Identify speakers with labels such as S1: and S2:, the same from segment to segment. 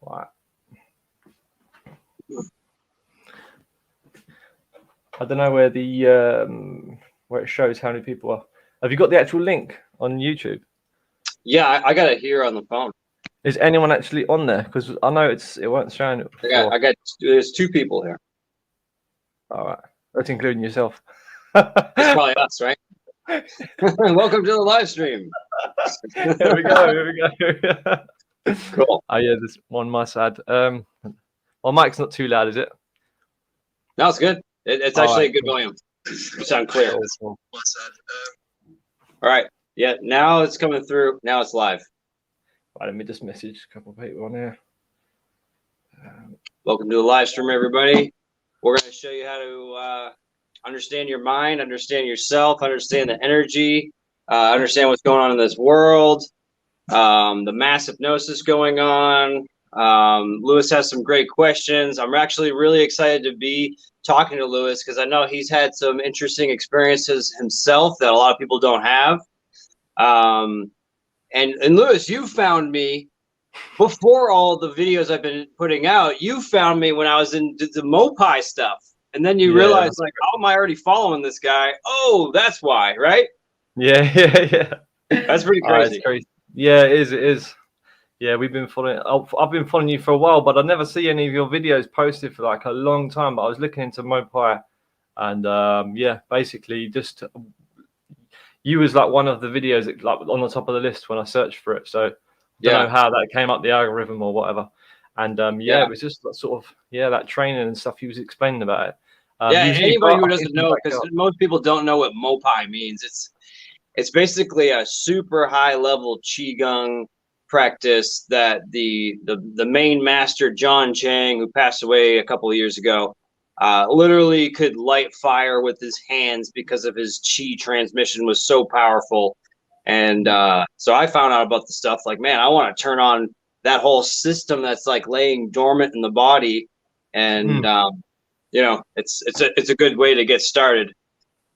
S1: Right. I don't know where the where it shows how many people are. Have you got the actual link on YouTube?
S2: Yeah, I got it here on the phone.
S1: Is anyone actually on there? Because I know it weren't showing it before.
S2: I got there's 2 people here.
S1: All right, that's including yourself.
S2: It's probably us, right? Welcome to the live stream.
S1: Here we go. Here we go.
S2: Cool.
S1: Oh yeah, this one my side. Well, mic's not too loud, is it?
S2: No, it's good. It's actually a good volume. You sound clear.
S1: Cool.
S2: All right. Yeah, now it's coming through. Now it's live.
S1: Right, let me just message a couple of people on here.
S2: Welcome to the live stream, everybody. We're going to show you how to understand your mind, understand yourself, understand the energy, understand what's going on in this world, the mass hypnosis going on. Lewis has some great questions. I'm actually really excited to be talking to Lewis because I know he's had some interesting experiences himself that a lot of people don't have. And Lewis, you found me before all the videos I've been putting out. You found me when I was in the Mopai stuff. And then you realize, like, how am I already following this guy? Oh, that's why, right?
S1: Yeah.
S2: That's pretty crazy.
S1: It's crazy. Yeah, it is. Yeah, we've been following. I've been following you for a while, but I never see any of your videos posted for like a long time. But I was looking into Mopai, and yeah, basically just you was like one of the videos that, like on the top of the list when I searched for it. So I don't know how that came up the algorithm or whatever. And it was just sort of that training and stuff he was explaining about it.
S2: Anybody who doesn't know, because most people don't know what Mopai means. It's basically a super high level qigong practice that the main master John Chang, who passed away a couple of years ago, literally could light fire with his hands because of his chi transmission was so powerful. And so I found out about the stuff like, man, I want to turn on that whole system that's like laying dormant in the body. And it's a good way to get started.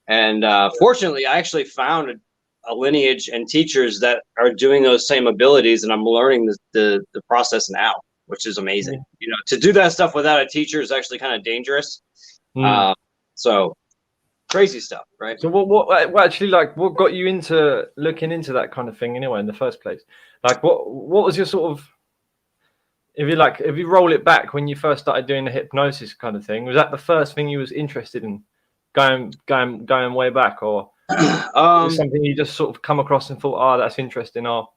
S2: And fortunately, I actually found a lineage and teachers that are doing those same abilities, and I'm learning the process now, which is amazing. You know, to do that stuff without a teacher is actually kind of dangerous. So crazy stuff, right?
S1: So what actually, like, what got you into looking into that kind of thing anyway in the first place? Like, what was your sort of, if you roll it back when you first started doing the hypnosis kind of thing, was that the first thing you was interested in, going way back, or something you just sort of come across and thought, oh, that's interesting? Or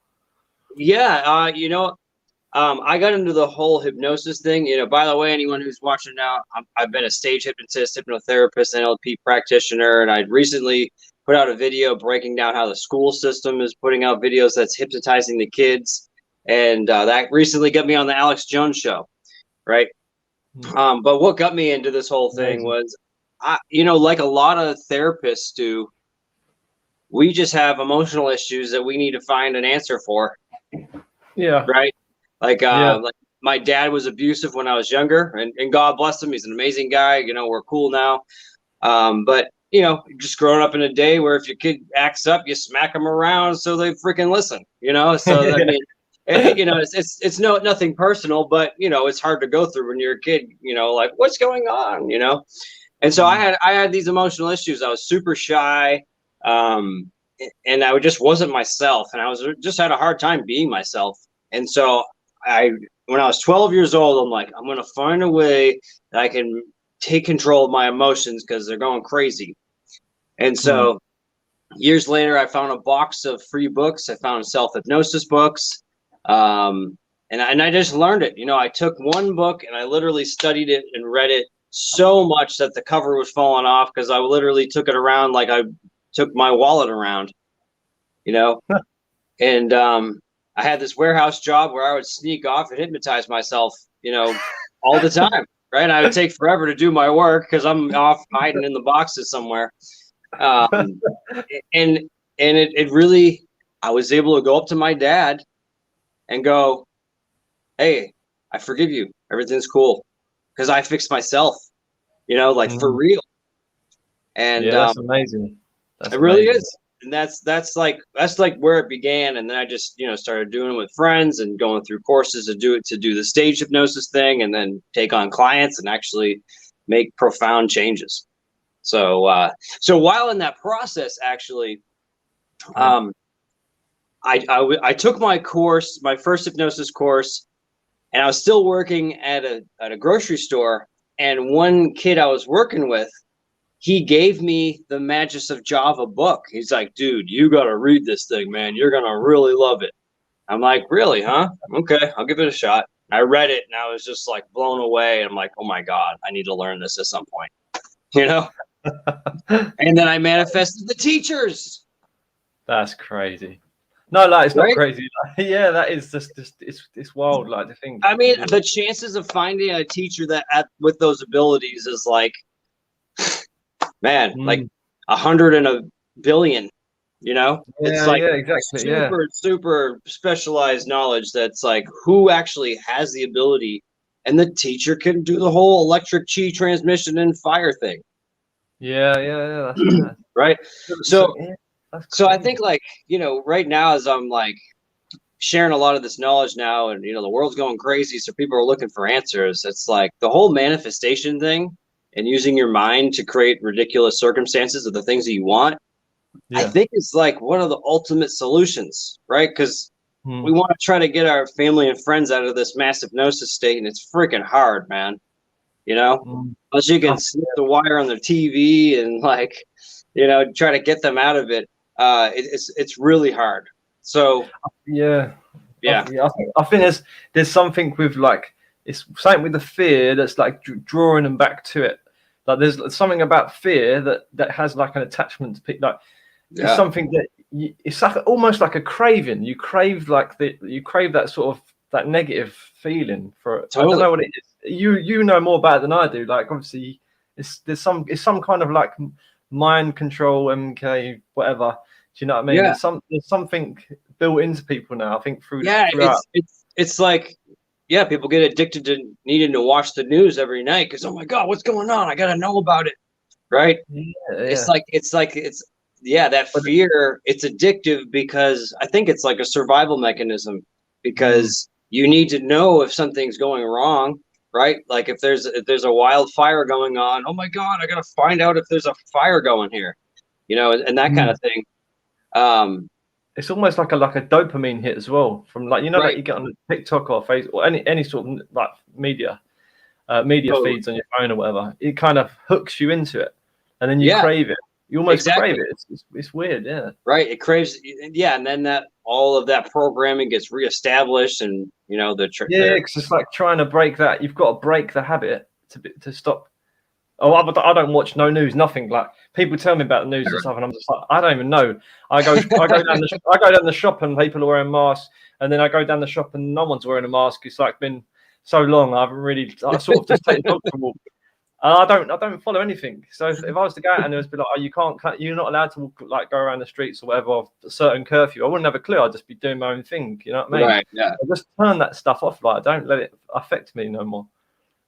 S2: I got into the whole hypnosis thing. You know, by the way, anyone who's watching now, I've been a stage hypnotist, hypnotherapist, NLP practitioner, and I recently put out a video breaking down how the school system is putting out videos that's hypnotizing the kids, and that recently got me on the Alex Jones show, right? But what got me into this whole thing was, like a lot of therapists do, we just have emotional issues that we need to find an answer for.
S1: Yeah.
S2: Right. Like my dad was abusive when I was younger, and God bless him. He's an amazing guy. You know, we're cool now. But just growing up in a day where if your kid acts up, you smack them around so they freaking listen. So I mean, it's nothing personal, but it's hard to go through when you're a kid. Like, what's going on? And so I had these emotional issues. I was super shy, and I just wasn't myself, and I was just had a hard time being myself. And so when I was 12 years old, I'm like, I'm going to find a way that I can take control of my emotions because they're going crazy. And so years later, I found a box of free books. I found self-hypnosis books. And I just learned it. I took one book and I literally studied it and read it so much that the cover was falling off because I literally took it around like I took my wallet around, and I had this warehouse job where I would sneak off and hypnotize myself, all the time, right? I would take forever to do my work because I'm off hiding in the boxes somewhere. And it really, I was able to go up to my dad and go, hey, I forgive you. Everything's cool. Because I fixed myself, for real. And
S1: that's amazing.
S2: It really is. And that's like where it began. And then I just, you know, started doing it with friends and going through courses to do the stage hypnosis thing, and then take on clients and actually make profound changes. So while in that process, actually, I took my course, my first hypnosis course, and I was still working at a grocery store. And one kid I was working with, he gave me the Magis of Java book. He's like, dude, you got to read this thing, man. You're going to really love it. I'm like, really, huh? Okay, I'll give it a shot. I read it and I was just like blown away. I'm like, oh my God, I need to learn this at some point, you know? And then I manifested the teachers.
S1: That's crazy. No, like it's
S2: Right?
S1: not crazy. Yeah, that is just it's wild. Like to think.
S2: I mean, the chances of finding a teacher with those abilities is like, man, like 100 in a billion. You know, it's like
S1: exactly.
S2: super specialized knowledge. That's like, who actually has the ability, and the teacher can do the whole electric chi transmission and fire thing.
S1: Yeah. That's mad.
S2: Right. So I
S1: crazy.
S2: think, like, you know, right now, as I'm like sharing a lot of this knowledge now, and, you know, the world's going crazy, so people are looking for answers. It's like the whole manifestation thing and using your mind to create ridiculous circumstances of the things that you want. I think it's like one of the ultimate solutions, right? Because we want to try to get our family and friends out of this mass hypnosis state, and it's freaking hard, man. You know, unless you can snip the wire on their TV and, like, you know, try to get them out of it. It's really hard. So
S1: I think there's something with, like, it's something with the fear that's like drawing them back to it. Like there's something about fear that has like an attachment to people. Like it's something that it's like almost like a craving. You crave that sort of that negative feeling for it. Totally. I don't know what it is. You know more about it than I do. Like obviously it's some kind of like mind control, MK, whatever. Do you know what I mean? Yeah. There's something built into people now, I think,
S2: it's like, yeah, people get addicted to needing to watch the news every night because, oh my God, what's going on? I got to know about it. Right. Yeah. It's that fear. It's addictive because I think it's like a survival mechanism, because you need to know if something's going wrong, right? Like if there's a wildfire going on, oh my God, I got to find out if there's a fire going here, you know, and that kind of thing.
S1: It's almost like a dopamine hit as well, from like, you know, that you get on TikTok or Facebook or any sort of like media feeds on your phone or whatever. It kind of hooks you into it, and then you crave it. You almost crave it. It's weird, yeah.
S2: Right, it craves, and then that all of that programming gets reestablished, and you know because
S1: it's like trying to break that. You've got to break the habit to stop. Oh, I don't watch no news, nothing. Like people tell me about the news and stuff, and I'm just like, I don't even know. I go down the shop and people are wearing masks, and then I go down the shop and no one's wearing a mask. It's like been so long. I sort of just take the dog for a walk. I don't follow anything. So if I was to go out and it was be like, oh, you're not allowed to walk, like go around the streets or whatever, of a certain curfew, I wouldn't have a clue. I'd just be doing my own thing. You know what I mean?
S2: Right. Yeah.
S1: I just turn that stuff off. Like I don't let it affect me no more.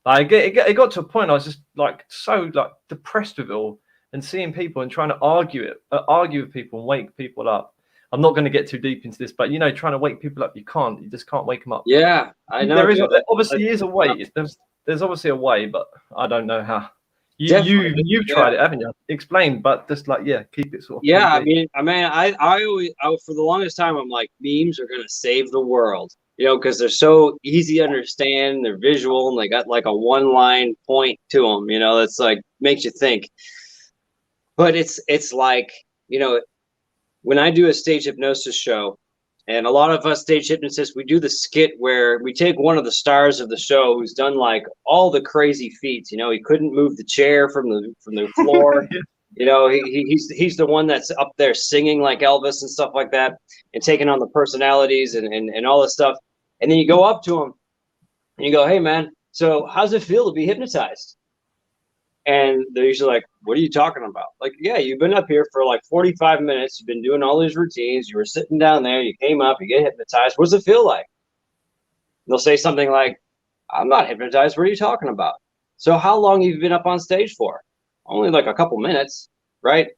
S1: Like it got to a point I was just like so like depressed with it all, and seeing people and trying to argue with people and wake people up. I'm not going to get too deep into this, but you know, trying to wake people up, you just can't wake them up.
S2: Yeah, I know.
S1: There obviously is a way. There's obviously a way, but I don't know how. You've tried it, haven't you? Explain, but just like keep it sort of.
S2: Yeah, I mean, I always for the longest time I'm like, memes are going to save the world. You know, because they're so easy to understand, they're visual, and they got like a one-line point to them. You know, that's like makes you think. But it's like, you know, when I do a stage hypnosis show, and a lot of us stage hypnotists, we do the skit where we take one of the stars of the show who's done like all the crazy feats. You know, he couldn't move the chair from the floor. You know, he's the one that's up there singing like Elvis and stuff like that, and taking on the personalities and all this stuff. And then you go up to him and you go, hey, man, so how's it feel to be hypnotized? And they're usually like, what are you talking about? Like, yeah, you've been up here for like 45 minutes. You've been doing all these routines. You were sitting down there. You came up. You get hypnotized. What does it feel like? And they'll say something like, I'm not hypnotized. What are you talking about? So how long have you been up on stage for? Only like a couple minutes. right?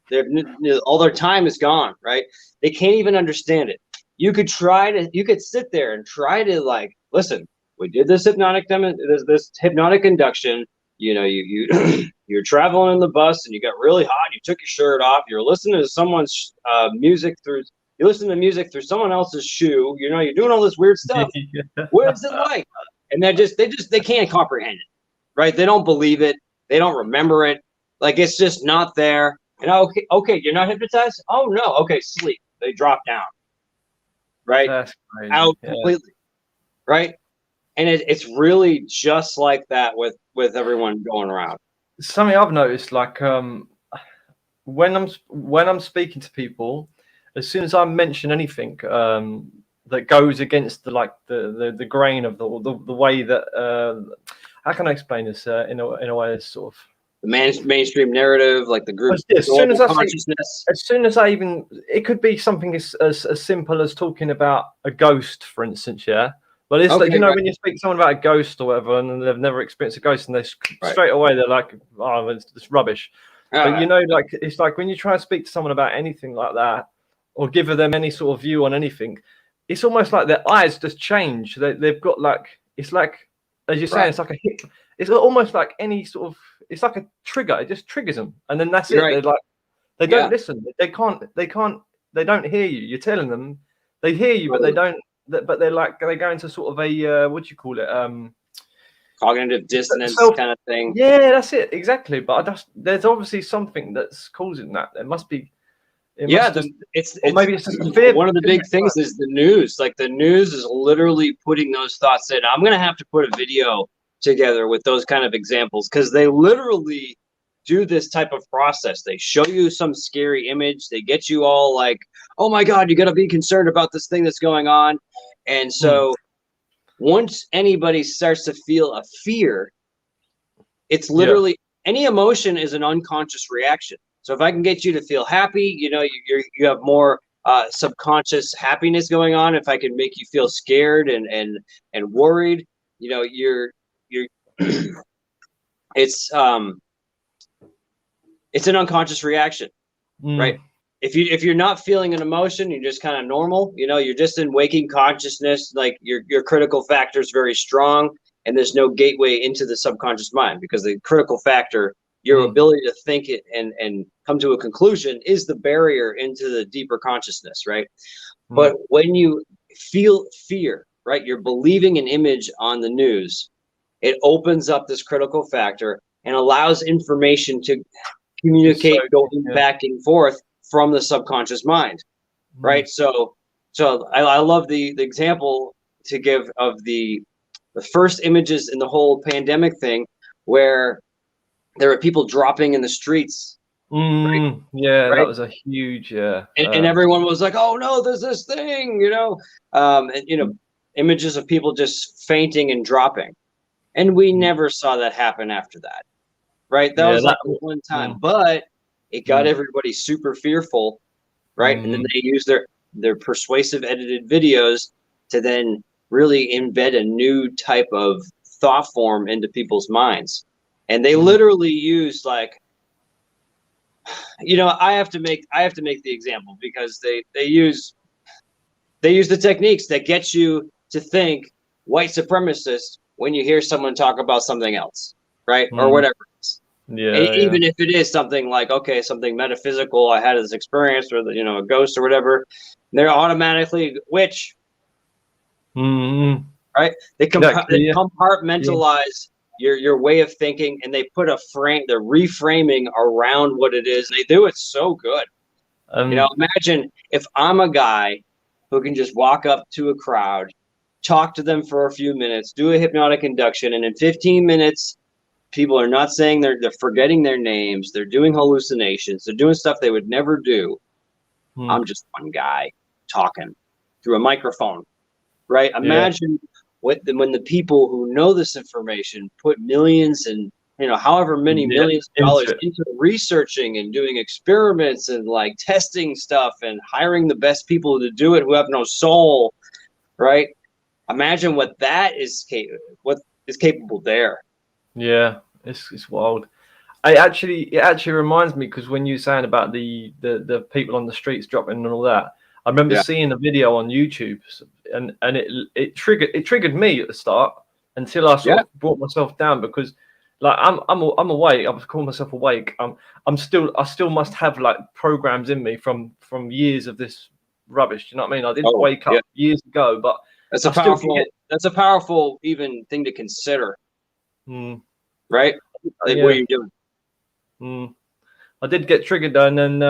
S2: All their time is gone, right? They can't even understand it. You could sit there and try to like, listen, we did this this hypnotic induction. You know, you you're traveling in the bus and you got really hot. You took your shirt off. You're listening to someone's music through. You listen to music through someone else's shoe. You know, you're doing all this weird stuff.
S1: Yeah.
S2: What is it like? And they can't comprehend it, right? They don't believe it. They don't remember it. Like it's just not there. And okay, you're not hypnotized? Oh no. Okay, sleep. They drop down. Right?
S1: That's crazy.
S2: Out
S1: Yeah.
S2: completely. Right? And it's really just like that with everyone going around.
S1: Something I've noticed, like when I'm speaking to people, as soon as I mention anything that goes against the grain of the way that how can I explain this in a way that's sort of
S2: The mainstream narrative, like the group
S1: as soon as
S2: consciousness.
S1: As soon as I even, it could be something as simple as talking about a ghost, for instance, yeah. But it's like, you know, when you speak to someone about a ghost or whatever, and they've never experienced a ghost, and they straight away they're like, "Oh, it's rubbish." But you know, like it's like when you try to speak to someone about anything like that, or give them any sort of view on anything, it's almost like their eyes just change. They've got like, it's like, as you're saying, it's like a hit. It's almost like any sort of, it's like a trigger. It just triggers them, and then that's it. They're like, they don't listen. They don't hear you. You're telling them they hear you, but they don't. But they're like, they go into sort of a what do you call it?
S2: Cognitive dissonance kind of thing.
S1: Yeah, that's it exactly. But there's obviously something that's causing that. There must be.
S2: Maybe it's just
S1: fear.
S2: One of the big things is the news. Like the news is literally putting those thoughts in. I'm gonna have to put a video together with those kind of examples because they literally do this type of process. They show you some scary image. They get you all like, oh my God, you got to be concerned about this thing that's going on. And so once anybody starts to feel a fear, it's literally any emotion is an unconscious reaction. So if I can get you to feel happy, you know, you have more subconscious happiness going on. If I can make you feel scared and worried, you know, you're it's an unconscious reaction, right? If you're not feeling an emotion, you're just kind of normal, you know, you're just in waking consciousness, like your critical factor is very strong, and there's no gateway into the subconscious mind because the critical factor, your ability to think it and come to a conclusion, is the barrier into the deeper consciousness, right? But when you feel fear, right, you're believing an image on the news, it opens up this critical factor and allows information to communicate going back and forth from the subconscious mind, right? So I love the example to give of the first images in the whole pandemic thing where there were people dropping in the streets.
S1: That was a huge
S2: and everyone was like, oh no, there's this thing, you know, and you know, images of people just fainting and dropping, and we never saw that happen after that, right? That was like one time, but it got everybody super fearful, right? And then they use their persuasive edited videos to then really embed a new type of thought form into people's minds. And they literally use like, you know, I have to make the example because they use the techniques that get you to think white supremacist when you hear someone talk about something else, right? Or whatever it is. Even if it is something like, okay, something metaphysical, I had this experience, or you know, a ghost or whatever, they're automatically witch. Right? They compartmentalize your way of thinking, and they put they're reframing around what it is. They do it so good. You know, imagine if I'm a guy who can just walk up to a crowd, talk to them for a few minutes, do a hypnotic induction, and in 15 minutes, people are not saying, they're forgetting their names, they're doing hallucinations, they're doing stuff they would never do. I'm just one guy talking through a microphone, right? Imagine when the people who know this information put millions and, you know, however many millions of dollars into researching and doing experiments and like testing stuff and hiring the best people to do it who have no soul, right? Imagine what that is, what is capable there.
S1: Yeah, it's wild. it actually reminds me, because when you were saying about the people on the streets dropping and all that, I remember seeing a video on YouTube, and it triggered me at the start until I sort of brought myself down, because like I'm awake. I was calling myself awake. I still must have like programs in me from years of this rubbish. Do you know what I mean? I didn't wake up years ago, but
S2: that's a powerful even thing to consider. Right? Like, what are you doing?
S1: I did get triggered though, and then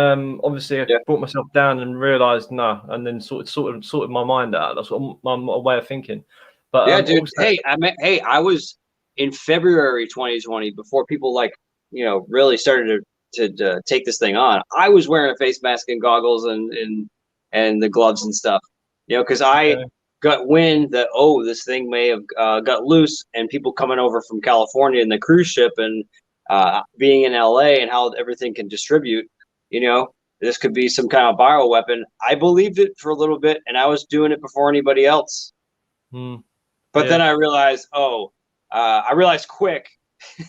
S1: obviously I brought myself down and realised no, and then sorted my mind out. That's what my way of thinking. But
S2: dude.
S1: Also,
S2: I was in February 2020, before people really started to take this thing on. I was wearing a face mask and goggles and the gloves and stuff, because I got wind that this thing may have got loose, and people coming over from California in the cruise ship and being in LA and how everything can distribute, this could be some kind of bioweapon. I believed it for a little bit, and I was doing it before anybody else. But then I realized, I realized quick,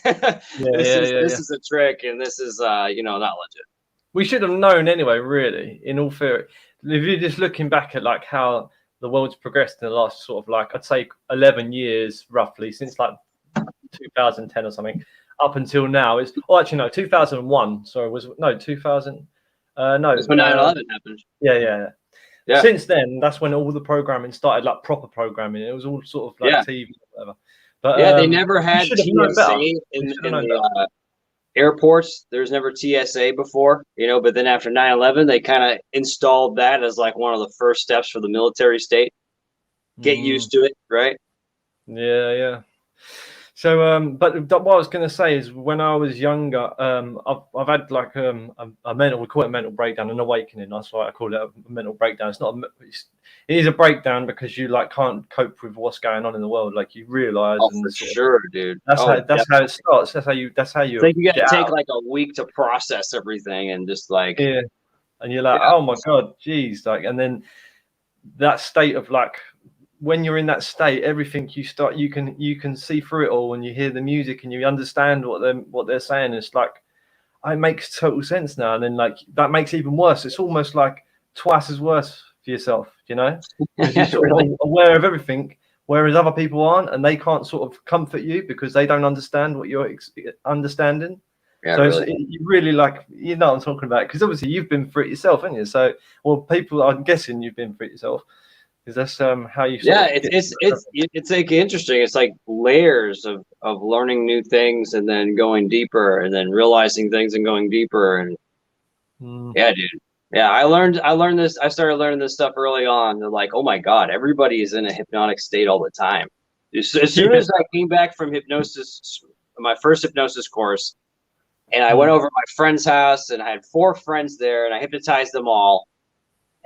S2: this is a trick, and this is not legit.
S1: We should have known anyway, really, in all theory. If you're just looking back at like how the world's progressed in the last sort of like, I'd say 11 years roughly, since like 2010 or something, up until now, it's 2001. Sorry, 2000? No,
S2: that's when 9/11 happened.
S1: Yeah. Since then, that's when all the programming started, like proper programming. It was all sort of like TV or whatever. But
S2: they never had TSA in the airports. There's never TSA before, but then after 9/11, they kind of installed that as like one of the first steps for the military state. Get used to it, right?
S1: Yeah. So, but what I was going to say is, when I was younger, I've had like a mental, we call it a mental breakdown, an awakening. That's why I call it a mental breakdown. It is a breakdown because you like can't cope with what's going on in the world. Like you realize.
S2: For sure, dude.
S1: That's how it starts. That's how you.
S2: It's like you got to take like a week to process everything, and just like
S1: and you're like, oh my god, geez, like, and then that state of like, when you're in that state, everything you can see through it all, and you hear the music and you understand what they're saying. It's like, it makes total sense now. And then like that makes it even worse. It's almost like twice as worse for yourself, because you're sort of aware of everything, whereas other people aren't, and they can't sort of comfort you because they don't understand what you're understanding.
S2: Yeah,
S1: so you really like, what I'm talking about, because obviously you've been through it yourself, haven't you? So, well, people, I'm guessing you've been through it yourself. Is that's how you?
S2: It's like interesting. It's like layers of learning new things, and then going deeper, and then realizing things and going deeper. And yeah, dude. Yeah, I learned this. I started learning this stuff early on. They're like, oh my god, everybody is in a hypnotic state all the time. As soon as I came back from hypnosis, my first hypnosis course, and I went over to my friend's house, and I had 4 friends there, and I hypnotized them all.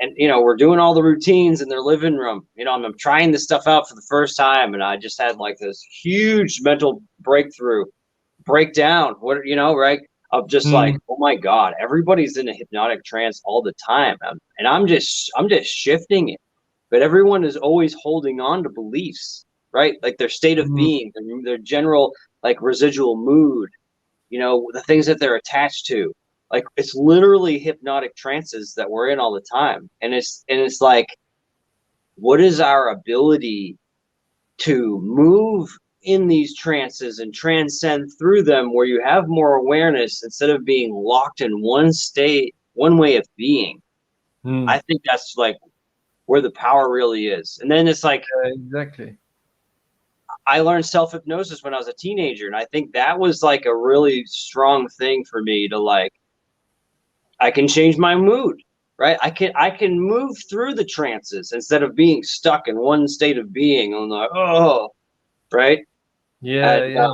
S2: And, we're doing all the routines in their living room. I'm trying this stuff out for the first time. And I just had like this huge mental breakdown, right? Of just like, oh my God, everybody's in a hypnotic trance all the time. And I'm just shifting it. But everyone is always holding on to beliefs, right? Like their state of being, their general like residual mood, the things that they're attached to. Like it's literally hypnotic trances that we're in all the time. And it's like, what is our ability to move in these trances and transcend through them, where you have more awareness instead of being locked in one state, one way of being? I think that's like where the power really is. And then it's like,
S1: exactly.
S2: I learned self-hypnosis when I was a teenager. And I think that was like a really strong thing for me to like, I can change my mood, right? I can move through the trances instead of being stuck in one state of being. I'm like, right?
S1: Yeah.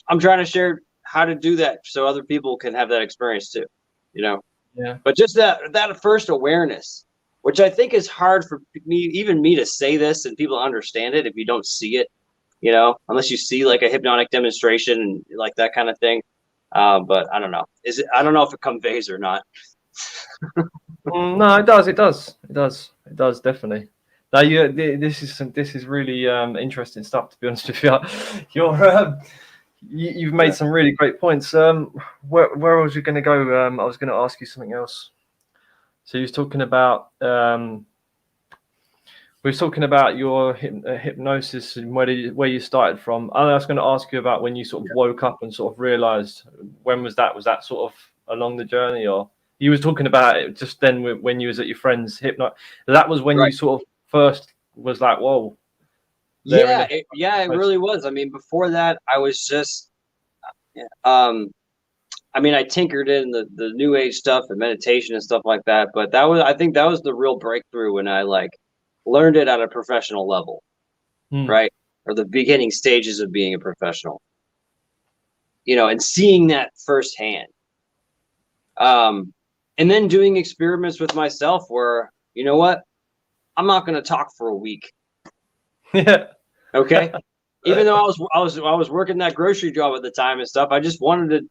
S2: I'm trying to share how to do that so other people can have that experience too,
S1: Yeah.
S2: But just that first awareness, which I think is hard for me to say this and people understand it if you don't see it, unless you see like a hypnotic demonstration and like that kind of thing. But I don't know. I don't know if it conveys or not.
S1: No, it does. It does definitely. Now, this is really interesting stuff. To be honest with you, You've made some really great points. Where was you going to go? I was going to ask you something else. So you was talking about we were talking about your hypnosis and where you started from. I was going to ask you about when you sort of woke up and sort of realized. When was that? Was that sort of along the journey, or you was talking about it just then when you was at your friend's hypno? That was when you sort of first was like, whoa.
S2: Yeah, it really was. I mean, before that, I was just, I mean, I tinkered in the new age stuff and meditation and stuff like that. But I think that was the real breakthrough when I like learned it at a professional level, right? Or the beginning stages of being a professional, and seeing that firsthand. And then doing experiments with myself where, you know what, I'm not going to talk for a week.
S1: Yeah.
S2: Okay. Even though I was working that grocery job at the time and stuff, I just wanted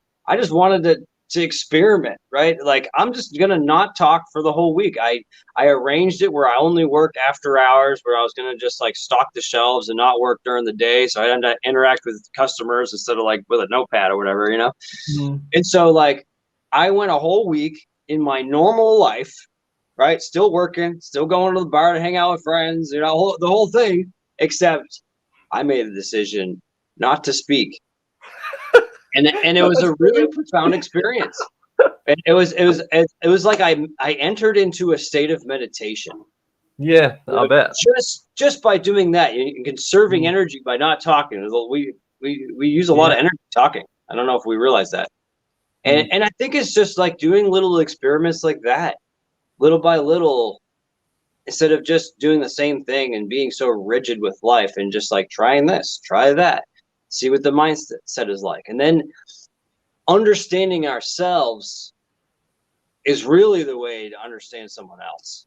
S2: to experiment, right? Like, I'm just gonna not talk for the whole week. I arranged it where I only worked after hours, where I was gonna just like stock the shelves and not work during the day, so I had to interact with customers instead of like with a notepad or whatever, And so like I went a whole week in my normal life, right? Still working, still going to the bar to hang out with friends, the whole thing, except I made a decision not to speak. And it was a really profound experience. And it was like I entered into a state of meditation.
S1: Yeah, I bet.
S2: Just by doing that, you're conserving energy by not talking. We use a lot of energy talking. I don't know if we realize that. And I think it's just like doing little experiments like that, little by little, instead of just doing the same thing and being so rigid with life, and just like trying this, try that, see what the mindset is like. And then understanding ourselves is really the way to understand someone else.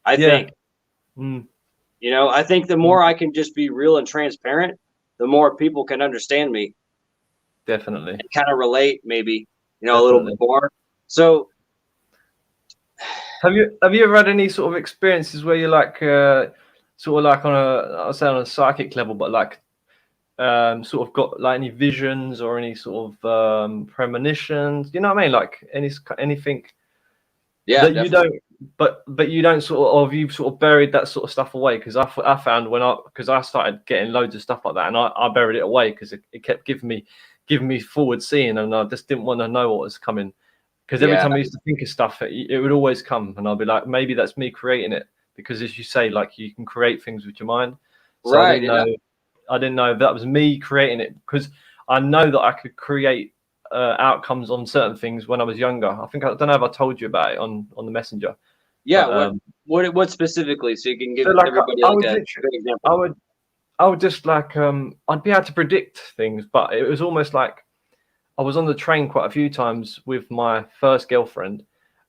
S2: I think, I think the more I can just be real and transparent, the more people can understand me.
S1: Definitely.
S2: And kind of relate, maybe, a little bit more. So
S1: have you ever had any sort of experiences where you're like sort of like I'll say on a psychic level, but like sort of got like any visions or any sort of premonitions, you know what I mean, like anything that definitely. You don't but you don't sort of, you've sort of buried that sort of stuff away? Because I found because I started getting loads of stuff like that, and I buried it away because it kept giving me forward seeing, and I just didn't want to know what was coming. Because every time I used to think of stuff, it would always come, and I'll be like, maybe that's me creating it. Because as you say, like, you can create things with your mind. So right, I didn't know if that was me creating it, because I know that I could create outcomes on certain things when I was younger. I don't know if I told you about it on the messenger.
S2: Yeah, but, what specifically? So you can give everybody a good example.
S1: I would just like I'd be able to predict things, but it was almost like I was on the train quite a few times with my first girlfriend,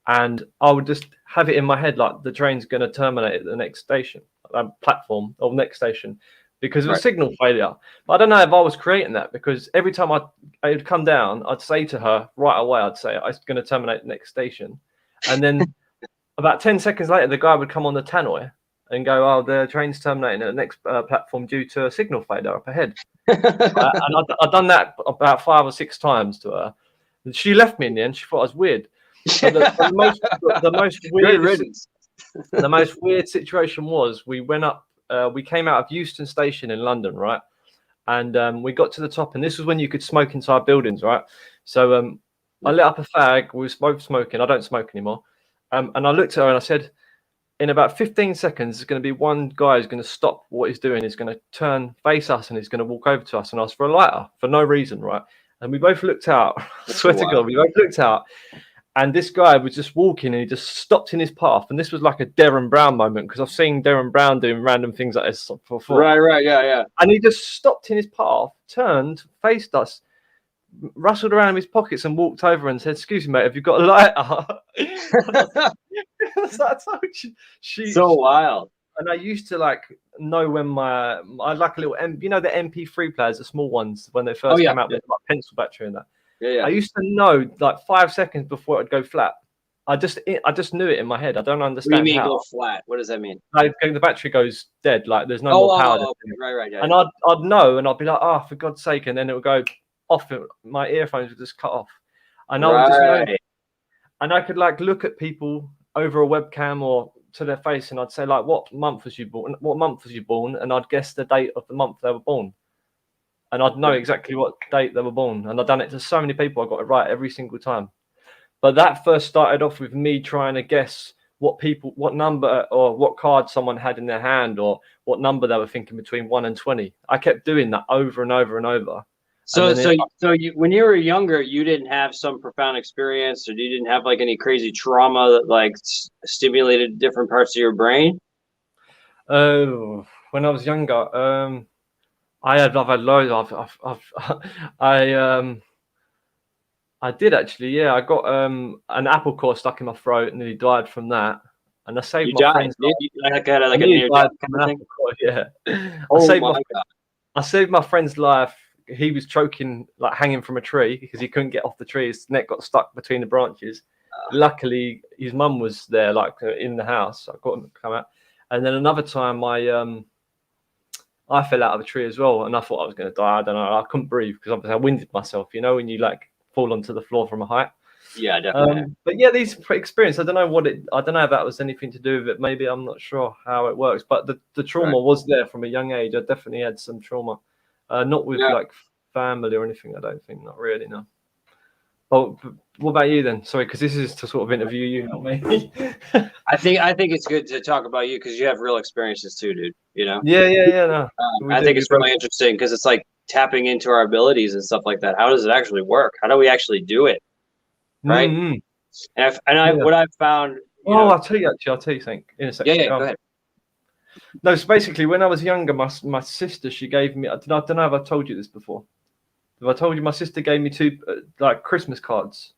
S1: and I would just have it in my head like the train's going to terminate at the next station, platform, or next station, because of a signal failure. But I don't know if I was creating that, because every time I would come down, I'd say to her right away, I'd say, it's going to terminate the next station. And then about 10 seconds later, the guy would come on the tannoy and go, oh, the train's terminating at the next platform due to a signal failure up ahead. And I'd done that about 5 or 6 times to her. And she left me in the end. She thought I was weird. The most weird situation was, we went up, we came out of Euston Station in London, right? And we got to the top, and this was when you could smoke inside buildings, right? So I lit up a fag. We were both smoking. I don't smoke anymore. And I looked at her and I said, in about 15 seconds, there's going to be one guy who's going to stop what he's doing. He's going to turn, face us, and he's going to walk over to us and ask for a lighter for no reason, right? And we both looked out. I swear to God, we both looked out. And this guy was just walking, and he just stopped in his path. And this was like a Darren Brown moment, because I've seen Darren Brown doing random things like this before.
S2: Right, yeah.
S1: And he just stopped in his path, turned, faced us, rustled around in his pockets, and walked over and said, "Excuse me, mate, have you got a lighter?"
S2: So wild.
S1: And I used to like know when I like a little the MP3 players, the small ones, when they first came out with like pencil battery and that.
S2: Yeah.
S1: I used to know like 5 seconds before it would go flat. I just knew it in my head. I don't
S2: What do you
S1: understand
S2: mean
S1: how.
S2: go flat? What does that mean?
S1: Like the battery goes dead. Like there's no
S2: Oh,
S1: more power.
S2: okay. Right. Yeah,
S1: And
S2: yeah.
S1: I'd know, and I'd be like, oh, for God's sake, and then it would go off. My earphones would just cut off, and I would just know.
S2: Right.
S1: And I could like look at people over a webcam or to their face, and I'd say like, "What month was you born? What month was you born?" And I'd guess the date of the month they were born, and I'd know exactly what date they were born. And I'd done it to so many people, I got it right every single time. But that first started off with me trying to guess what number or what card someone had in their hand, or what number they were thinking between 1 and 20. I kept doing that over and over and over.
S2: So,
S1: And then
S2: you when you were younger, you didn't have some profound experience, or you didn't have like any crazy trauma that like stimulated different parts of your brain?
S1: oh, when I was younger, I've had loads. I did actually. Yeah, I got an apple core stuck in my throat and nearly died from that. And I saved
S2: You
S1: my
S2: died.
S1: friend's life.
S2: You like had like
S1: I
S2: a
S1: nearly
S2: near
S1: died
S2: death
S1: from
S2: kind
S1: an
S2: of thing?
S1: apple core. Yeah,
S2: Oh my God.
S1: I saved my friend's life. He was choking, like hanging from a tree because he couldn't get off the tree. His neck got stuck between the branches. Luckily, his mum was there, like in the house. So I got him to come out. And then another time, I fell out of a tree as well, and I thought I was going to die. I don't know. I couldn't breathe because obviously I winded myself. You know, when you like fall onto the floor from a height.
S2: Yeah, definitely.
S1: But yeah, these experience. I don't know I don't know if that was anything to do with it. Maybe I'm not sure how it works. But the trauma was there from a young age. I definitely had some trauma, not with like family or anything. I don't think. Not really. No. Oh, what about you then? Sorry, because this is to sort of interview you, not me.
S2: I think it's good to talk about you because you have real experiences too, dude. You know.
S1: Yeah. No,
S2: I think it's really interesting because it's like tapping into our abilities and stuff like that. How does it actually work? How do we actually do it? Right.
S1: Mm-hmm.
S2: What I've found.
S1: I'll tell you something in a second.
S2: Yeah. Go ahead.
S1: No, so basically, when I was younger, my sister, she gave me. I don't know if I've told you this before. Have I told you my sister gave me two like Christmas cards?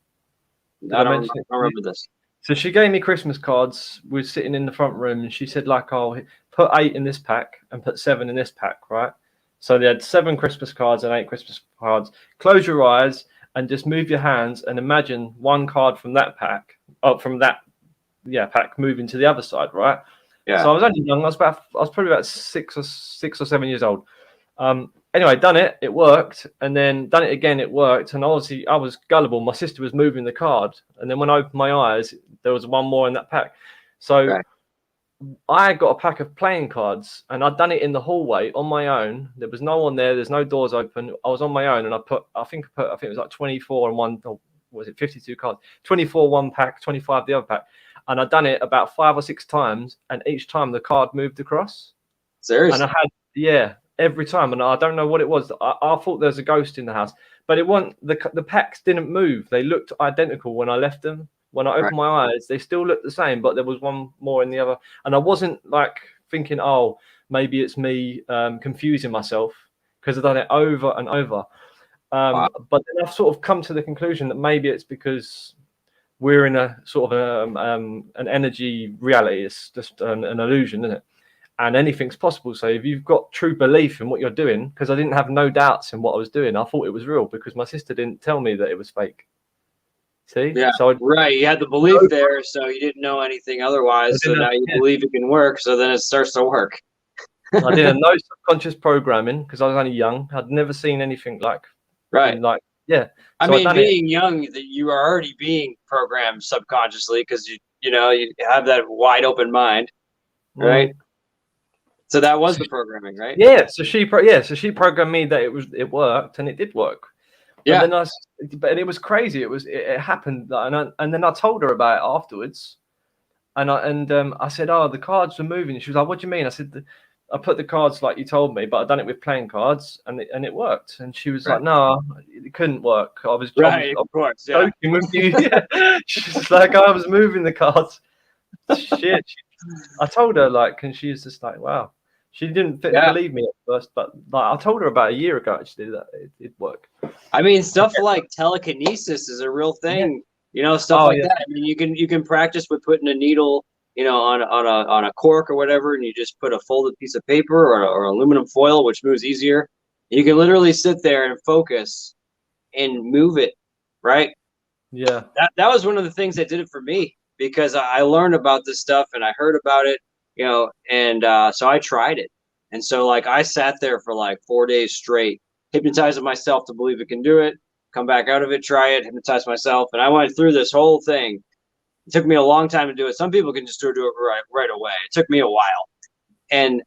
S2: I don't remember this.
S1: So she gave me Christmas cards. We were sitting in the front room, and she said, like, "Oh, put 8 in this pack and put 7 in this pack, right?" So they had 7 Christmas cards and 8 Christmas cards. Close your eyes and just move your hands and imagine one card from that pack, pack moving to the other side, right?
S2: Yeah.
S1: So I was only young. I was probably about 6 or 7 years old. Anyway, done it. It worked, and then done it again. It worked, and obviously I was gullible. My sister was moving the card, and then when I opened my eyes, there was one more in that pack. So I got a pack of playing cards, and I'd done it in the hallway on my own. There was no one there. There's no doors open. I was on my own, and I think it was like 24 and one. Or was it 52 cards? 24 one pack, 25 the other pack, and I'd done it about 5 or 6 times, and each time the card moved across.
S2: Seriously?
S1: And I had every time, and I don't know what it was. I thought there was a ghost in the house, but it wasn't. The packs didn't move. They looked identical when I left them. When I opened my eyes, they still looked the same, but there was one more in the other. And I wasn't like thinking, oh, maybe it's me confusing myself, because I've done it over and over. But then I've sort of come to the conclusion that maybe it's because we're in a sort of an energy reality. It's just an illusion, isn't it? And anything's possible. So if you've got true belief in what you're doing, because I didn't have no doubts in what I was doing, I thought it was real because my sister didn't tell me that it was fake. See?
S2: Yeah. So you had the belief there, so you didn't know anything otherwise. So now you believe it can work. So then it starts to work.
S1: I didn't know subconscious programming because I was only young. I'd never seen anything like. So
S2: I mean, being young, you are already being programmed subconsciously because you have that wide open mind, right? So that was the programming, right?
S1: Yeah. So she programmed me that it worked, and it did work. Yeah. And then it was crazy. It happened, and then I told her about it afterwards, and I said, "Oh, the cards were moving." She was like, "What do you mean?" I said, "I put the cards like you told me, but I done it with playing cards, and it worked." And she was like, "No, it couldn't work. I was
S2: of course,
S1: joking with you." She's like, "I was moving the cards." Shit. I told her and she was just like, "Wow." She didn't believe me at first, but I told her about a year ago actually that it worked.
S2: I mean, stuff like telekinesis is a real thing. Stuff like that. I mean, you can practice with putting a needle, on a cork or whatever, and you just put a folded piece of paper or aluminum foil, which moves easier. You can literally sit there and focus and move it, right?
S1: Yeah.
S2: That was one of the things that did it for me. because I learned about this stuff and I heard about it, and so I tried it. And so like I sat there for like 4 days straight, hypnotizing myself to believe it can do it, come back out of it, try it, hypnotize myself. And I went through this whole thing. It took me a long time to do it. Some people can just do it right away. It took me a while. And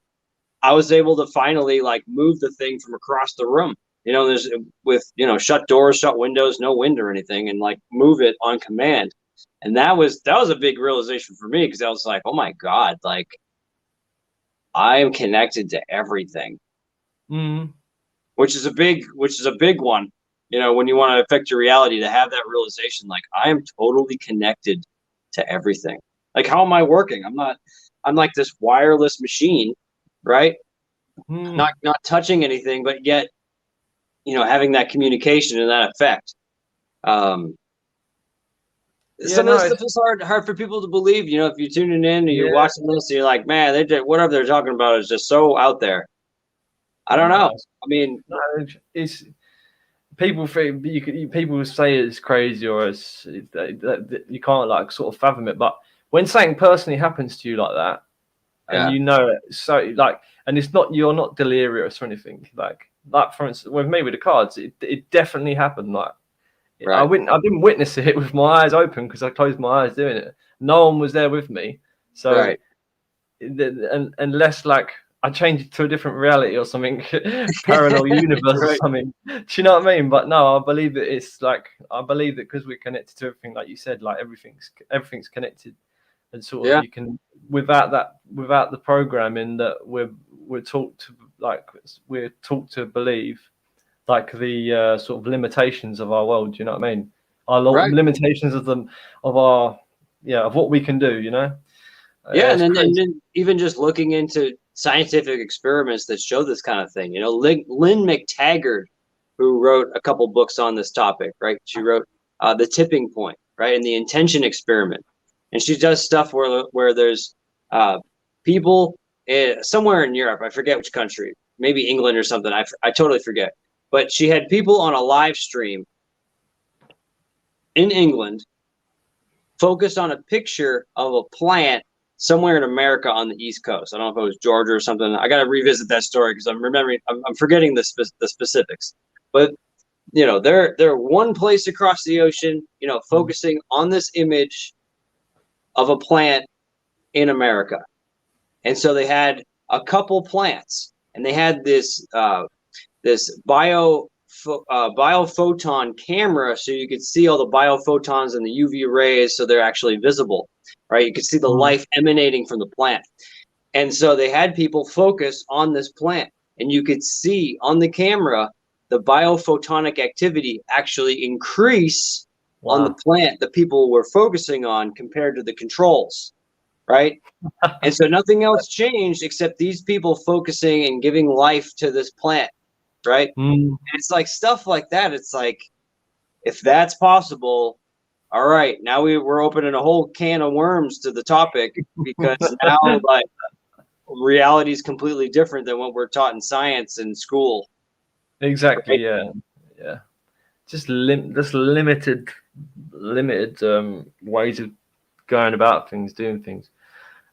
S2: I was able to finally like move the thing from across the room. There's with, shut doors, shut windows, no wind or anything, and like move it on command. And that was a big realization for me, because I was like, oh my God, like I am connected to everything. Which is a big one, when you want to affect your reality, to have that realization, like I am totally connected to everything. Like, how am I working? I'm like this wireless machine, right? Not touching anything, but yet, having that communication and that effect. Some of this stuff is hard for people to believe. If you're tuning in and you're watching this, and you're like, man, whatever they're talking about is just so out there. I don't know. I mean,
S1: it's people think people say it's crazy, or it's that you can't like sort of fathom it. But when something personally happens to you like that, and so like, and it's not, you're not delirious or anything like for instance with me with the cards, it definitely happened. Like I didn't witness it with my eyes open because I closed my eyes doing it. No one was there with me, so unless like I changed it to a different reality or something, parallel universe or something. Do you know what I mean? But no, I believe that it's like, I believe that because we're connected to everything, like you said, like everything's connected, and sort of you can, without the programming that we're taught to believe, like the sort of limitations of our world. Do you know what I mean? Our limitations of our of what we can do.
S2: And then even just looking into scientific experiments that show this kind of thing. Lynn McTaggart, who wrote a couple books on this topic, right? She wrote The Tipping Point, right, and the Intention Experiment. And she does stuff where there's people somewhere in Europe, I forget which country, maybe England or something. I totally forget. But she had people on a live stream in England focused on a picture of a plant somewhere in America on the East Coast. I don't know if it was Georgia or something. I got to revisit that story because I'm forgetting the specifics. But they're one place across the ocean, focusing on this image of a plant in America. And so they had a couple plants, and they had this biophoton camera, so you could see all the biophotons and the UV rays, so they're actually visible, right? You could see the life emanating from the plant. And so they had people focus on this plant, and you could see on the camera the biophotonic activity actually increase on the plant that people were focusing on compared to the controls, right? And so nothing else changed except these people focusing and giving life to this plant, right? And it's like stuff like that. It's like, if that's possible, all right, now we're opening a whole can of worms to the topic, because now like reality is completely different than what we're taught in science in school.
S1: Exactly. Right? Yeah. Just limited ways of going about things, doing things.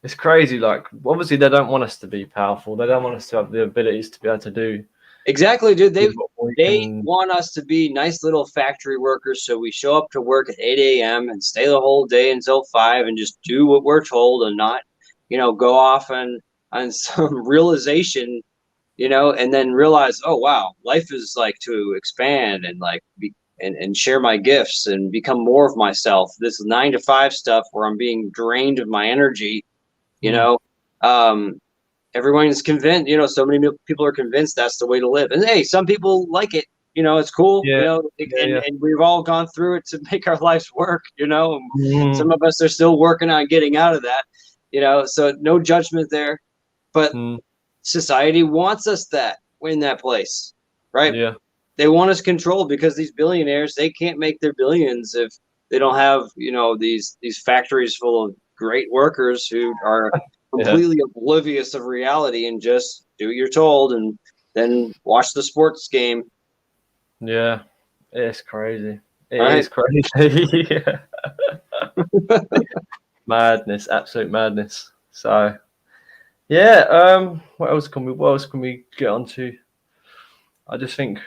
S1: It's crazy. Like, obviously they don't want us to be powerful. They don't want us to have the abilities to be able to do.
S2: Exactly, dude. They want us to be nice little factory workers, so we show up to work at 8 a.m. and stay the whole day until 5 and just do what we're told, and not, go off on some realization, and then realize, oh wow, life is like to expand and like and share my gifts and become more of myself. This 9 to 5 stuff where I'm being drained of my energy, everyone's convinced, so many people are convinced that's the way to live. And hey, some people like it, it's cool, and we've all gone through it to make our lives work, Some of us are still working on getting out of that, so no judgment there. But society wants us in that place, right?
S1: Yeah.
S2: They want us controlled, because these billionaires, they can't make their billions if they don't have, these factories full of great workers who are completely oblivious of reality and just do what you're told and then watch the sports game.
S1: Yeah, it's crazy. It is crazy. Madness, absolute madness. So yeah, what else can we get onto? I just think,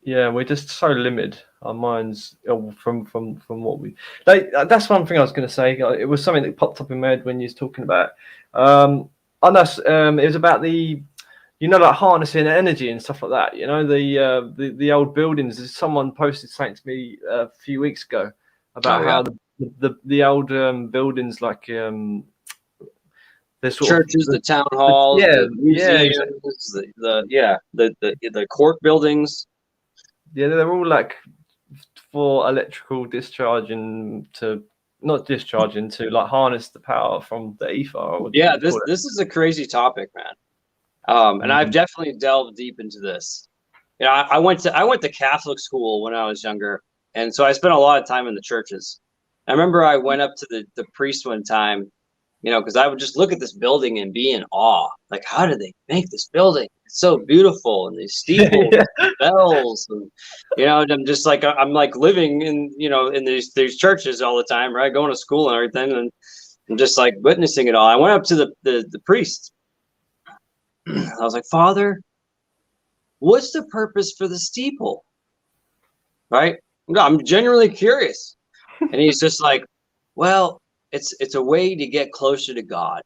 S1: yeah, we're just so limited. Our minds from what we like. That's one thing I was going to say. It was something that popped up in my head when you was talking about. And that's it was about the, like harnessing energy and stuff like that. The old buildings. Someone posted something to me a few weeks ago about how the old buildings, like they're sort
S2: churches,
S1: of
S2: the town halls,
S1: yeah,
S2: the museums,
S1: exactly.
S2: the court buildings.
S1: Yeah, they're all like for electrical discharging to not discharging to like harness the power from the ether. Or
S2: Yeah, this is a crazy topic, man. And I've definitely delved deep into this. I went to Catholic school when I was younger, and so I spent a lot of time in the churches. I remember I went up to the priest one time, because I would just look at this building and be in awe. Like, how did they make this building? It's so beautiful, and these steeples, and bells, and I'm just like I'm like living in in these churches all the time, right? Going to school and everything, and I'm just like witnessing it all. I went up to the priest. I was like, Father, what's the purpose for the steeple? Right? I'm genuinely curious. And he's just like, well, it's a way to get closer to God.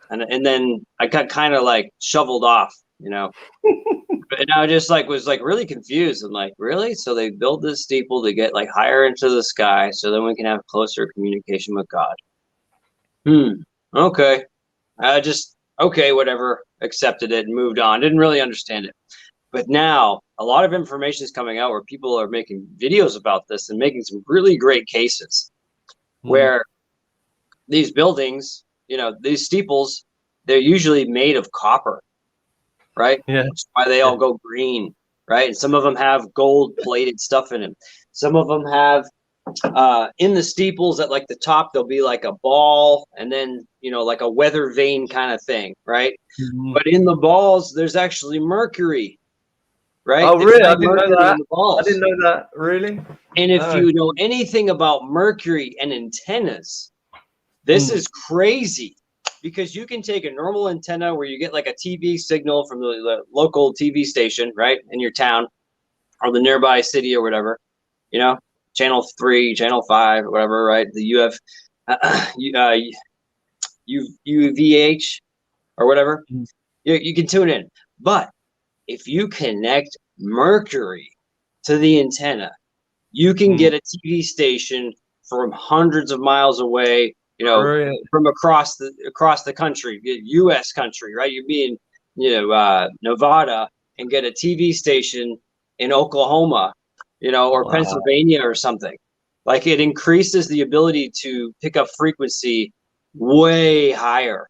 S2: And then I got kind of like shoveled off, And I just was like really confused. I'm like, really? So they build this steeple to get like higher into the sky so then we can have closer communication with God. Okay. Okay, whatever, accepted it and moved on. Didn't really understand it. But now a lot of information is coming out where people are making videos about this and making some really great cases where these buildings, these steeples, they're usually made of copper, right?
S1: Yeah.
S2: Which is why they all go green, right? And some of them have gold plated stuff in them. Some of them have in the steeples at like the top, there'll be like a ball and then, like a weather vane kind of thing, right? But in the balls, there's actually mercury, right?
S1: Oh, really? I didn't know that. I didn't know that. Really?
S2: And if you know anything about mercury and antennas, this is crazy because you can take a normal antenna where you get like a TV signal from the local TV station, right, in your town or the nearby city or whatever, Channel 3, Channel 5, whatever, right? The UVH or whatever. You can tune in. But if you connect mercury to the antenna, you can get a TV station from hundreds of miles away, from across the country, U.S. country, right? You'd be in, Nevada and get a TV station in Oklahoma, or Pennsylvania or something. Like it increases the ability to pick up frequency way higher.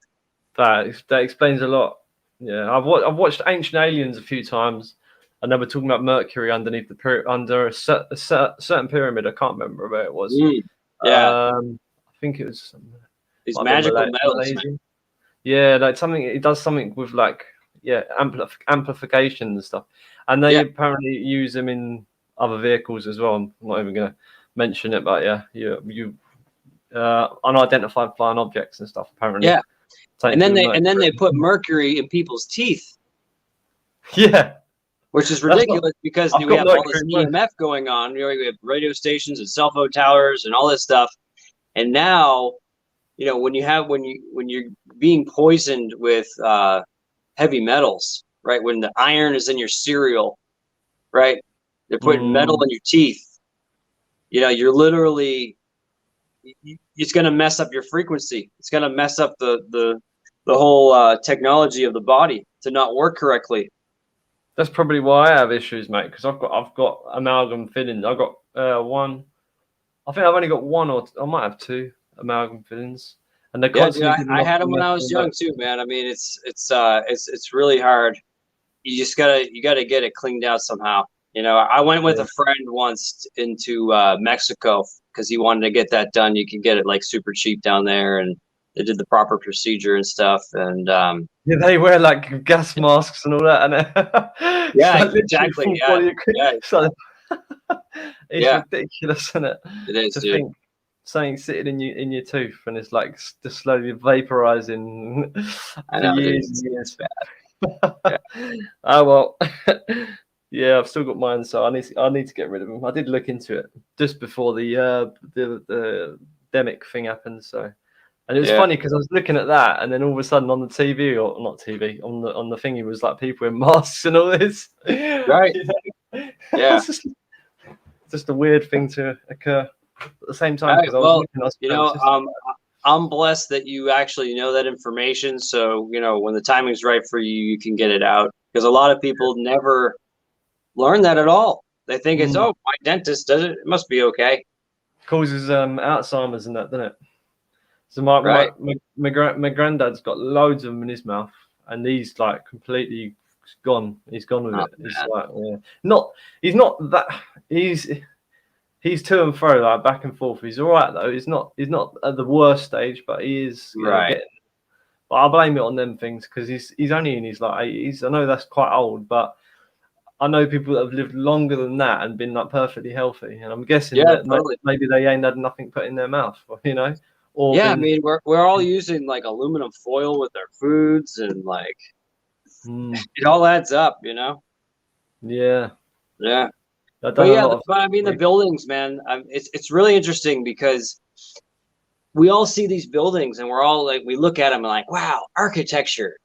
S1: That explains a lot. Yeah, I've watched Ancient Aliens a few times, and they were talking about mercury underneath under a certain pyramid. I can't remember where it was.
S2: Yeah,
S1: I think it was
S2: these magical metals.
S1: Yeah, like something. It does something with like amplification and stuff, and they apparently use them in other vehicles as well. I'm not even going to mention it, but you unidentified flying objects and stuff apparently.
S2: Yeah, and then they put mercury in people's teeth.
S1: Yeah,
S2: which is ridiculous because we have all this EMF going on. We have radio stations and cell phone towers and all this stuff, and now, when you're being poisoned with heavy metals, right? When the iron is in your cereal, right? They're putting metal in your teeth. You're literally, it's going to mess up your frequency. It's going to mess up the whole technology of the body to not work correctly.
S1: That's probably why I have issues, mate. Because I've got amalgam fillings. I've got one. I think I've only got one, or I might have two amalgam fillings. And they're constantly.
S2: I had them when I was young too, man. I mean, it's really hard. You gotta get it cleaned out somehow. I went with a friend once into Mexico because he wanted to get that done. You can get it like super cheap down there, and they did the proper procedure and stuff. And
S1: they wear like gas masks and all that, and
S2: exactly.
S1: It's ridiculous, isn't it?
S2: It is, dude.
S1: something sitting in your tooth, and it's like just slowly vaporizing
S2: I
S1: for
S2: know, dude.
S1: years and
S2: It's
S1: years.
S2: bad. Yeah.
S1: Oh well, yeah, I've still got mine, so I need to get rid of them. I did look into it just before the demic thing happened, so. And it was
S2: Yeah.
S1: funny because I was looking at that, and then all of a sudden on the TV, or not TV, on the thing, it was like people in masks and all this.
S2: Right.
S1: You know?
S2: Yeah.
S1: It's just a weird thing to occur at the same time,
S2: Right.
S1: because I was
S2: Well,
S1: looking, I was
S2: you
S1: going,
S2: know, I'm blessed that you actually know that information. So, you know, when the timing's right for you, you can get it out. Because a lot of people never learn that at all. They think it's, oh, my dentist does it. It must be okay.
S1: causes Alzheimer's and that, doesn't it? So my granddad's got loads of them in his mouth, and he's like completely gone. He's gone with
S2: Oh,
S1: it. He's
S2: man.
S1: like, yeah. He's not that. He's to and fro, like back and forth. He's all right though. He's not at the worst stage, but he is, you know,
S2: Right.
S1: getting. But I blame it on them things because he's only in his like 80s. I know that's quite old, but I know people that have lived longer than that and been like perfectly healthy, and I'm guessing
S2: Yeah,
S1: that
S2: totally.
S1: maybe they ain't had nothing put in their mouth, you know, or
S2: Yeah, I
S1: been.
S2: mean, we're all using like aluminum foil with our foods, and like it all adds up, you know?
S1: Yeah,
S2: Yeah.
S1: I've
S2: But
S1: done a
S2: yeah,
S1: lot of.
S2: but I mean, the buildings, man, it's really interesting because we all see these buildings and we're all like, we look at them and like, wow, architecture,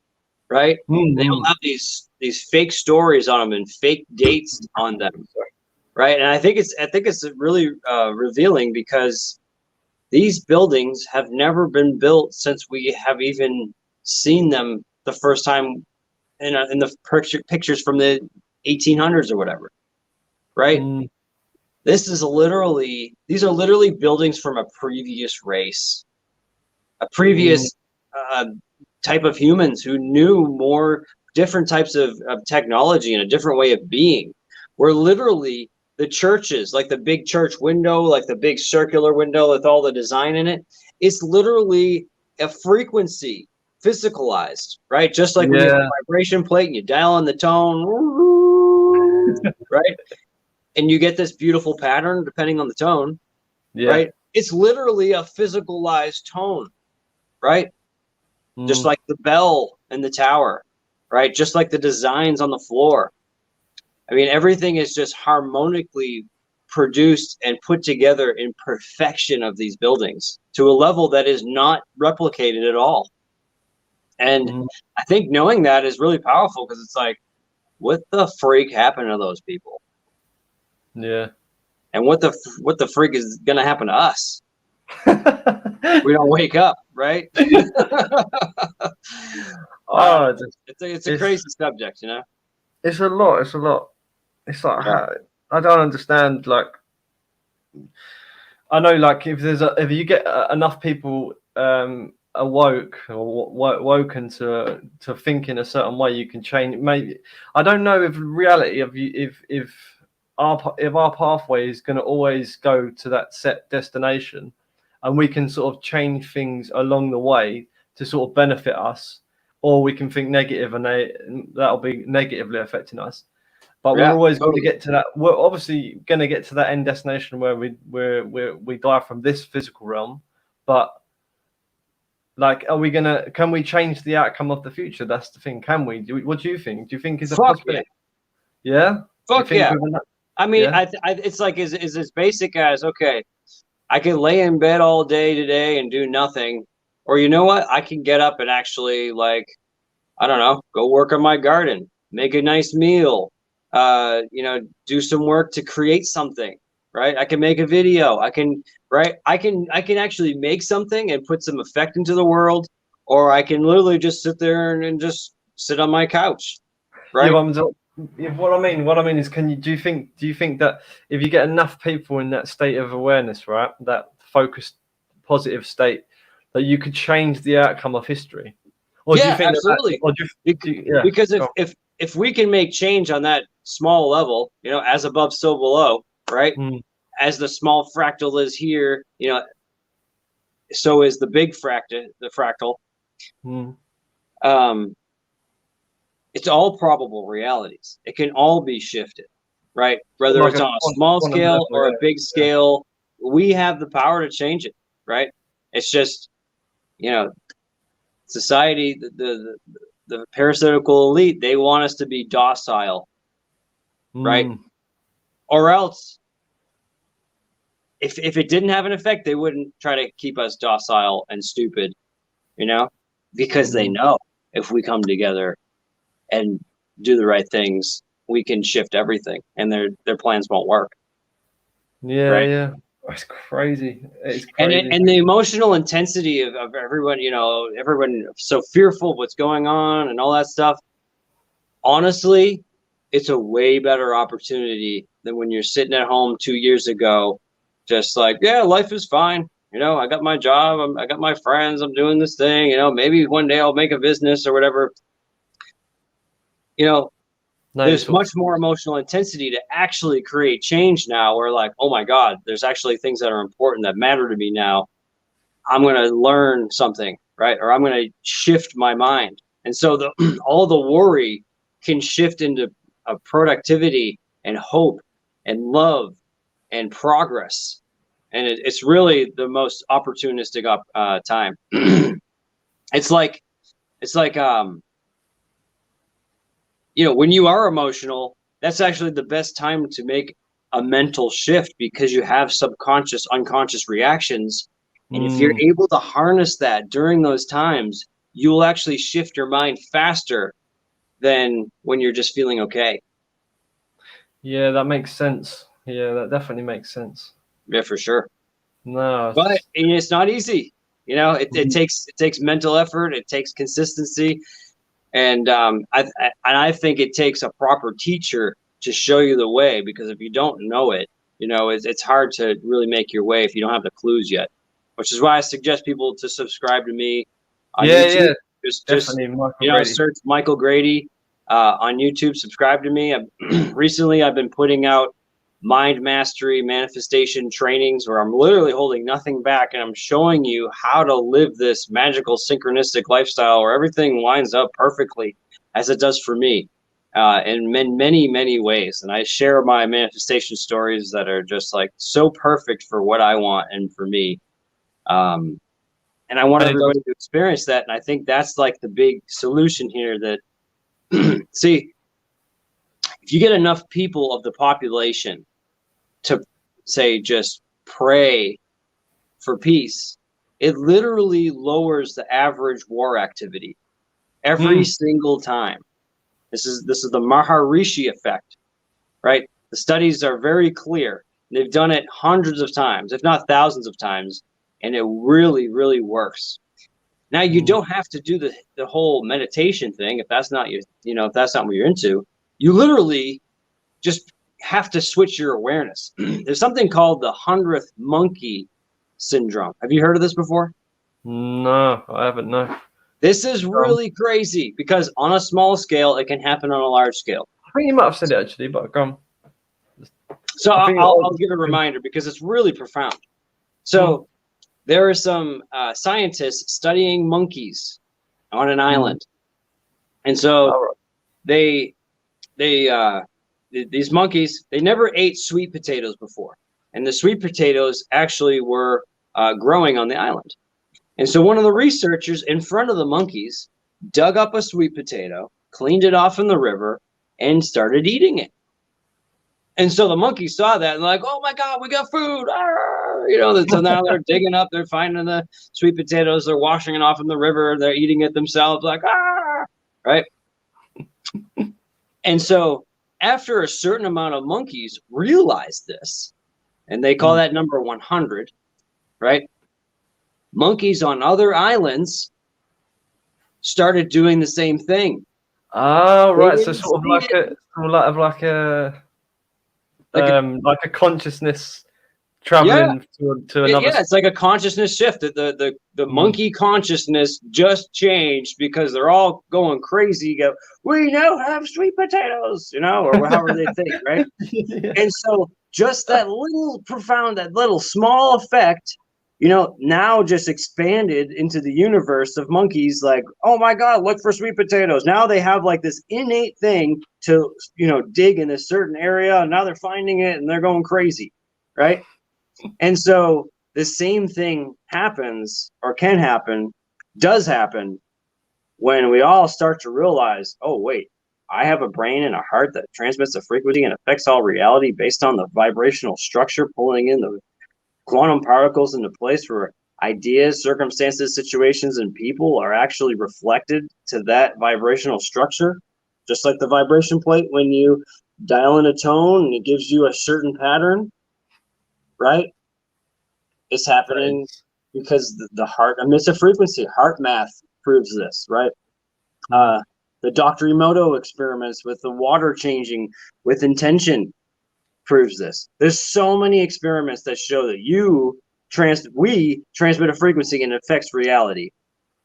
S2: right? And they all
S1: Mm-hmm.
S2: have these fake stories on them and fake dates on them, right? And I think it's really revealing because these buildings have never been built since we have even seen them the first time in the pictures from the 1800s or whatever, right?
S1: Mm,
S2: These are literally buildings from a previous race, a
S1: mm,
S2: previous uh, type of humans who knew more different types of technology and a different way of being. We're literally the churches, like the big church window, like the big circular window with all the design in it. It's literally a frequency physicalized, right? Just like when you have
S1: yeah,
S2: a vibration plate and you dial in the tone, right? And you get this beautiful pattern depending on the tone,
S1: yeah.
S2: right? It's literally a physicalized tone, right? Just
S1: Mm,
S2: like the bell in the tower, right? Just like the designs on the floor. I mean, everything is just harmonically produced and put together in perfection of these buildings to a level that is not replicated at all. And
S1: mm,
S2: I think knowing that is really powerful because it's like, what the freak happened to those people?
S1: yeah.
S2: And what the freak is going to happen to us? We don't wake up, right?
S1: Oh,
S2: It's a
S1: it's
S2: crazy subject, you know?
S1: it's a lot. It's a lot. It's like
S2: Yeah.
S1: I don't understand. Like I know, like if you get enough people awoke or woken to think in a certain way, you can change. Maybe I don't know if reality of you if our pathway is going to always go to that set destination, and we can sort of change things along the way to sort of benefit us, or we can think negative and that'll be negatively affecting us. But we're
S2: Yeah,
S1: always going to
S2: totally.
S1: get to that. We're obviously going to get to that end destination where we die from this physical realm. But like, are we gonna? Can we change the outcome of the future? That's the thing. Can we? What do you think? Do you think is a
S2: Fuck yeah.
S1: possibility? Yeah. You
S2: Fuck
S1: think
S2: yeah.
S1: with that?
S2: I mean,
S1: Yeah.
S2: it's like is as basic as okay, I can lay in bed all day today and do nothing, or you know what? I can get up and actually like I don't know, go work on my garden, make a nice meal, do some work to create something, right? I can make a video. I can actually make something and put some effect into the world, or I can literally just sit there and just sit on my couch,
S1: Yeah,
S2: right?
S1: what I mean is, do you think that if you get enough people in that state of awareness, right, that focused, positive state, that you could change the outcome of history, or do you
S2: Yeah,
S1: think
S2: absolutely.
S1: or yeah,
S2: Because
S1: go
S2: if we can make change on that small level, as above, so below, right?
S1: on.
S2: As the small fractal is here, so is the big fractal.
S1: Mm.
S2: Um, it's all probable realities. It can all be shifted, right? Whether
S1: Like
S2: it's
S1: a
S2: on a small
S1: quantum
S2: scale
S1: level,
S2: or a big
S1: yeah,
S2: scale. we have the power to change it, right? It's just, society, the parasitical elite, they want us to be docile, right? Or else, if it didn't have an effect, they wouldn't try to keep us docile and stupid, because they know if we come together and do the right things, we can shift everything, and their plans won't work. Right?
S1: Yeah. It's crazy. It's crazy.
S2: And the emotional intensity of everyone, everyone so fearful of what's going on and all that stuff. Honestly, it's a way better opportunity than when you're sitting at home 2 years ago, just like, yeah, life is fine. I got my job. I got my friends. I'm doing this thing. Maybe one day I'll make a business or whatever. There's much more emotional intensity to actually create change now. Where like, oh my God, there's actually things that are important that matter to me now. I'm going to learn something, right? Or I'm going to shift my mind. And so all the worry can shift into productivity and hope and love and progress. And it's really the most opportunistic time. It's like, when you are emotional, that's actually the best time to make a mental shift, because you have subconscious, unconscious reactions. And if you're able to harness that during those times, you will actually shift your mind faster than when you're just feeling okay.
S1: Yeah, that makes sense. Yeah, that definitely makes sense.
S2: Yeah, for sure.
S1: No,
S2: but it's not easy. It takes mental effort. It takes consistency. And I think it takes a proper teacher to show you the way, because if you don't know it, it's hard to really make your way if you don't have the clues yet. Which is why I suggest people to subscribe to me on YouTube. Just search Michael Grady on YouTube. Subscribe to me. Recently, I've been putting out mind mastery manifestation trainings where I'm literally holding nothing back, and I'm showing you how to live this magical synchronistic lifestyle where everything lines up perfectly as it does for me, in many, many ways. And I share my manifestation stories that are just like so perfect for what I want and for me. And I want everybody to experience that. And I think that's like the big solution here, that see, if you get enough people of the population to say just pray for peace, it literally lowers the average war activity every single time. This is the Maharishi effect, right? The studies are very clear. They've done it hundreds of times, if not thousands of times, and it really, really works. Now, you don't have to do the whole meditation thing if that's not if that's not what you're into. You literally just have to switch your awareness. There's something called the 100th monkey syndrome. Have you heard of this before?
S1: No, I haven't. No.
S2: This is really crazy, because on a small scale, it can happen on a large scale.
S1: I think you might have said it actually, but
S2: So I'll give a reminder, because it's really profound. So there are some scientists studying monkeys on an island, and so these monkeys, they never ate sweet potatoes before, and the sweet potatoes actually were growing on the island. And so one of the researchers in front of the monkeys dug up a sweet potato, cleaned it off in the river, and started eating it. And so the monkeys saw that and like, oh my God, we got food. So now they're digging up, they're finding the sweet potatoes, they're washing it off in the river, they're eating it themselves, like, right? And so after a certain amount of monkeys realized this, and they call that number 100, right? Monkeys on other islands started doing the same thing.
S1: Oh, right. So sort of like a consciousness traveling to another.
S2: Yeah, it's like a consciousness shift. The monkey consciousness just changed, because they're all going crazy. Go, we now have sweet potatoes, or however they think, right? Yeah. And so just that little profound, that little small effect, now just expanded into the universe of monkeys. Like, oh my God, look for sweet potatoes. Now they have like this innate thing to, dig in a certain area, and now they're finding it and they're going crazy, right? And so the same thing happens, or can happen, does happen, when we all start to realize, oh, wait, I have a brain and a heart that transmits a frequency and affects all reality based on the vibrational structure, pulling in the quantum particles into place where ideas, circumstances, situations, and people are actually reflected to that vibrational structure. Just like the vibration plate, when you dial in a tone and it gives you a certain pattern, right? It's happening because the heart emits a frequency. Heart math proves this, right? The Dr. Emoto experiments with the water changing with intention proves this. There's so many experiments that show that we transmit a frequency and it affects reality.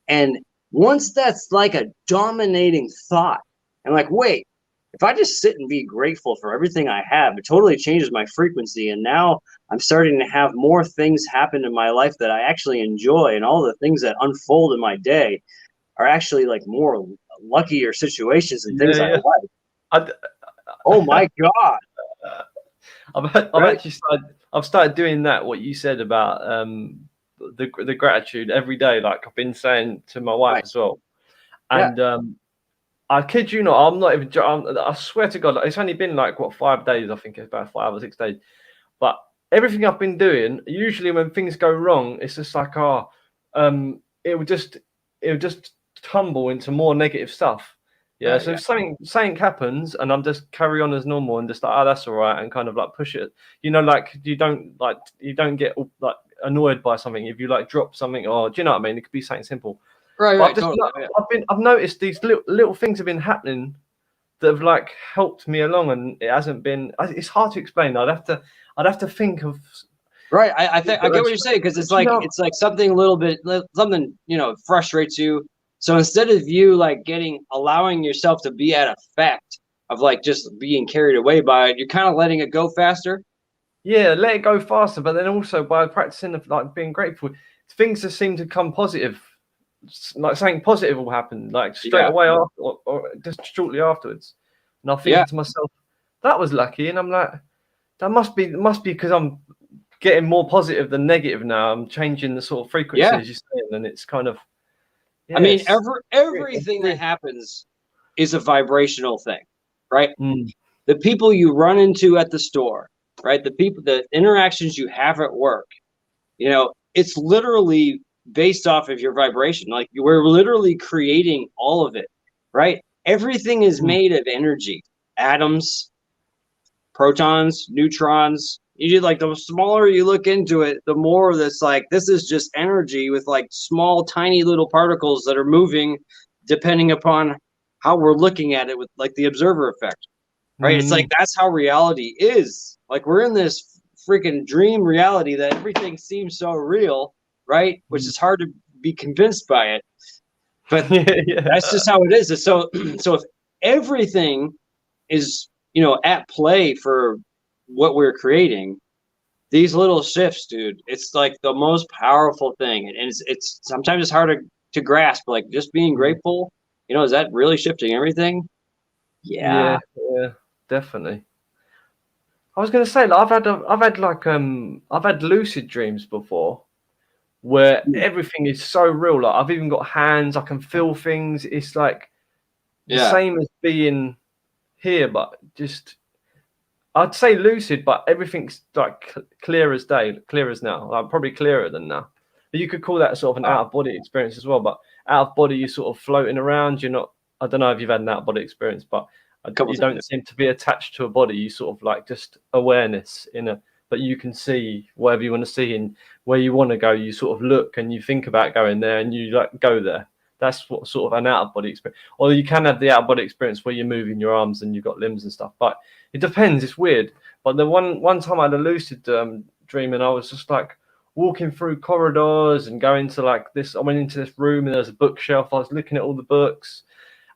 S2: And once that's like a dominating thought, and like, wait, if I just sit and be grateful for everything I have, it totally changes my frequency. And now I'm starting to have more things happen in my life that I actually enjoy, and all the things that unfold in my day are actually like more luckier situations and things I like. Oh my God.
S1: I've started doing that. What you said about the gratitude every day, like I've been saying to my wife as well. And I kid you not, I'm not even. I swear to God, it's only been like 5 days. I think it's about 5 or 6 days. But everything I've been doing, usually when things go wrong, it's just like, it would just tumble into more negative stuff. Yeah. So if something happens and I'm just carry on as normal and just like, oh, that's all right, and kind of like push it. Like you don't get like annoyed by something if you like drop something, or do you know what I mean? It could be something simple.
S2: Right.
S1: I've noticed these little things have been happening that have like helped me along, and it hasn't been. It's hard to explain. I'd have to think of.
S2: Right. I get what you're saying, because it's like something a little bit, something frustrates you. So instead of you like allowing yourself to be at effect of like just being carried away by it, you're kind of letting it go faster.
S1: Yeah, let it go faster, but then also by practicing like being grateful, things just seem to come positive. Like something positive will happen, like straight away after, or just shortly afterwards. And I think to myself, that was lucky, and I'm like, that must be because I'm getting more positive than negative now. I'm changing the sort of frequency, as you're saying, and it's kind of.
S2: I mean, everything that happens is a vibrational thing, right? The people you run into at the store, right? The interactions you have at work, it's literally based off of your vibration. Like, we're literally creating all of it, right? Everything is made of energy, atoms, protons, neutrons. Like, the smaller you look into it, the more that's like, this is just energy with like small, tiny little particles that are moving depending upon how we're looking at it, with like the observer effect, right? It's like, that's how reality is. Like, we're in this freaking dream reality that everything seems so real, right? Which is hard to be convinced by it, but that's just how it is. So if everything is at play for what we're creating, these little shifts, dude, it's like the most powerful thing. And it's sometimes it's hard to grasp, like just being grateful, is that really shifting everything?
S1: Yeah, definitely. I was gonna say, like, I've had lucid dreams before where everything is so real. Like, I've even got hands, I can feel things. It's like the same as being here, but just, I'd say lucid, but everything's like clear as day, clear as now. Like, probably clearer than now. But you could call that sort of an out of body experience as well. But out of body, you're sort of floating around. You're not. I don't know if you've had an out of body experience, but you don't seem to be attached to a body. You sort of like just awareness but you can see whatever you want to see, and where you want to go. You sort of look and you think about going there, and you like go there. That's what sort of an out of body experience. Or you can have the out of body experience where you're moving your arms and you've got limbs and stuff. But it depends. It's weird. But the one time I had a lucid dream, and I was just like walking through corridors and going to like this. I went into this room and there's a bookshelf. I was looking at all the books,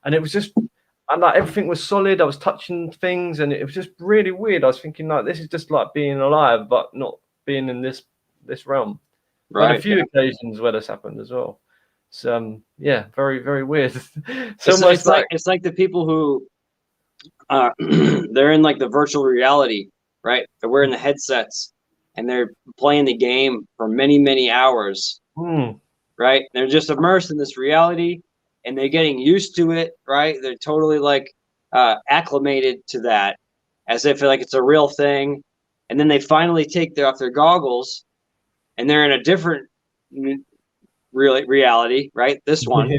S1: and it was just, and like everything was solid. I was touching things, and it was just really weird. I was thinking, like, this is just like being alive, but not being in this realm. Right. And a few occasions where this happened as well. So very, very weird.
S2: It's like the people who they're in like the virtual reality, right? They're wearing the headsets, and they're playing the game for many, many hours, right? They're just immersed in this reality, and they're getting used to it, right? They're totally like acclimated to that, as if like it's a real thing. And then they finally take off their goggles, and they're in a different reality, right? This one.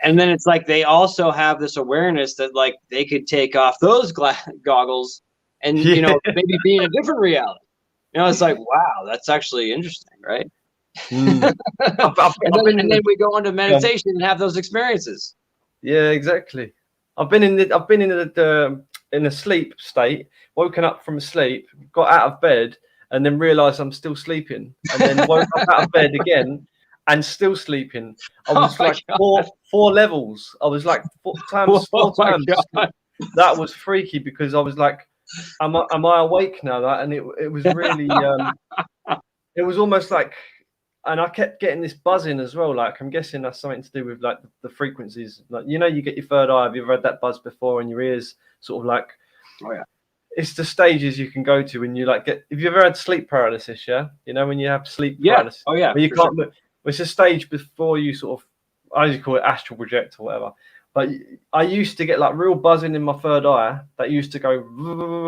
S2: And then it's like they also have this awareness that like they could take off those goggles and, you know, maybe be in a different reality. You know, it's like, wow, that's actually interesting, right? And then we go into meditation and have those experiences.
S1: Yeah, exactly. I've been in a sleep state, woken up from sleep, got out of bed, and then realised I'm still sleeping, and then woke up out of bed again and still sleeping. I was four levels. I was like four times. That was freaky because I was like, am I awake now? And it was really it was almost like, and I kept getting this buzzing as well. Like, I'm guessing that's something to do with like the frequencies. Like, you know, you get your third eye. Have you ever had that buzz before? And your ears sort of like,
S2: oh yeah.
S1: It's the stages you can go to when you like get. Have you ever had sleep paralysis? Yeah, you know when you have sleep paralysis.
S2: Oh yeah.
S1: Where you can't. Sure. It's a stage before you sort of, I usually call it astral project or whatever. But I used to get like real buzzing in my third eye that used to go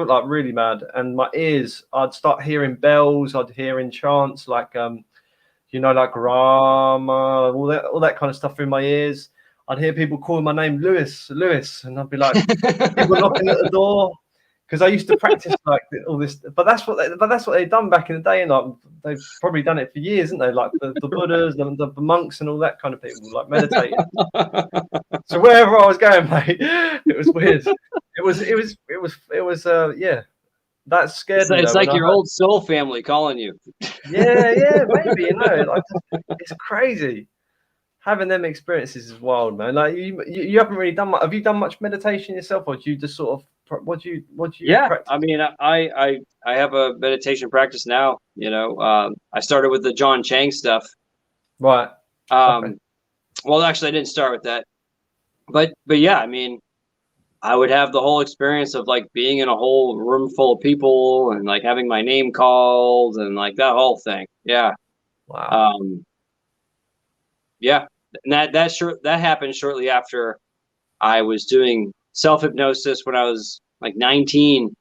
S1: like really mad, and my ears. I'd start hearing bells. I'd hear in chants like you know, like Rama, all that kind of stuff in my ears. I'd hear people calling my name, Lewis, and I'd be like, people knocking at the door, because I used to practice like all this. But that's what they've done back in the day, and like they've probably done it for years, haven't they? Like the Buddhas, the monks, and all that kind of people, like meditating. So wherever I was going, mate, it was weird. It was yeah. That scared me.
S2: It's like your old soul family calling you.
S1: Yeah, maybe, you know, like, it's crazy. Having them experiences is wild, man. Like you haven't really done much. Have you done much meditation yourself, or do you just sort of what do you?
S2: Yeah,
S1: practice?
S2: I mean, I have a meditation practice now. You know, I started with the John Chang stuff.
S1: Right.
S2: Okay. Well, actually, I didn't start with that, but yeah, I mean, I would have the whole experience of like being in a whole room full of people and like having my name called and like that whole thing. Yeah.
S1: Wow.
S2: Yeah. And that happened shortly after I was doing self-hypnosis when I was like 19,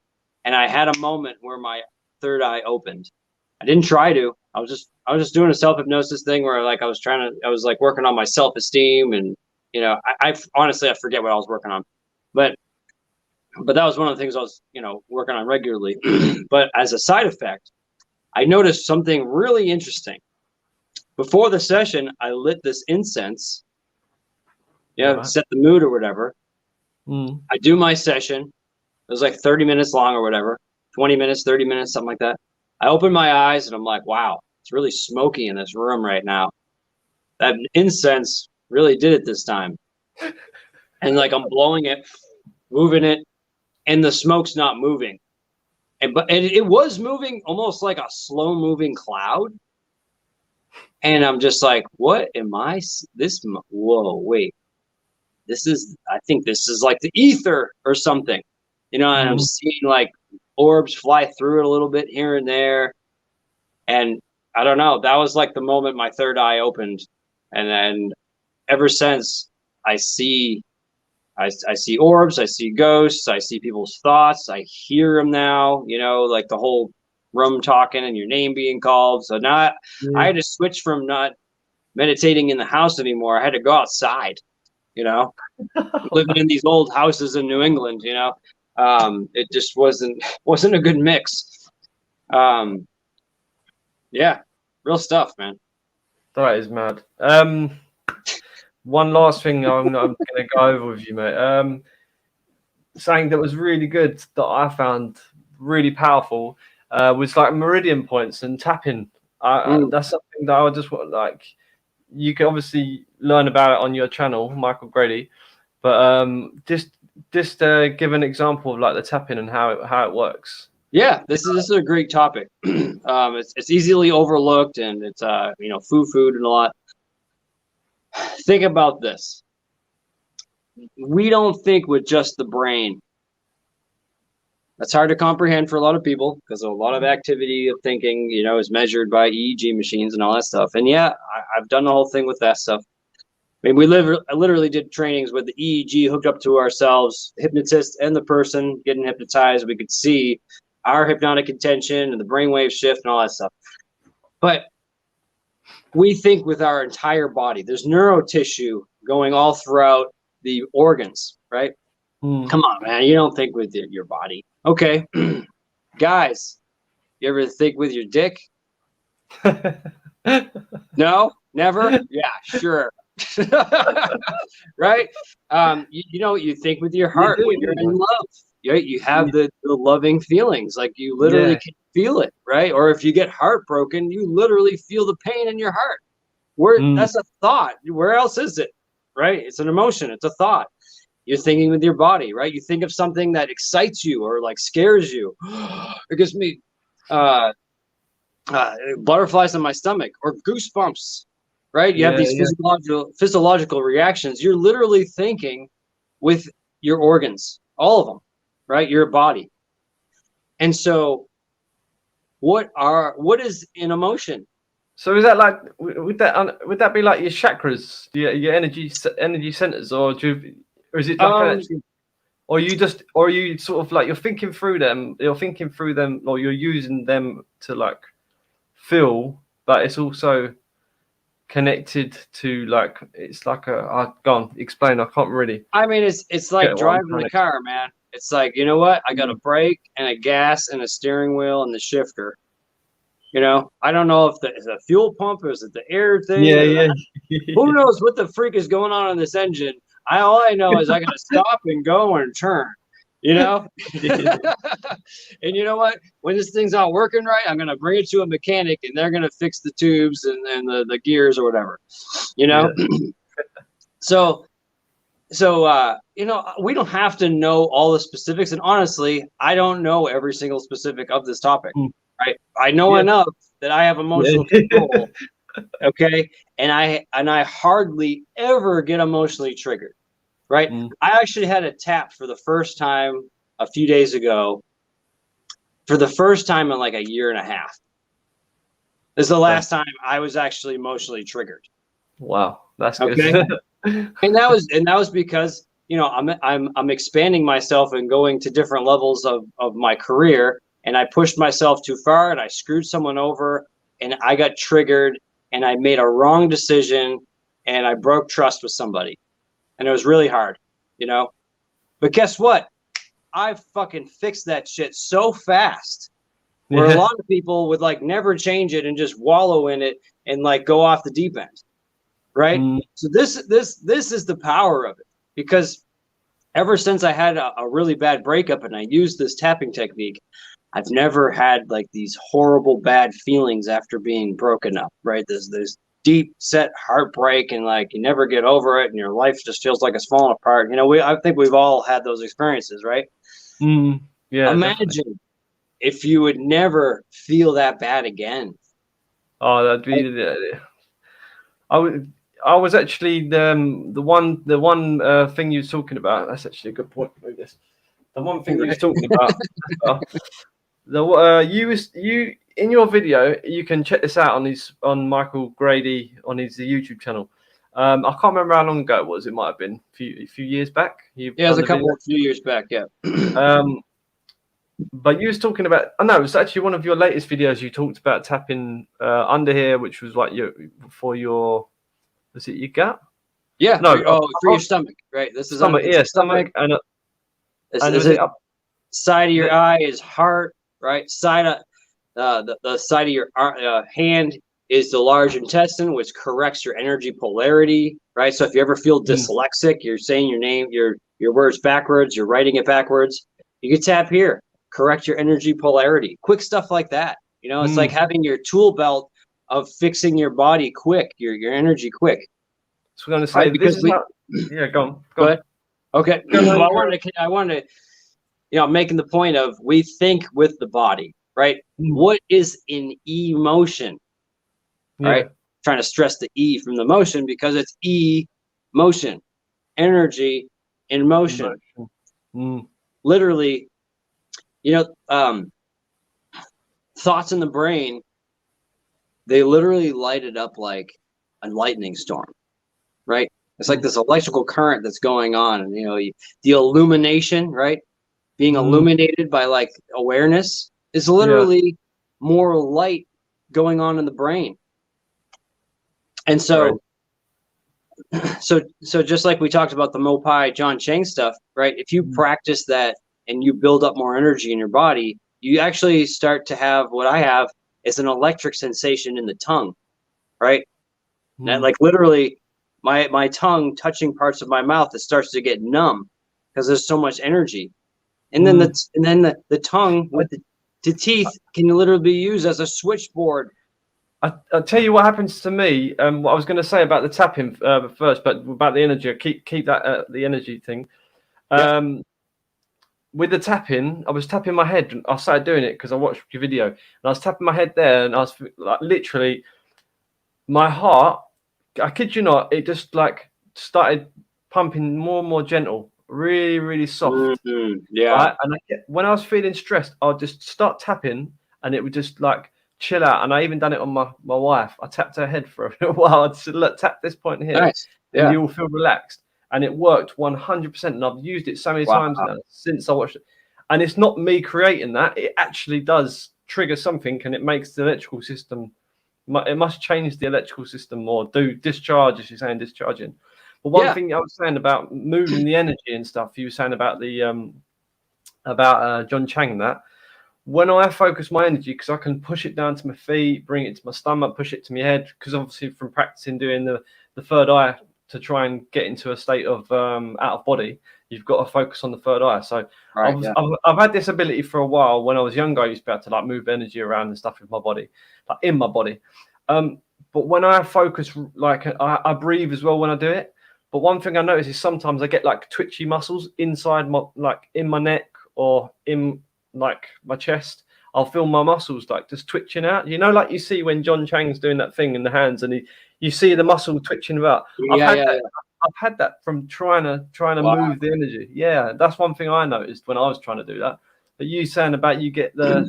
S2: and I had a moment where my third eye opened. I didn't try to. I was just doing a self-hypnosis thing where like I was like working on my self-esteem, and you know, I honestly I forget what I was working on. But that was one of the things I was, you know, working on regularly. But as a side effect, I noticed something really interesting. Before the session, I lit this incense, set the mood or whatever. I do my session. It was like 30 minutes long or whatever, 20 minutes, 30 minutes, something like that. I open my eyes and I'm like, wow, it's really smoky in this room right now. That incense really did it this time. And like I'm blowing it, moving it, and the smoke's not moving. But it was moving almost like a slow moving cloud. And I'm just like, what am I? Whoa, wait. I think this is like the ether or something, you know, and I'm seeing like orbs fly through it a little bit here and there. And I don't know, that was like the moment my third eye opened. And then ever since I see orbs, I see ghosts, I see people's thoughts, I hear them now, you know, like the whole room talking and your name being called. So now I had to switch from not meditating in the house anymore. I had to go outside, you know, living in these old houses in New England, you know. It just wasn't a good mix. Yeah, real stuff, man.
S1: That is mad. One last thing I'm going to go over with you, mate. Something that was really good that I found really powerful was like meridian points and tapping. That's something that I just want, like, you can obviously learn about it on your channel, Michael Grady, but just give an example of like the tapping and how it works.
S2: Yeah, this is a great topic. It's easily overlooked, and it's you know, food and a lot. Think about this. We don't think with just the brain. That's hard to comprehend for a lot of people because a lot of activity of thinking, you know, is measured by EEG machines and all that stuff. And yeah, I've done the whole thing with that stuff. I mean, I literally did trainings with the EEG hooked up to ourselves, hypnotist and the person getting hypnotized. We could see our hypnotic intention and the brainwave shift and all that stuff. But we think with our entire body. There's neuro tissue going all throughout the organs, right? Come on, man. You don't think with your body. Okay. Guys, you ever think with your dick? No? Never? Yeah, sure. Right? You know, you think with your heart when you're in love. You have the loving feelings. Like you literally can feel it, right? Or if you get heartbroken, you literally feel the pain in your heart. That's a thought. Where else is it? Right? It's an emotion. It's a thought. You're thinking with your body, right? You think of something that excites you or like scares you. It gives me butterflies in my stomach or goosebumps, right? You have these physiological reactions. You're literally thinking with your organs, all of them, right? Your body. And so what is an emotion?
S1: So is that like, would that be like your chakras, your energy centers, or is it like or are you sort of like you're thinking through them, or you're using them to like feel, but it's also connected to like, it's like go on, explain. I can't really.
S2: I mean, it's like driving the car, man. It's like, you know what? I got a brake and a gas and a steering wheel and the shifter. You know, I don't know if it's a fuel pump or is it the air thing.
S1: Yeah.
S2: Who knows what the freak is going on in this engine? All I know is I gotta stop and go and turn. You know, and you know what? When this thing's not working right, I'm gonna bring it to a mechanic and they're gonna fix the tubes and the gears or whatever. You know, so you know, we don't have to know all the specifics. And honestly, I don't know every single specific of this topic. Right. I know enough that I have emotional control. Okay. And I hardly ever get emotionally triggered. Right. I actually had a tap for the first time a few days ago, for the first time in like a year and a half. This is the last time I was actually emotionally triggered.
S1: Wow. That's
S2: okay.
S1: Good.
S2: and that was because, you know, I'm expanding myself and going to different levels of my career. And I pushed myself too far and I screwed someone over and I got triggered and I made a wrong decision and I broke trust with somebody. And it was really hard, you know. But guess what? I fucking fixed that shit so fast. Where a lot of people would like never change it and just wallow in it and like go off the deep end. Right? So this is the power of it. Because ever since I had a really bad breakup and I used this tapping technique, I've never had like these horrible bad feelings after being broken up, right? There's deep set heartbreak and like you never get over it and your life just feels like it's falling apart. You know, I think we've all had those experiences, right?
S1: Yeah.
S2: Imagine if you would never feel that bad again.
S1: Oh, that'd be. I was actually the one thing you was talking about. That's actually a good point. The one thing you was talking about. You in your video, you can check this out on Michael Grady on his YouTube channel. I can't remember how long ago it was. It might have been a few years back.
S2: It was a few years back. Yeah.
S1: But you was talking about. Oh no, it was actually one of your latest videos. You talked about tapping under here, which was like was it your gut?
S2: Yeah. No. For your stomach, right? This is
S1: stomach. Stomach and
S2: side of your eye is heart. Right, side of the side of your hand is the large intestine, which corrects your energy polarity. Right, so if you ever feel dyslexic, you're saying your name, your words backwards, you're writing it backwards. You can tap here, correct your energy polarity. Quick stuff like that. You know, it's like having your tool belt of fixing your body quick, your energy quick.
S1: So we're going to say this is yeah. Go on.
S2: Okay. Well, I wanted to. You know, making the point of we think with the body, right? What is an emotion, right? Trying to stress the E from the motion because it's motion, energy in motion. Literally, thoughts in the brain, they literally light it up like a lightning storm, right? It's like this electrical current that's going on, and the illumination, right? Being illuminated by like awareness is literally more light going on in the brain. And so, so just like we talked about the Mopai John Chang stuff, right? If you practice that and you build up more energy in your body, you actually start to have what I have is an electric sensation in the tongue, right? That, like literally my tongue touching parts of my mouth, it starts to get numb because there's so much energy. And then the tongue with the teeth can literally be used as a switchboard.
S1: I'll tell you what happens to me. What I was going to say about the tapping first, but about the energy, keep that the energy thing. With the tapping, I was tapping my head. I started doing it because I watched your video, and I was tapping my head there, and I was like, literally, my heart. I kid you not, it just like started pumping more and more gentle, really, really soft. Right? And when I was feeling stressed, I'd just start tapping, and it would just like chill out. And I even done it on my wife. I tapped her head for a little while. I'd said, look, tap this point here, and you will feel relaxed. And it worked 100%. And I've used it so many times now since I watched it. And it's not me creating that. It actually does trigger something, and it makes the electrical system. It must change the electrical system or do discharge, as you're saying, discharging. But one thing I was saying about moving the energy and stuff, you were saying about the John Chang and that. When I focus my energy, because I can push it down to my feet, bring it to my stomach, push it to my head, because obviously from practicing doing the third eye to try and get into a state of out of body, you've got to focus on the third eye. So I've had this ability for a while. When I was younger, I used to be able to like move energy around and stuff with my body, like in my body. But when I focus, like I breathe as well when I do it. But one thing I notice is sometimes I get like twitchy muscles inside my, like in my neck or in like my chest. I'll feel my muscles like just twitching out. You know, like you see when John Chang's doing that thing in the hands, and you see the muscle twitching about. I've had that from trying to move the energy. Yeah, that's one thing I noticed when I was trying to do that. But you saying about you get the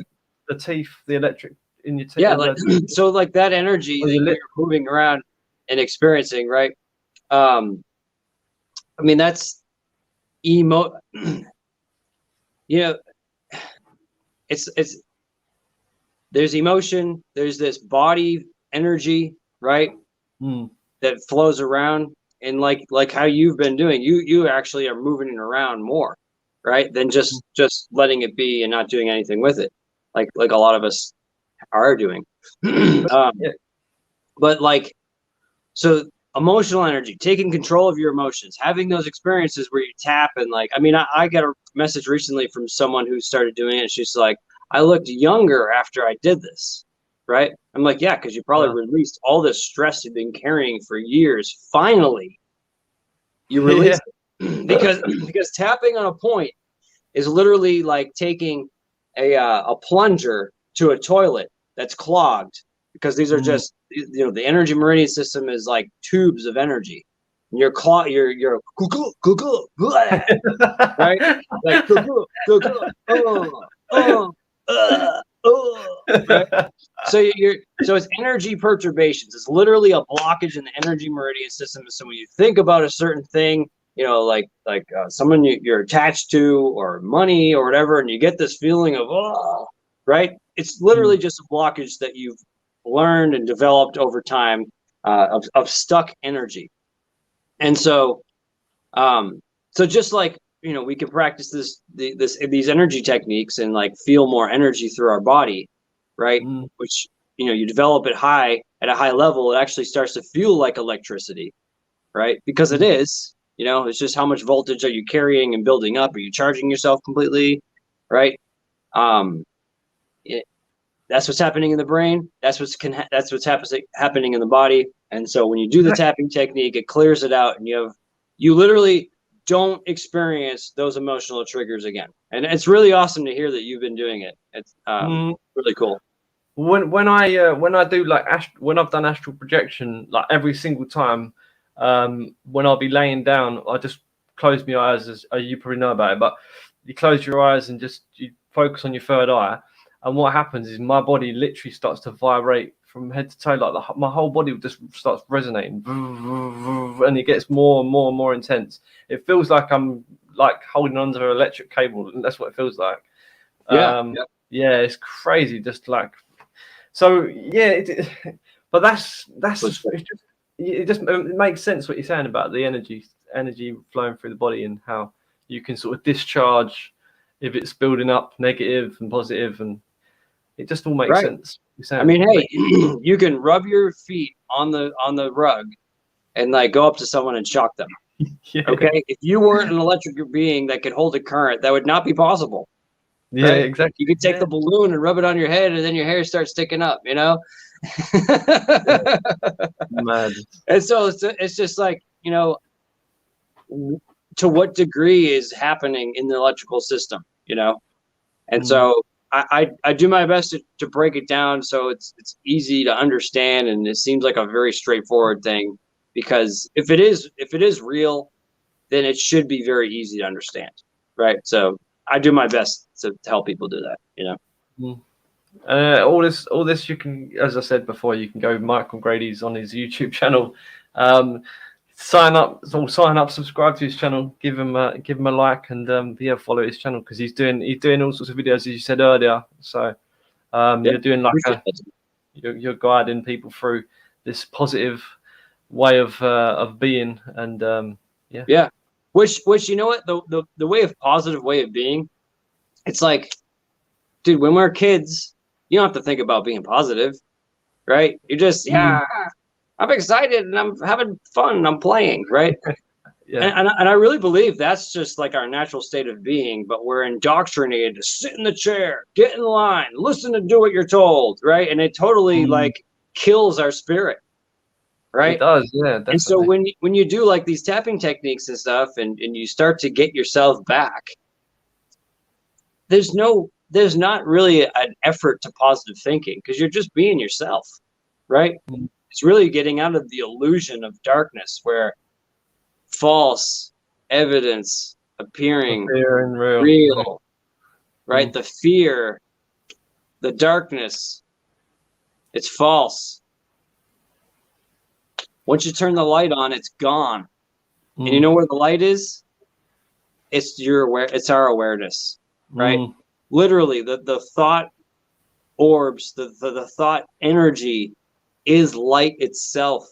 S1: teeth, the electric in your teeth.
S2: Yeah, like, so like that energy that you're moving around and experiencing, right? I mean, that's it's there's emotion, there's this body energy, right? That flows around, and like how you've been doing, you actually are moving it around more, right? Than just letting it be and not doing anything with it, like a lot of us are doing. But like, so emotional energy, taking control of your emotions, having those experiences where you tap and like, I mean, I got a message recently from someone who started doing it. She's like, I looked younger after I did this, right? I'm like, yeah, because you probably released all this stress you've been carrying for years. Finally, you release it. because tapping on a point is literally like taking a plunger to a toilet that's clogged, because these are just, the energy meridian system is like tubes of energy. And you're right? Like right? So it's energy perturbations. It's literally a blockage in the energy meridian system. So when you think about a certain thing, like someone you're attached to, or money or whatever, and you get this feeling of right? It's literally just a blockage that you've learned and developed over time, of stuck energy. And so just like, we can practice these energy techniques and like feel more energy through our body, right? Which, you develop it at a high level, it actually starts to feel like electricity, right? Because it is, it's just how much voltage are you carrying and building up? Are you charging yourself completely, right? That's what's happening in the brain. That's what's happening in the body. And so when you do the tapping technique, it clears it out, and you literally don't experience those emotional triggers again. And it's really awesome to hear that you've been doing it. It's really cool.
S1: When I do like when I've done astral projection, like every single time, when I'll be laying down, I just close my eyes, as you probably know about it, but you close your eyes and just you focus on your third eye, and what happens is my body literally starts to vibrate from head to toe. Like my whole body just starts resonating, and it gets more and more and more intense. It feels like I'm like holding onto an electric cable. That's what it feels like. Yeah, it's crazy. Just like, so yeah, but it makes sense what you're saying about the energy flowing through the body and how you can sort of discharge if it's building up negative and positive, and it just all makes sense.
S2: I mean, hey, you can rub your feet on the rug and like go up to someone and shock them.
S1: Yeah.
S2: Okay, if you weren't an electric being that could hold a current, that would not be possible.
S1: Yeah,
S2: right?
S1: exactly.
S2: You could take the balloon and rub it on your head, and then your hair starts sticking up, you know.
S1: Mad.
S2: And so it's just like, you know, to what degree is happening in the electrical system, you know. And so I do my best to break it down so it's easy to understand, and it seems like a very straightforward thing, because if it is real, then it should be very easy to understand, right? So I do my best to help people do that, you know.
S1: All this you can, as I said before, you can go Michael Grady's on his YouTube channel. Sign up, subscribe to his channel, give him a like, and yeah, follow his channel, because he's doing all sorts of videos, as you said earlier. So you're doing like you're guiding people through this positive way of being, and yeah.
S2: Which you know what, the way of positive way of being, it's like, dude, when we're kids, you don't have to think about being positive, right? You just I'm excited and I'm having fun and I'm playing, right? And I really believe that's just like our natural state of being, but we're indoctrinated to sit in the chair, get in line, listen to do what you're told, right? And it totally like kills our spirit, right?
S1: It does, yeah, definitely.
S2: And so when you do like these tapping techniques and stuff, and you start to get yourself back, there's not really an effort to positive thinking, because you're just being yourself, right? It's really getting out of the illusion of darkness, where false evidence appearing real, right? The fear, the darkness, it's false. Once you turn the light on, it's gone. And you know where the light is? It's our awareness, right? Literally, the thought orbs, the thought energy is light itself,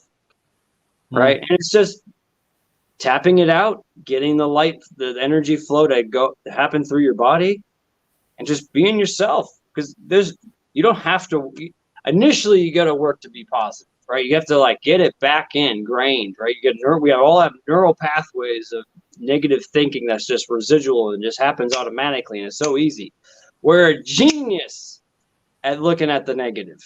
S2: right? And it's just tapping it out, getting the light, the energy flow to happen through your body, and just being yourself. Because you don't have to. Initially, you got to work to be positive, right? You have to like get it back ingrained, right? We all have neural pathways of negative thinking that's just residual and just happens automatically, and it's so easy. We're a genius at looking at the negative,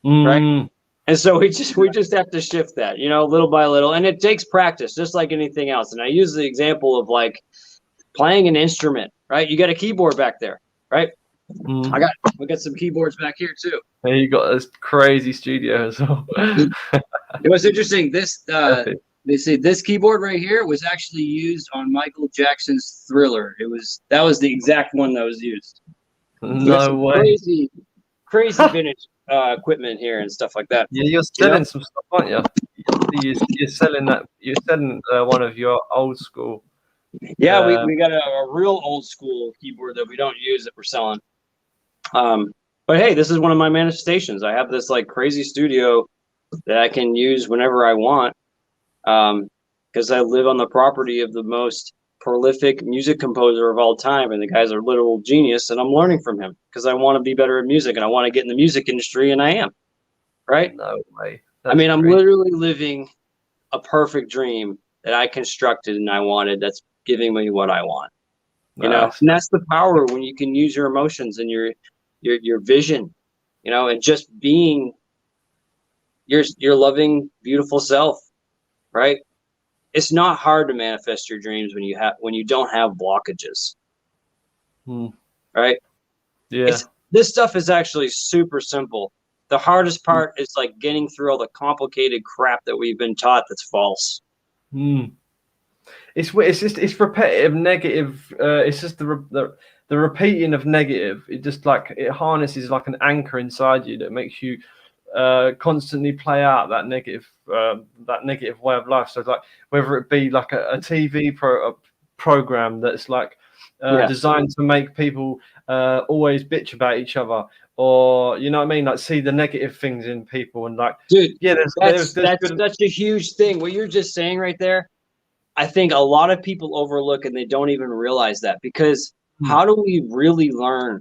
S2: right? And so we just have to shift that, you know, little by little, and it takes practice, just like anything else. And I use the example of like playing an instrument, right? You got a keyboard back there, right? We got some keyboards back here too.
S1: And you got this crazy studio as well.
S2: It was interesting. They say this keyboard right here was actually used on Michael Jackson's Thriller. That was the exact one that was used.
S1: No way.
S2: Crazy vintage equipment here and stuff like that.
S1: Yeah, you're selling some stuff, aren't you? You're selling that. You're selling one of your old school.
S2: Yeah, we got a real old school keyboard that we don't use that we're selling. But hey, this is one of my manifestations. I have this like crazy studio that I can use whenever I want, because I live on the property of the most prolific music composer of all time, and the guy's a literal genius, and I'm learning from him because I want to be better at music and I want to get in the music industry, and I am, right?
S1: No way.
S2: I mean, I'm literally living a perfect dream that I constructed and I wanted, that's giving me what I want, you know. And that's the power when you can use your emotions and your vision, you know, and just being your loving, beautiful self, right? It's not hard to manifest your dreams when you don't have blockages, right?
S1: Yeah.
S2: This stuff is actually super simple. The hardest part is like getting through all the complicated crap that we've been taught that's false.
S1: It's repetitive, negative. It's just the the repeating of negative, it just like it harnesses like an anchor inside you that makes you constantly play out that negative way of life. So like whether it be like a TV program that's like designed to make people always bitch about each other, or you know what I mean, like see the negative things in people, and like,
S2: dude,
S1: yeah,
S2: that's
S1: good.
S2: such a huge thing. What you're just saying right there, I think a lot of people overlook, and they don't even realize that, because how do we really learn?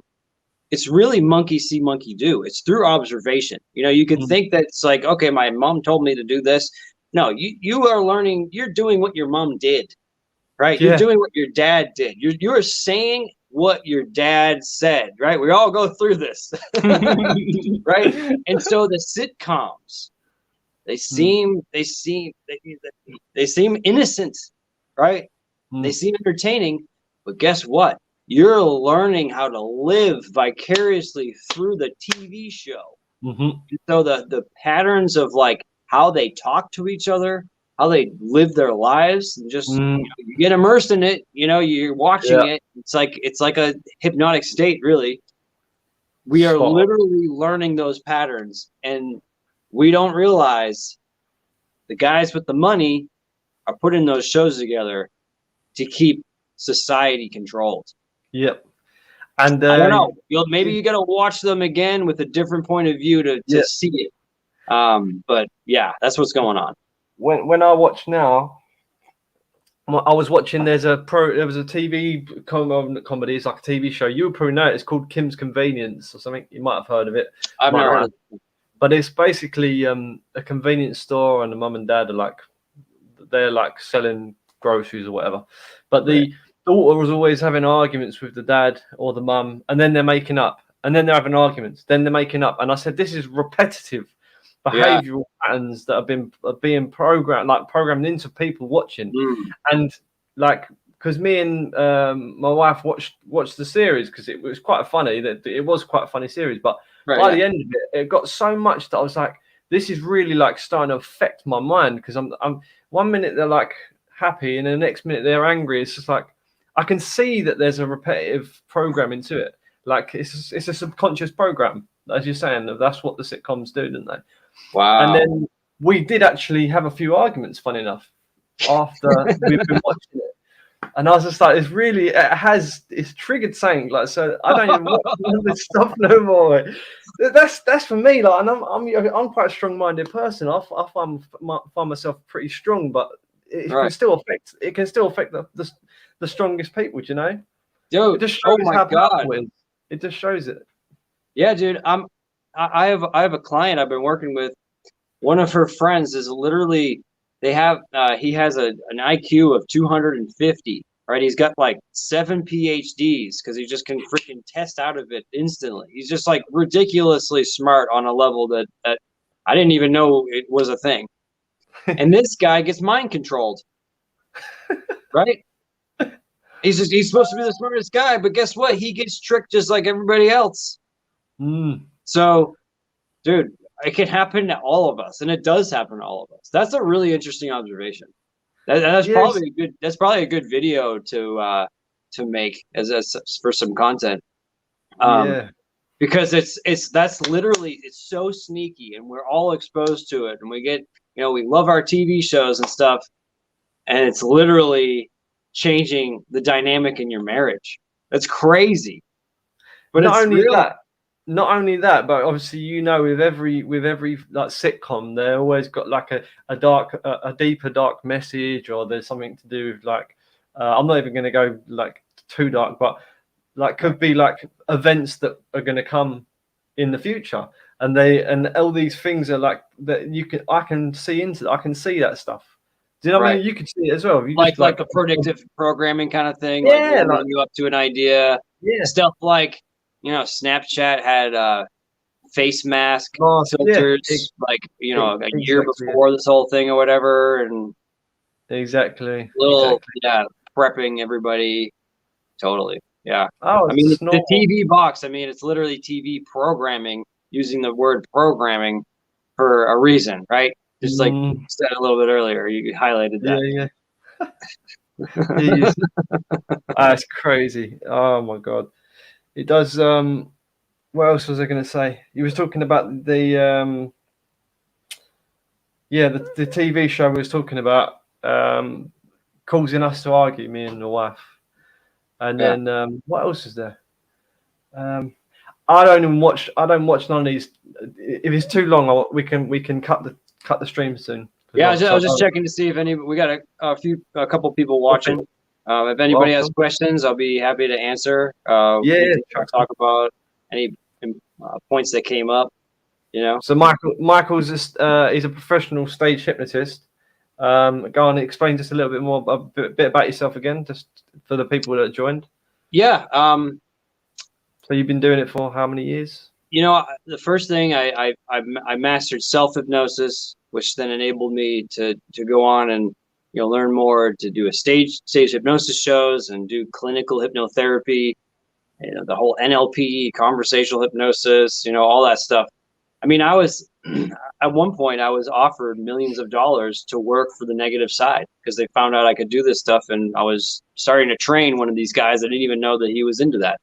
S2: It's really monkey see, monkey do. It's through observation. You know, you could think that it's like, okay, my mom told me to do this. No, you are learning. You're doing what your mom did, right?
S1: Yeah.
S2: You're doing what your dad did. You're saying what your dad said, right? We all go through this, right? And so the sitcoms, they seem innocent, right? They seem entertaining, but guess what? You're learning how to live vicariously through the TV show. So the patterns of like how they talk to each other, how they live their lives, and just you get immersed in it. You know, you're watching it. It's like a hypnotic state, really. We are literally learning those patterns, and we don't realize the guys with the money are putting those shows together to keep society controlled.
S1: Yep. And
S2: I don't know. Maybe you got to watch them again with a different point of view to see it. But yeah, that's what's going on.
S1: When I watch now, I was watching. There was a TV comedy. It's like a TV show. You would probably know it. It's called Kim's Convenience or something. You might have heard of it.
S2: I've never heard of it.
S1: But it's basically a convenience store, and the mum and dad are they're like selling groceries or whatever. But the daughter was always having arguments with the dad or the mum, and then they're making up, and then they're having arguments, then they're making up. And I said, this is repetitive behavioral patterns that are being programmed into people watching. And like, because me and my wife watched the series, because it was quite funny. That it was quite a funny series, but by the end of it, it got so much that I was like, this is really like starting to affect my mind, because I'm 1 minute they're like happy, and the next minute they're angry. It's just like I can see that there's a repetitive programming to it. Like it's a subconscious program, as you're saying. That's what the sitcoms do, don't they?
S2: Wow.
S1: And then we did actually have a few arguments, funny enough, after we've been watching it. And I was just like, it's triggered something. Like, so I don't even watch all this stuff no more. That's for me. Like, and I'm quite a strong-minded person. I find myself pretty strong, but it can still affect. It can still affect the strongest people. Do you know?
S2: Dude,
S1: it just shows
S2: how powerful
S1: it is. It just shows it.
S2: Yeah, dude. I have a client I've been working with. One of her friends is literally, he has an IQ of 250, right? He's got like 7 PhDs because he just can freaking test out of it instantly. He's just like ridiculously smart on a level that I didn't even know it was a thing. And this guy gets mind controlled, right? He's supposed to be the smartest guy, but guess what? He gets tricked just like everybody else. So, dude, it can happen to all of us, and it does happen to all of us. That's a really interesting observation. That's probably a good video to make as for some content. Because that's literally, it's so sneaky, and we're all exposed to it, and we get, we love our TV shows and stuff, and it's literally changing the dynamic in your marriage. That's crazy. But
S1: not only that, but obviously, with every like sitcom, they always got like a deeper dark message, or there's something to do with like I'm not even going to go like too dark, but like could be like events that are going to come in the future, and all these things are like that I can see that stuff. Do you know what I mean? You could see it as well.
S2: Like the predictive programming kind of thing.
S1: Yeah,
S2: like you up to an idea.
S1: Yeah,
S2: stuff like. Snapchat had face mask filters, like a year before this whole thing or whatever, and prepping everybody. Totally, yeah.
S1: Oh,
S2: I mean, the TV box. I mean, it's literally TV programming, using the word programming for a reason, right? Just like you said a little bit earlier, you highlighted that.
S1: Yeah. Jeez. That's crazy. Oh my god. It does. What else was I going to say? You was talking about the the TV show we was talking about, causing us to argue, me and the wife. And
S2: Yeah.
S1: then what else is there? I don't even watch. I don't watch none of these. If it's too long, we can cut the stream soon.
S2: Yeah, I was just checking to see if we got a couple people watching. If anybody has questions, I'll be happy to answer. We can talk about any points that came up. You know.
S1: So Michael's just he's a professional stage hypnotist. Go on, explain just a little bit more, a bit about yourself again, just for the people that joined.
S2: Yeah.
S1: So you've been doing it for how many years?
S2: You know, the first thing I mastered self-hypnosis, which then enabled me to go on and learn more, to do stage hypnosis shows and do clinical hypnotherapy, the whole NLP, conversational hypnosis, all that stuff. I mean, I was at one point I was offered millions of dollars to work for the negative side because they found out I could do this stuff, and I was starting to train one of these guys. I didn't even know that he was into that,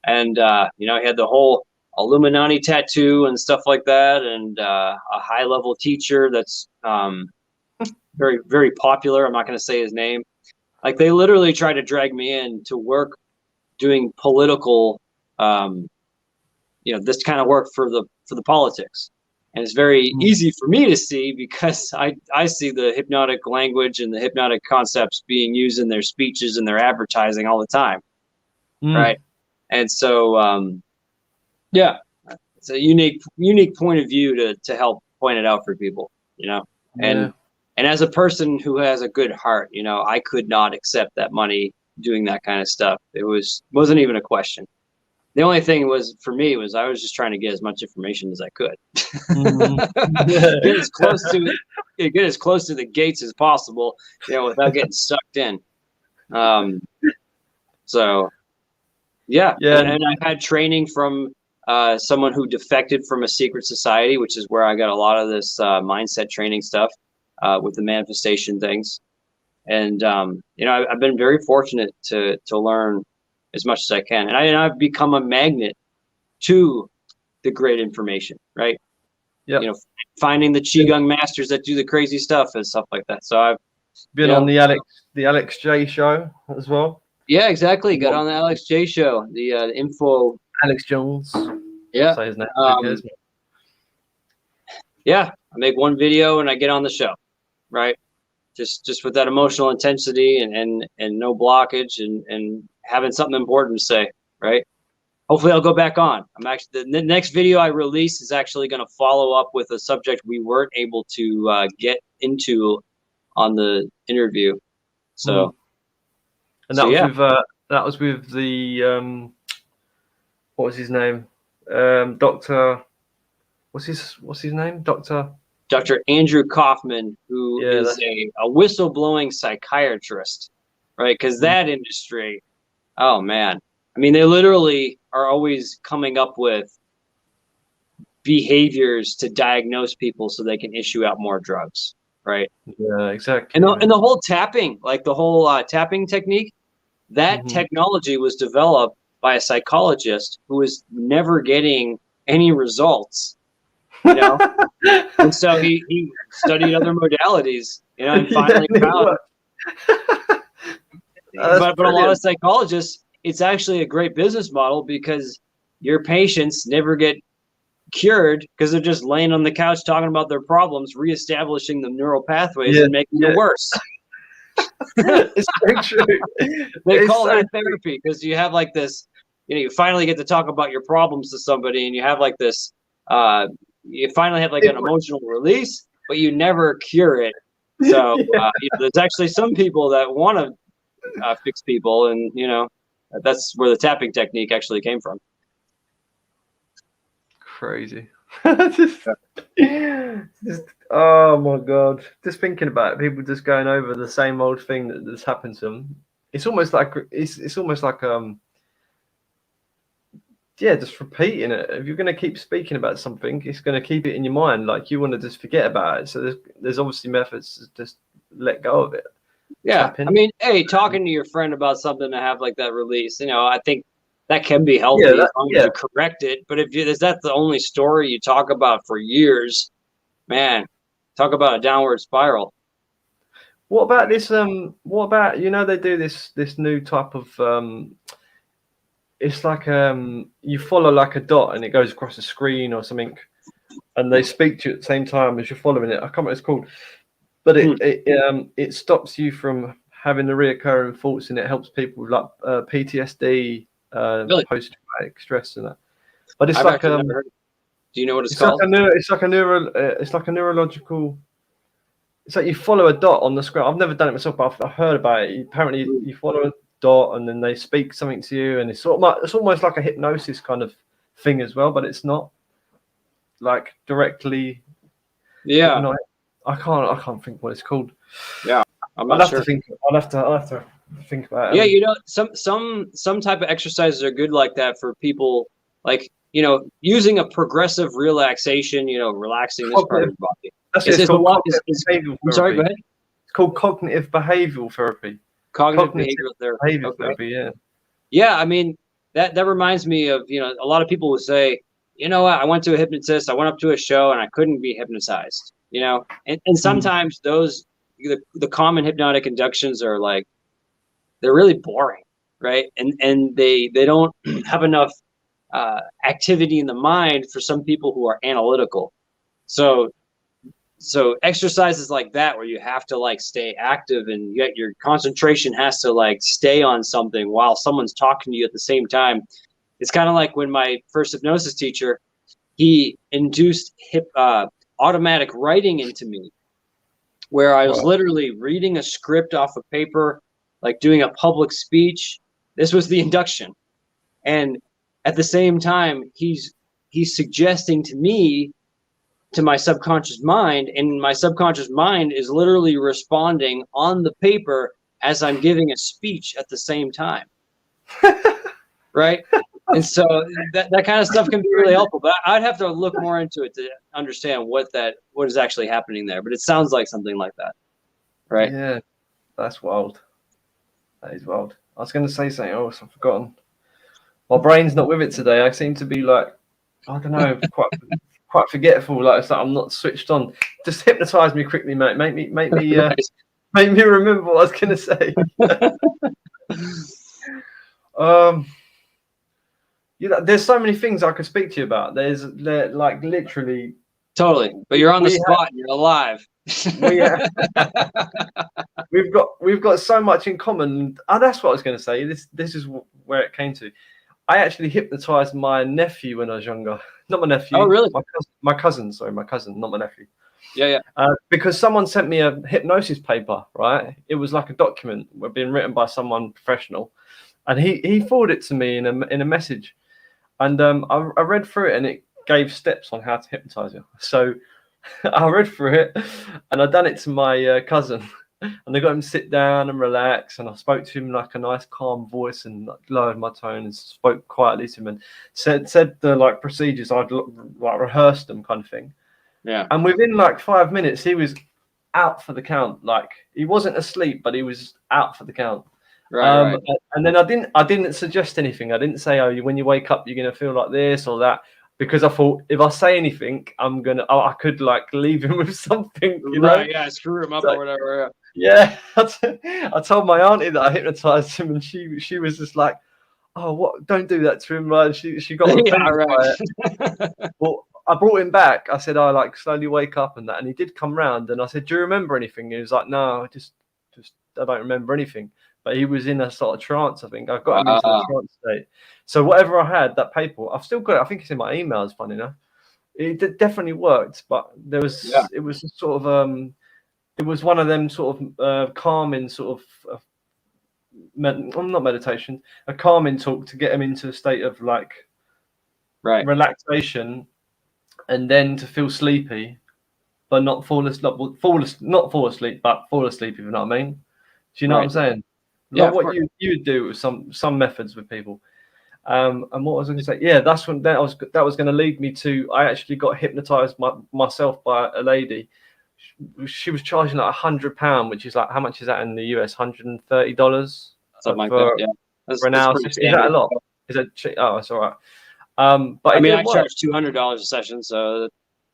S2: and he had the whole Illuminati tattoo and stuff like that, and a high-level teacher that's very, very popular. I'm not going to say his name. Like, they literally tried to drag me in to work doing political, this kind of work for the politics. And it's very easy for me to see because I see the hypnotic language and the hypnotic concepts being used in their speeches and their advertising all the time, right? And so, yeah, it's a unique point of view to help point it out for people, and as a person who has a good heart, I could not accept that money doing that kind of stuff. It wasn't even a question. The only thing for me was I was just trying to get as much information as I could. Get as close to the gates as possible, without getting sucked in. So yeah. And I've had training from someone who defected from a secret society, which is where I got a lot of this mindset training stuff with the manifestation things. And I've been very fortunate to learn as much as I can, and I've become a magnet to the great information, right?
S1: Yeah.
S2: Finding the Qigong masters that do the crazy stuff and stuff like that. So I've
S1: been on the Alex J show as well.
S2: Yeah, exactly. Got on the Alex J show. The info.
S1: Alex Jones.
S2: Yeah.
S1: Say his name.
S2: Yeah, I make one video and I get on the show, right? Just with that emotional intensity and no blockage and having something important to say, right? Hopefully I'll go back on. The next video I release is actually going to follow up with a subject we weren't able to get into on the interview. So,
S1: and that was with the what was his name? Dr. What's his name?
S2: Dr. Andrew Kaufman, who is a whistleblowing psychiatrist, right? Because that industry, oh man, I mean, they literally are always coming up with behaviors to diagnose people so they can issue out more drugs, right?
S1: Yeah, exactly.
S2: And the whole tapping, like the whole tapping technique, that technology was developed by a psychologist who was never getting any results. And so he studied other modalities, and finally found. But a lot of psychologists, it's actually a great business model because your patients never get cured because they're just laying on the couch talking about their problems, reestablishing the neural pathways and making it worse.
S1: It's so true.
S2: They call that therapy because you have like this, you finally get to talk about your problems to somebody, and you have like this. You finally have like an emotional release, but you never cure it. So there's actually some people that want to fix people, and that's where the tapping technique actually came from.
S1: Crazy. just oh my god, just thinking about it, people just going over the same old thing that's happened to them. It's almost like just repeating it. If you're going to keep speaking about something, it's going to keep it in your mind. Like, you want to just forget about it. So there's obviously methods to just let go of it.
S2: Yeah,
S1: tap in.
S2: I mean, hey, talking to your friend about something to have like that release, I think that can be healthy
S1: Yeah,
S2: as long as you correct it. But is that the only story you talk about for years, man, talk about a downward spiral.
S1: What about this? What about they do this new type of it's like you follow like a dot and it goes across the screen or something, and they speak to you at the same time as you're following it. I can't remember what it's called, but it stops you from having the reoccurring thoughts, and it helps people with like PTSD,
S2: Really?
S1: post-traumatic stress and that. But it's
S2: I've
S1: like
S2: actually never heard of it. Do you know what it's called?
S1: it's like a neurological. It's like you follow a dot on the screen. I've never done it myself, but I've heard about it. Apparently, you follow a dot, and then they speak something to you, and it's almost like a hypnosis kind of thing as well, but it's not like directly.
S2: Yeah.
S1: Hypnotic. I can't think what it's called.
S2: Yeah, I'm not
S1: I'll have
S2: sure.
S1: to think. I'll have to think about it.
S2: Yeah, some type of exercises are good like that for people, like using a progressive relaxation, relaxing this part of
S1: Cognitive.
S2: your body.
S1: That's it. It's
S2: It's a
S1: called
S2: lot.
S1: cognitive behavioral
S2: I'm sorry. Go
S1: therapy.
S2: ahead.
S1: It's called cognitive behavioral therapy.
S2: Cognitive
S1: Cognitive
S2: behavioral therapy.
S1: behavior
S2: Okay.
S1: therapy. Yeah.
S2: Yeah, I mean that reminds me of a lot of people will say, what, I went to a hypnotist, I went up to a show and I couldn't be hypnotized. And sometimes the common hypnotic inductions are like they're really boring, right? And they don't have enough activity in the mind for some people who are analytical. So exercises like that where you have to like stay active and yet your concentration has to like stay on something while someone's talking to you at the same time. It's kind of like when my first hypnosis teacher, he induced automatic writing into me, where I was literally reading a script off of paper, like doing a public speech. This was the induction. And at the same time, he's suggesting to me, to my subconscious mind, and my subconscious mind is literally responding on the paper as I'm giving a speech at the same time. Right? And so that kind of stuff can be really helpful, but I'd have to look more into it to understand what is actually happening there. But it sounds like something like that. Right?
S1: Yeah, that's wild. That is wild. I was going to say something else. I've forgotten. My brain's not with it today. I seem to be like, I don't know, quite forgetful. Like it's like I'm not switched on. Just hypnotize me quickly, mate. Make me make me remember what I was going to say. There's so many things I could speak to you about. There's like literally.
S2: Totally, but you're on the spot. And you're alive.
S1: We've got so much in common. That's what I was going to say. This is where it came to. I actually hypnotized my nephew when I was younger. Not my nephew.
S2: Oh, really?
S1: My cousin. Sorry, my cousin, not my nephew.
S2: Yeah.
S1: Because someone sent me a hypnosis paper. Right. It was like a document being written by someone professional, and he forwarded it to me in a message, and I read through it, and it gave steps on how to hypnotize you. So I read through it, and I done it to my cousin. And I got him to sit down and relax, and I spoke to him like a nice, calm voice, and like, lowered my tone and spoke quietly to him, and said the like procedures. I'd like rehearsed them, kind of thing.
S2: Yeah.
S1: And within like 5 minutes, he was out for the count. Like he wasn't asleep, but he was out for the count.
S2: Right.
S1: And then I didn't suggest anything. I didn't say, oh, when you wake up, you're gonna feel like this or that. Because I thought if I say anything, I could like leave him with something, you know?
S2: Right, yeah, screw him up or whatever.
S1: Yeah, I told my auntie that I hypnotized him, and she was just like, "Oh, what? Don't do that to him!" Right? She got offended by it. Well, I brought him back. I said, "I like slowly wake up and that," and he did come round. And I said, "Do you remember anything?" He was like, "No, I just I don't remember anything." But he was in a sort of trance. I think I got him into a trance state. So whatever I had, that paper, I've still got it. I think it's in my emails. Funny enough, it definitely worked. But it was sort of it was one of them sort of calming sort of not meditation, a calming talk to get him into a state of like relaxation, and then to feel sleepy, but not fall asleep, but fall asleep, if you know what I mean. Do you know what I'm saying? Like what you would do with some methods with people. And what was I going to say? Yeah, that's when that was going to lead me to. I actually got hypnotized myself by a lady she was charging like £100, which is like, how much is that in the US? $130
S2: something like that. Yeah,
S1: for an
S2: that's
S1: hour.
S2: pretty
S1: Is
S2: standard.
S1: that a lot? Is that cheap? Oh, it's all right. But
S2: I
S1: it
S2: mean, I
S1: didn't work.
S2: charge $200 a session, so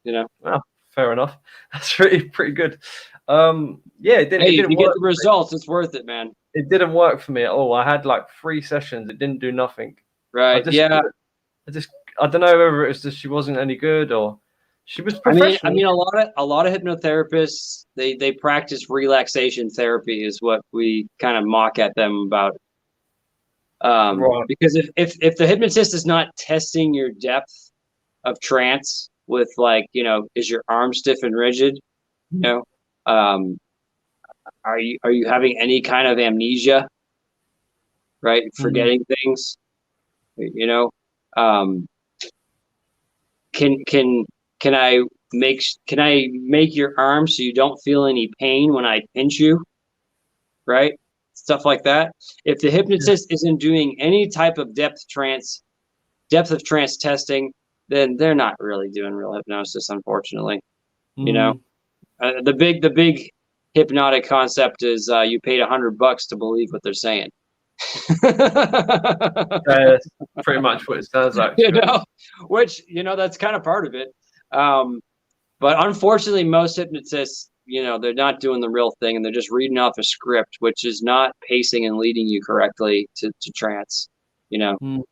S1: Oh, fair enough. That's pretty good. Yeah, it
S2: Hey, if
S1: didn't
S2: you
S1: work.
S2: get the results, it's worth it, man.
S1: It didn't work for me at all. I had like 3 sessions. It didn't do nothing.
S2: Right? Yeah.
S1: I don't know whether it was just she wasn't any good or she was professional.
S2: I mean, a lot of hypnotherapists they practice relaxation therapy is what we kind of mock at them about.
S1: Right.
S2: Because if the hypnotist is not testing your depth of trance with, like, is your arm stiff and rigid, are you having any kind of amnesia, right? Forgetting things, um, can I make your arm so you don't feel any pain when I pinch you, right? Stuff like that. If the hypnotist isn't doing any type of depth of trance testing, then they're not really doing real hypnosis, unfortunately. The big hypnotic concept is you paid $100 to believe what they're saying.
S1: That's pretty much what it sounds like.
S2: Which that's kind of part of it. But unfortunately, most hypnotists, they're not doing the real thing, and they're just reading off a script, which is not pacing and leading you correctly to trance. It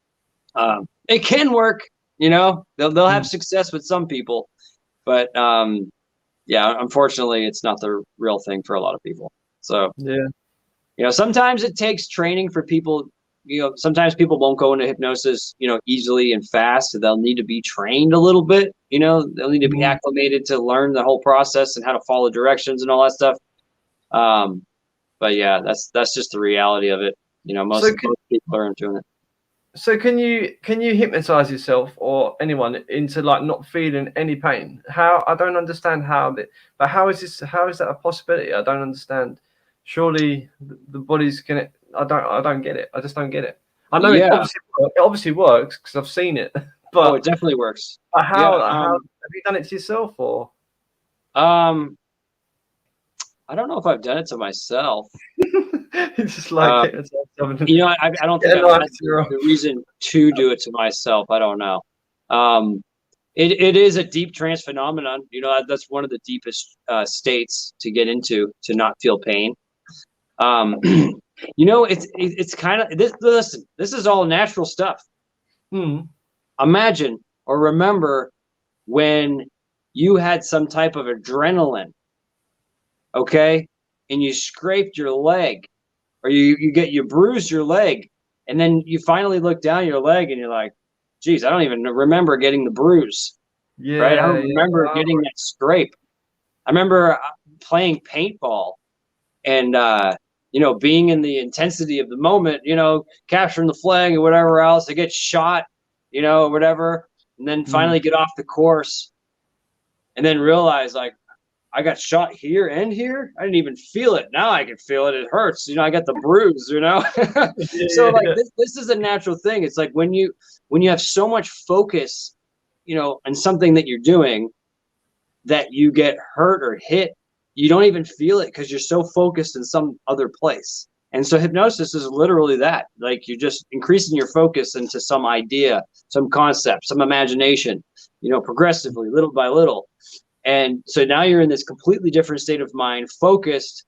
S2: can work. They'll have success with some people, but yeah, unfortunately, it's not the real thing for a lot of people. So sometimes it takes training for people. Sometimes people won't go into hypnosis, easily and fast. So they'll need to be trained a little bit. They'll need to be acclimated to learn the whole process and how to follow directions and all that stuff. But yeah, that's just the reality of it. Most people aren't doing it.
S1: So can you hypnotize yourself or anyone into like not feeling any pain? How? I don't understand how that. But how is that a possibility? I don't understand. Surely the body's gonna. I don't get it. I just don't get it. I know it obviously works because I've seen it. But
S2: it definitely works.
S1: How have you done it to yourself or?
S2: I don't know if I've done it to myself.
S1: It's just like
S2: I don't think I've had the reason to do it to myself. I don't know. It is a deep trance phenomenon. That's one of the deepest states to get into, to not feel pain. It's kind of this. Listen, this is all natural stuff. Imagine or remember when you had some type of adrenaline, okay, and you scraped your leg, or you bruised your leg, and then you finally look down your leg and you're like, geez, I don't even remember getting the bruise. Right? I don't remember getting that scrape. I remember playing paintball and being in the intensity of the moment, capturing the flag or whatever else. I get shot, or whatever, and then finally get off the course and then realize, like, I got shot here and here. I didn't even feel it. Now I can feel it. It hurts. I got the bruise, So like this is a natural thing. It's like when you have so much focus, on something that you're doing, that you get hurt or hit, you don't even feel it because you're so focused in some other place. And so hypnosis is literally that. Like, you're just increasing your focus into some idea, some concept, some imagination, progressively, little by little. And so now you're in this completely different state of mind, focused.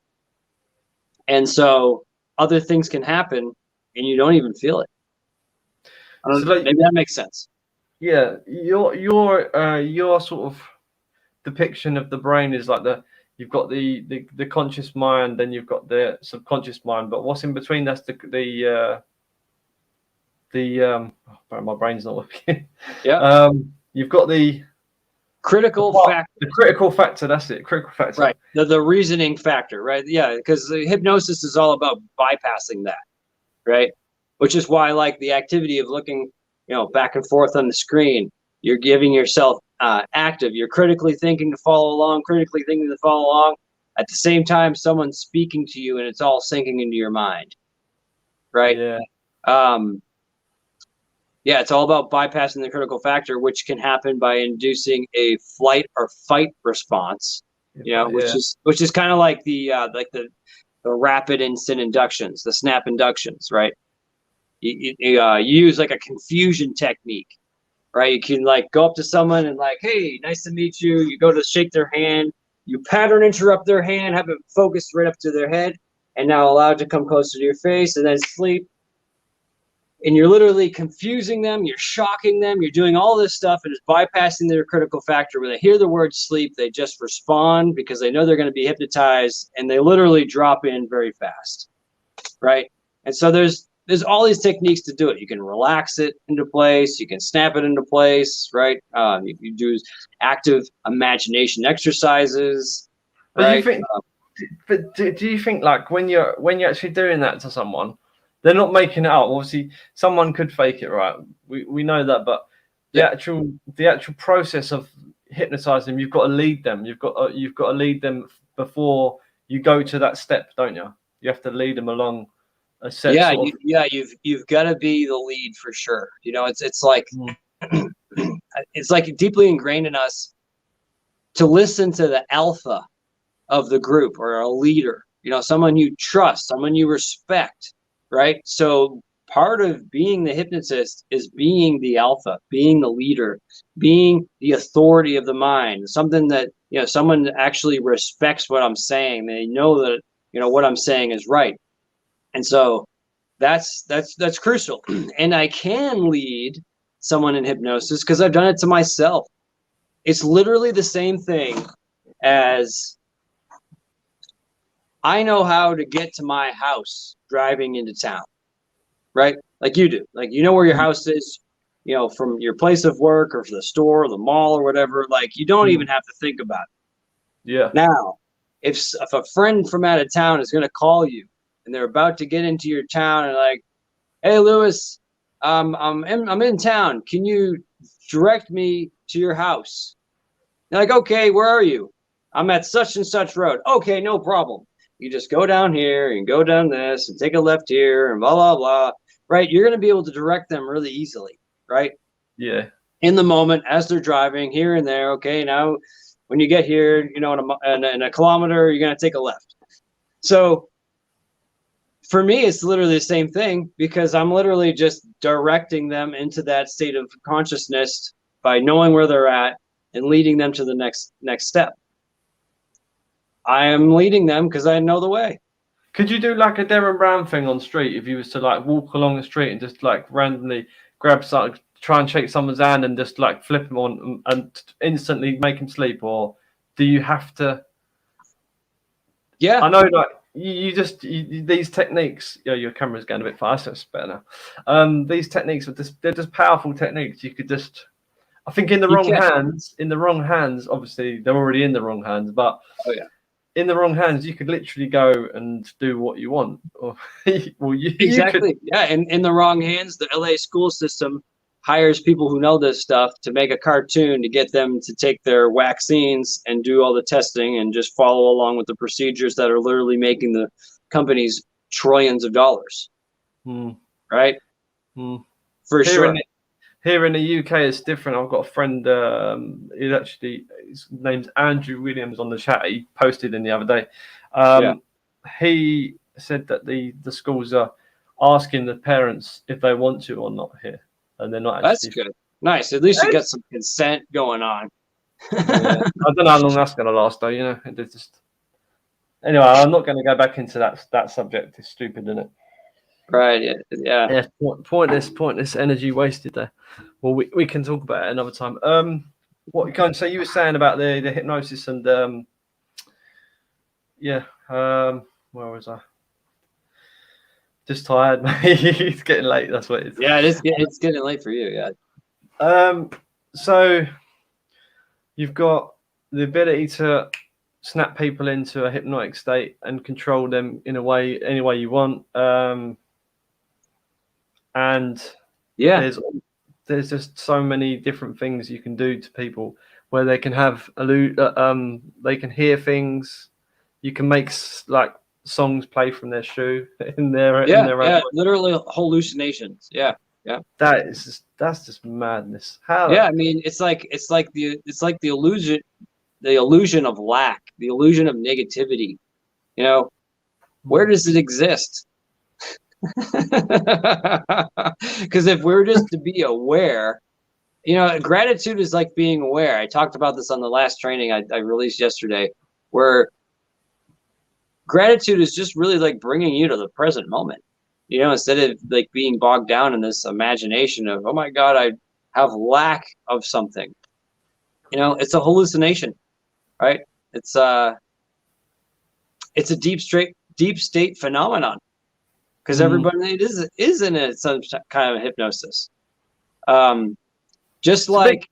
S2: And so other things can happen and you don't even feel it. Maybe that makes sense.
S1: Yeah. Your sort of depiction of the brain is like you've got the conscious mind, then you've got the subconscious mind, but what's in between? That's my brain's not working.
S2: Yeah.
S1: You've got the
S2: critical factor.
S1: The critical factor, that's it. Critical factor.
S2: Right. The reasoning factor, right? Yeah, because hypnosis is all about bypassing that, right? Which is why I like the activity of looking, back and forth on the screen. You're giving yourself active. You're critically thinking to follow along, At the same time, someone's speaking to you and it's all sinking into your mind, right?
S1: Yeah.
S2: Yeah, it's all about bypassing the critical factor, which can happen by inducing a flight or fight response, you know, which is kind of like the rapid instant inductions, the snap inductions, right? You use like a confusion technique, right? You can like go up to someone and like, hey, nice to meet you. You go to shake their hand, you pattern interrupt their hand, have it focused right up to their head, and now allow it to come closer to your face, and then sleep. And you're literally confusing them, you're shocking them, you're doing all this stuff, and it's bypassing their critical factor. When they hear the word sleep, they just respond because they know they're going to be hypnotized, and they literally drop in very fast, right? And so there's all these techniques to do it. You can relax it into place, you can snap it into place, right? You do active imagination exercises,
S1: But
S2: right?
S1: you think, do you think like when you're actually doing that to someone, they're not making it up? Obviously, someone could fake it, right? We know that, but the actual process of hypnotizing them, you've got to lead them. You've got to lead them before you go to that step, don't you? You have to lead them along a set.
S2: You've got to be the lead for sure. You know, it's like it's like deeply ingrained in us to listen to the alpha of the group or a leader. You know, someone you trust, someone you respect. Right. So part of being the hypnotist is being the alpha, being the leader, being the authority of the mind, something that, you know, someone actually respects what I'm saying. They know that, you know, what I'm saying is right. And so that's crucial. And I can lead someone in hypnosis because I've done it to myself. It's literally the same thing as I know how to get to my house driving into town, right? Like you do. Like, you know where your house is, you know, from your place of work or the store or the mall or whatever. Like, you don't even have to think about it.
S1: Yeah.
S2: Now, if a friend from out of town is going to call you and they're about to get into your town and like, hey, Lewis, I'm in town. Can you direct me to your house? You're like, okay, where are you? I'm at such and such road. Okay, no problem. You just go down here and go down this and take a left here and blah, blah, blah, right? You're going to be able to direct them really easily, right?
S1: Yeah.
S2: In the moment as they're driving here and there. Okay, now when you get here, you know, in a kilometer, you're going to take a left. So for me, it's literally the same thing because I'm literally just directing them into that state of consciousness by knowing where they're at and leading them to the next step. I am leading them because I know the way.
S1: Could you do like a Darren Brown thing on street if you was to like walk along the street and just like randomly grab something, try and shake someone's hand and just like flip them on and instantly make them sleep? Or do you have to?
S2: Yeah,
S1: I know, like these techniques. You know, your camera's going a bit fast. So it's better now. These techniques they're just powerful techniques. You could just. I think in the wrong hands, obviously they're already in the wrong hands, but in the wrong hands, you could literally go and do what you want. Or,
S2: exactly. And in the wrong hands, the LA school system hires people who know this stuff to make a cartoon to get them to take their vaccines and do all the testing and just follow along with the procedures that are literally making the companies trillions of dollars. Right? For sure.
S1: Here in the UK, it's different. I've got a friend. His name's Andrew Williams on the chat. He posted in the other day. He said that the schools are asking the parents if they want to or not here, and they're not.
S2: That's good. Nice. At least you get some consent going on.
S1: I don't know how long that's going to last, though. You know, it's just. Anyway, I'm not going to go back into that subject. It's stupid, isn't it?
S2: Right. Yeah.
S1: Pointless energy wasted there. Well, we can talk about it another time. So you were saying about the hypnosis and where was I? Just tired, mate. It's getting late. That's what it is.
S2: Yeah, it's getting late for you. Yeah.
S1: So you've got the ability to snap people into a hypnotic state and control them in any way you want. And there's just so many different things you can do to people where they can have they can hear things. You can make like songs play from their shoe in their
S2: literally hallucinations. Yeah.
S1: That's just madness. How?
S2: Yeah, I mean, it's like the illusion. the illusion of lack, the illusion of negativity. You know, where does it exist? Because if we're just to be aware, you know, gratitude is like being aware. I talked about this on the last training I released yesterday, where gratitude is just really like bringing you to the present moment. You know, instead of like being bogged down in this imagination of, oh my God, I have lack of something. You know, it's a hallucination, right? It's a deep state phenomenon, because everybody is in some kind of hypnosis. Just like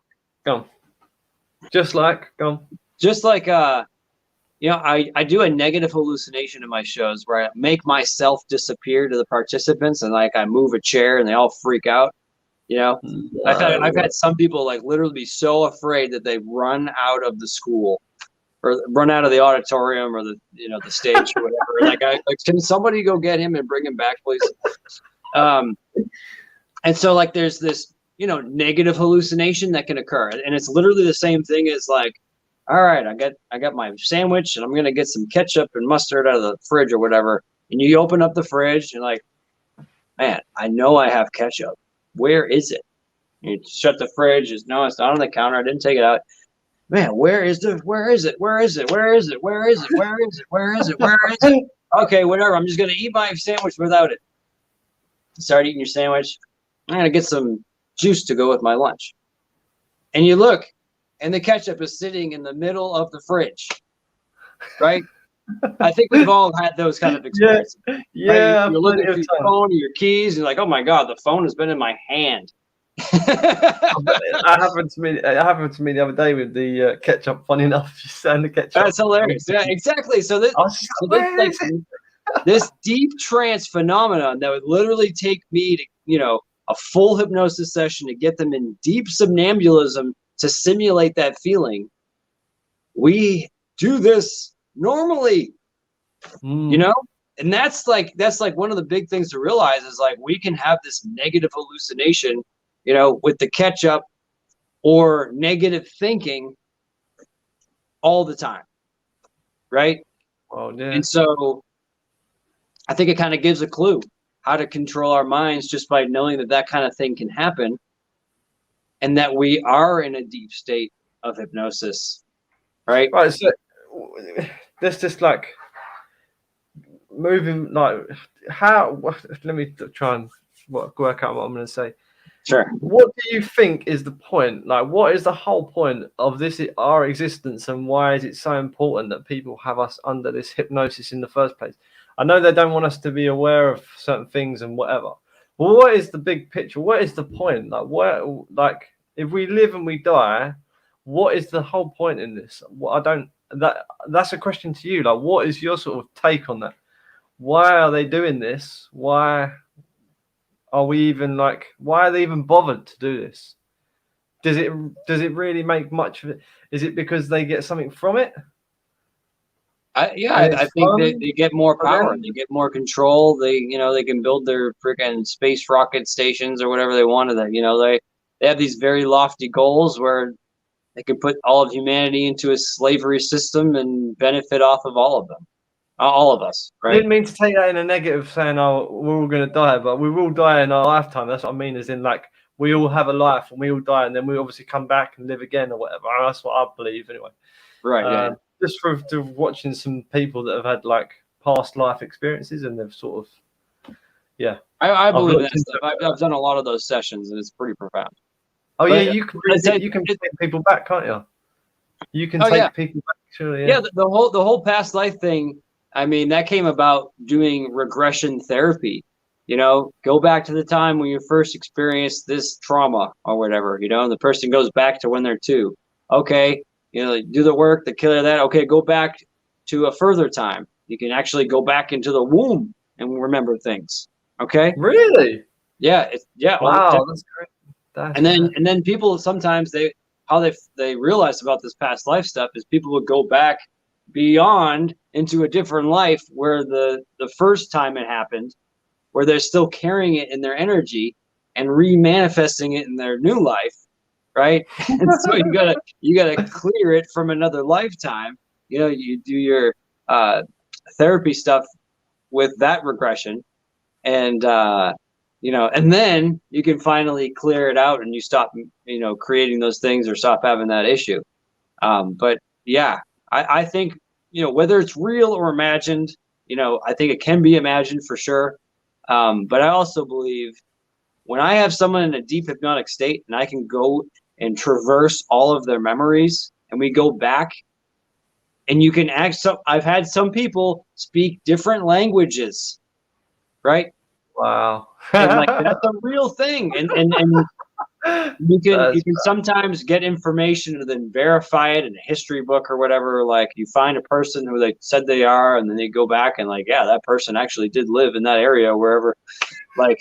S2: you know, I do a negative hallucination in my shows where I make myself disappear to the participants, and like I move a chair and they all freak out. You know, I've had some people like literally be so afraid that they run out of the school or run out of the auditorium or the stage or whatever. Like can somebody go get him and bring him back, please? And so like there's this, you know, negative hallucination that can occur, and it's literally the same thing as like, all right, I got my sandwich and I'm gonna get some ketchup and mustard out of the fridge or whatever, and you open up the fridge and like, man, I know I have ketchup. Where is it? You shut the fridge. No, it's not on the counter. I didn't take it out. Man, where is it? Okay, whatever. I'm just gonna eat my sandwich without it. Start eating your sandwich. I'm gonna get some juice to go with my lunch. And you look, and the ketchup is sitting in the middle of the fridge, right? I think we've all had those kind of experiences.
S1: Yeah.
S2: Right? You're looking at your phone or your keys, and you're like, oh my God, the phone has been in my hand.
S1: It happened to me the other day with the ketchup. Funny enough, you saying the ketchup.
S2: That's hilarious. Yeah, exactly. So this deep trance phenomenon that would literally take me to, you know, a full hypnosis session to get them in deep somnambulism to simulate that feeling. We do this normally, you know, and that's like one of the big things to realize is like we can have this negative hallucination, you know, with the ketchup or negative thinking all the time, right?
S1: Oh, yeah.
S2: And so I think it kind of gives a clue how to control our minds just by knowing that that kind of thing can happen, and that we are in a deep state of hypnosis, right?
S1: Right. So let's just like moving like how. Let me try and work out what I'm going to say.
S2: Sure.
S1: What do you think is the point? Like, what is the whole point of this, our existence, and why is it so important that people have us under this hypnosis in the first place? I know they don't want us to be aware of certain things and whatever. Well, what is the big picture? What is the point? Like, like, if we live and we die, what is the whole point in this? That's a question to you. Like, what is your sort of take on that? Why are they doing this? Why are we even like? Why are they even bothered to do this? Does it really make much of it? Is it because they get something from it?
S2: I think they get more power, they get more control. They can build their freaking space rocket stations or whatever they wanted. That they have these very lofty goals where they can put all of humanity into a slavery system and benefit off of all of them, all of us. Right?
S1: I didn't mean to take that in a negative, saying, "Oh, we're all going to die," but we will die in our lifetime. That's what I mean, as in like we all have a life and we all die, and then we obviously come back and live again or whatever. That's what I believe, anyway.
S2: Right. Yeah.
S1: Just for watching some people that have had like past life experiences, and they've sort of, yeah.
S2: I believe that stuff. I've done a lot of those sessions, and it's pretty profound.
S1: Oh, but, yeah, you can take people back, can't you? You can take people back, surely.
S2: Yeah, the whole past life thing. I mean, that came about doing regression therapy. Go back to the time when you first experienced this trauma or whatever. And the person goes back to when they're 2. Okay. Do the work, the killer that. Okay, go back to a further time. You can actually go back into the womb and remember things. Okay.
S1: Really?
S2: Yeah.
S1: Wow, that's great.
S2: And then people sometimes they realize about this past life stuff is people would go back beyond into a different life where the first time it happened, where they're still carrying it in their energy and remanifesting it in their new life. right? And so you gotta clear it from another lifetime. You know, you do your therapy stuff with that regression, and you know, and then you can finally clear it out, and you stop, you know, creating those things or stop having that issue. But yeah, I think, you know, whether it's real or imagined, you know, I think it can be imagined for sure. But I also believe when I have someone in a deep hypnotic state and I can go and traverse all of their memories and we go back and you can act some, I've had some people speak different languages, right?
S1: Wow.
S2: And like that's a real thing. And you can sometimes get information and then verify it in a history book or whatever. Like you find a person who they said they are, and then they go back and like, yeah, that person actually did live in that area, wherever. Like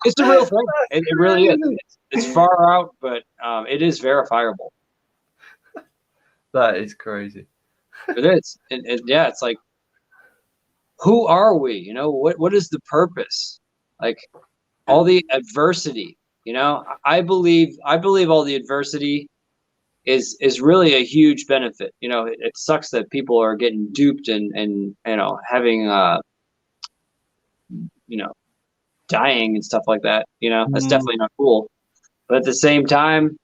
S2: it's a real thing. It really is. It's far out, but it is verifiable.
S1: That is crazy.
S2: It is, and yeah, it's like, who are we? You know, what is the purpose? Like all the adversity. You know, I believe all the adversity is really a huge benefit. You know, it sucks that people are getting duped and you know, having you know, dying and stuff like that. You know, that's definitely not cool. But at the same time,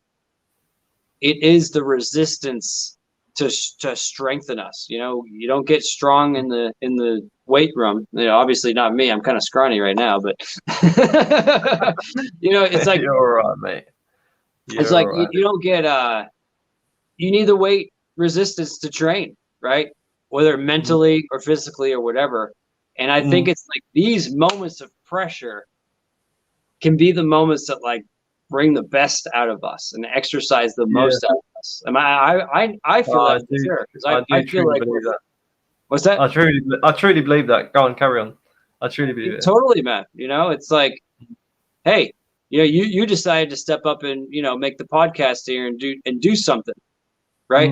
S2: it is the resistance to strengthen us. You know, you don't get strong in the weight room. You know, obviously not me. I'm kind of scrawny right now, but you know, it's like
S1: you're all right, mate.
S2: It's like you don't get you need the weight resistance to train, right? Whether mentally or physically or whatever. And I think it's like these moments of pressure can be the moments that like bring the best out of us and exercise the most out of us. And I feel that for sure. I feel like
S1: that.
S2: What's that?
S1: I truly believe that. Go on, carry on. I truly believe it.
S2: Totally, man. You know, it's like, hey, you know, you decided to step up and, you know, make the podcast here and do something, right?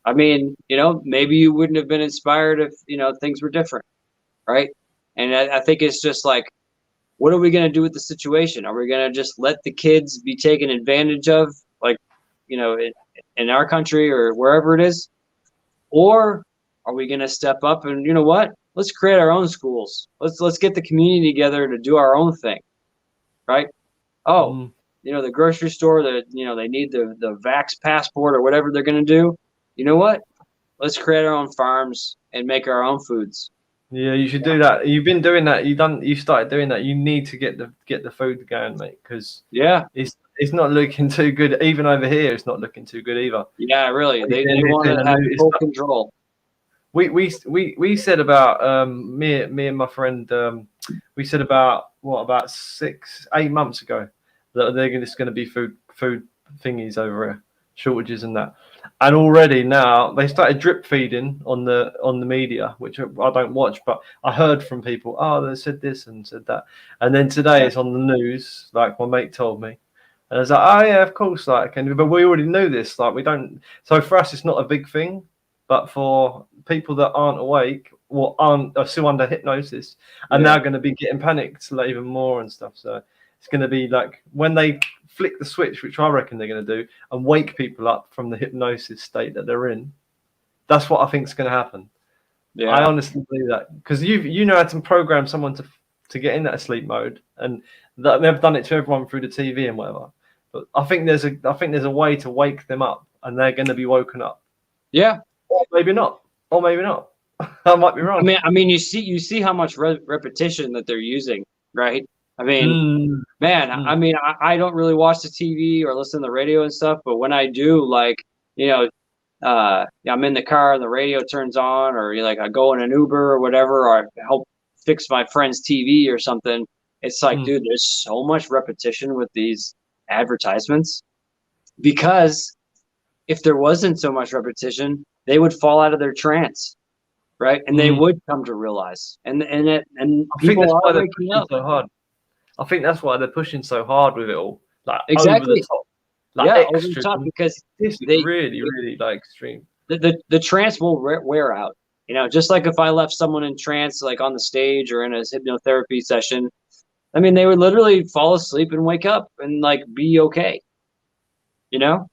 S2: I mean, you know, maybe you wouldn't have been inspired if, you know, things were different, right? And I think it's just like, what are we going to do with the situation? Are we going to just let the kids be taken advantage of, like, you know, in our country or wherever it is? Or are we going to step up and, you know what? Let's create our own schools. Let's get the community together to do our own thing, right? Oh, you know, the grocery store that, you know, they need the Vax passport or whatever they're going to do. You know what? Let's create our own farms and make our own foods.
S1: Yeah, you should do that. You've been doing that. You started doing that. You need to get the food going, mate, because it's not looking too good. Even over here, it's not looking too good either.
S2: Yeah, really. They want to have full control.
S1: We said about me and my friend. We said about 6-8 months ago that they're just going to be food thingies over here, shortages and that. And already now they started drip feeding on the media, which I don't watch, but I heard from people. Oh, they said this and said that, and then today it's on the news, like my mate told me, and I was like, oh yeah, of course, like, but we already knew this. Like we don't. So for us, it's not a big thing, but for people that aren't awake or are still under hypnosis, are now going to be getting panicked like, even more and stuff. So it's going to be like when they flick the switch, which I reckon they're going to do, and wake people up from the hypnosis state that they're in. That's what I think is going to happen. Yeah, I honestly believe that because you know how to program someone to get in that sleep mode, and that they've done it to everyone through the TV and whatever. But I think there's a way to wake them up, and they're going to be woken up.
S2: Yeah,
S1: or maybe not. I might be wrong.
S2: I mean, you see how much repetition that they're using, right? I mean, man, I mean, I don't really watch the TV or listen to the radio and stuff, but when I do, like, you know, I'm in the car and the radio turns on, or like I go in an Uber or whatever, or I help fix my friend's TV or something. It's like, dude, there's so much repetition with these advertisements, because if there wasn't so much repetition, they would fall out of their trance. Right, and they would come to realize, and people are waking up
S1: so hard. I think that's why they're pushing so hard with it all, like
S2: exactly.
S1: Over the top, like
S2: over the top, because
S1: this is really like extreme.
S2: The trance will wear out. You know, just like if I left someone in trance, like on the stage or in a hypnotherapy session, I mean, they would literally fall asleep and wake up and like be okay. you know?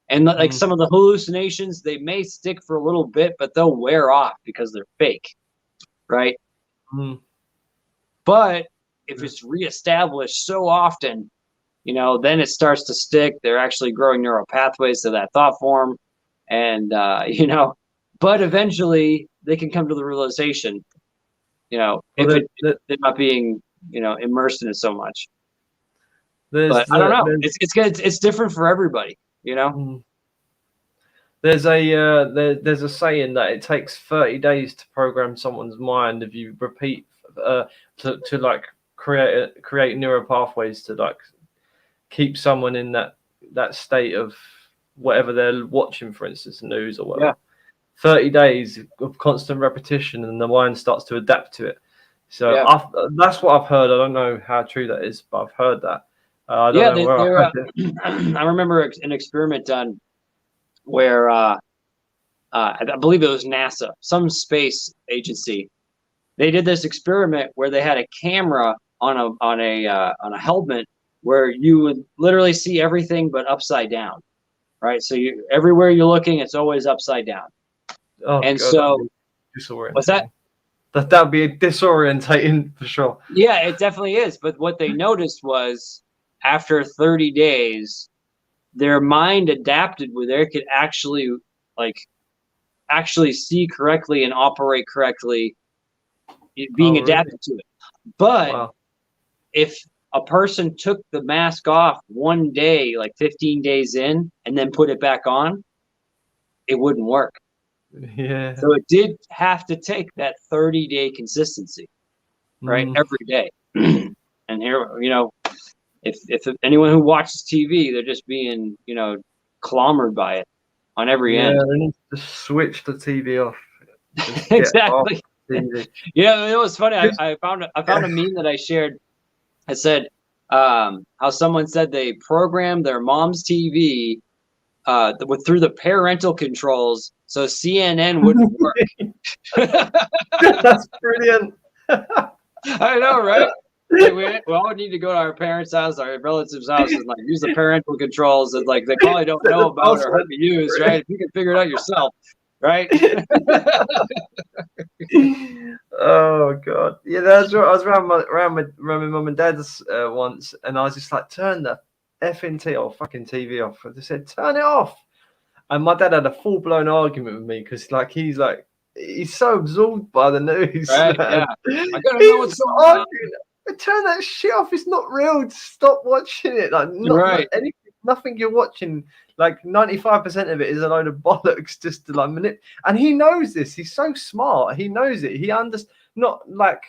S2: And like some of the hallucinations, they may stick for a little bit, but they'll wear off because they're fake, right? But if it's reestablished so often, you know, then it starts to stick. They're actually growing neural pathways to that thought form. And, you know, but eventually they can come to the realization, you know,
S1: Well,
S2: they're not being, you know, immersed in it so much. But I don't know. It's different for everybody, you know?
S1: There's a saying that it takes 30 days to program someone's mind if you repeat to like create neural pathways to like keep someone in that state of whatever they're watching, for instance, news or whatever. 30 days of constant repetition and the mind starts to adapt to it. So that's what I've heard. I don't know how true that is, but I've heard that. I don't know where I heard it.
S2: I remember an experiment done where I believe it was NASA, some space agency. They did this experiment where they had a camera on a helmet where you would literally see everything but upside down, right? So everywhere you're looking, it's always upside down.
S1: Oh,
S2: and
S1: God,
S2: so what's that?
S1: That'd be disorientating for sure.
S2: Yeah, it definitely is. But what they noticed was after 30 days, their mind adapted where they could actually see correctly and operate correctly, being adapted to it. But if a person took the mask off one day, like 15 days in, and then put it back on, it wouldn't work.
S1: Yeah.
S2: So it did have to take that 30-day consistency, right? Every day. And here, you know, if anyone who watches TV, they're just being, you know, clobbered by it on every end.
S1: Yeah, they need to switch the TV off.
S2: Exactly. Yeah, it was funny. I found a meme that I shared. It said how someone said they programmed their mom's TV through the parental controls so CNN wouldn't work.
S1: That's brilliant.
S2: I know, right? We all need to go to our parents' house, our relatives' house, and like use the parental controls that like they probably don't know about or have to use, right? If you can figure it out yourself, right?
S1: Oh God, yeah, that's right. I was around my mum and dad's once, and I was just like, turn the fucking TV off. I just said, turn it off. And my dad had a full blown argument with me because he's so absorbed by the news.
S2: Right? Yeah. I gotta know what's going on.
S1: Turn that shit off. It's not real. Stop watching it. Like, nothing you're watching. Like 95% of it is a load of bollocks just to like manipulate. And he knows this. He's so smart. He knows it. He not like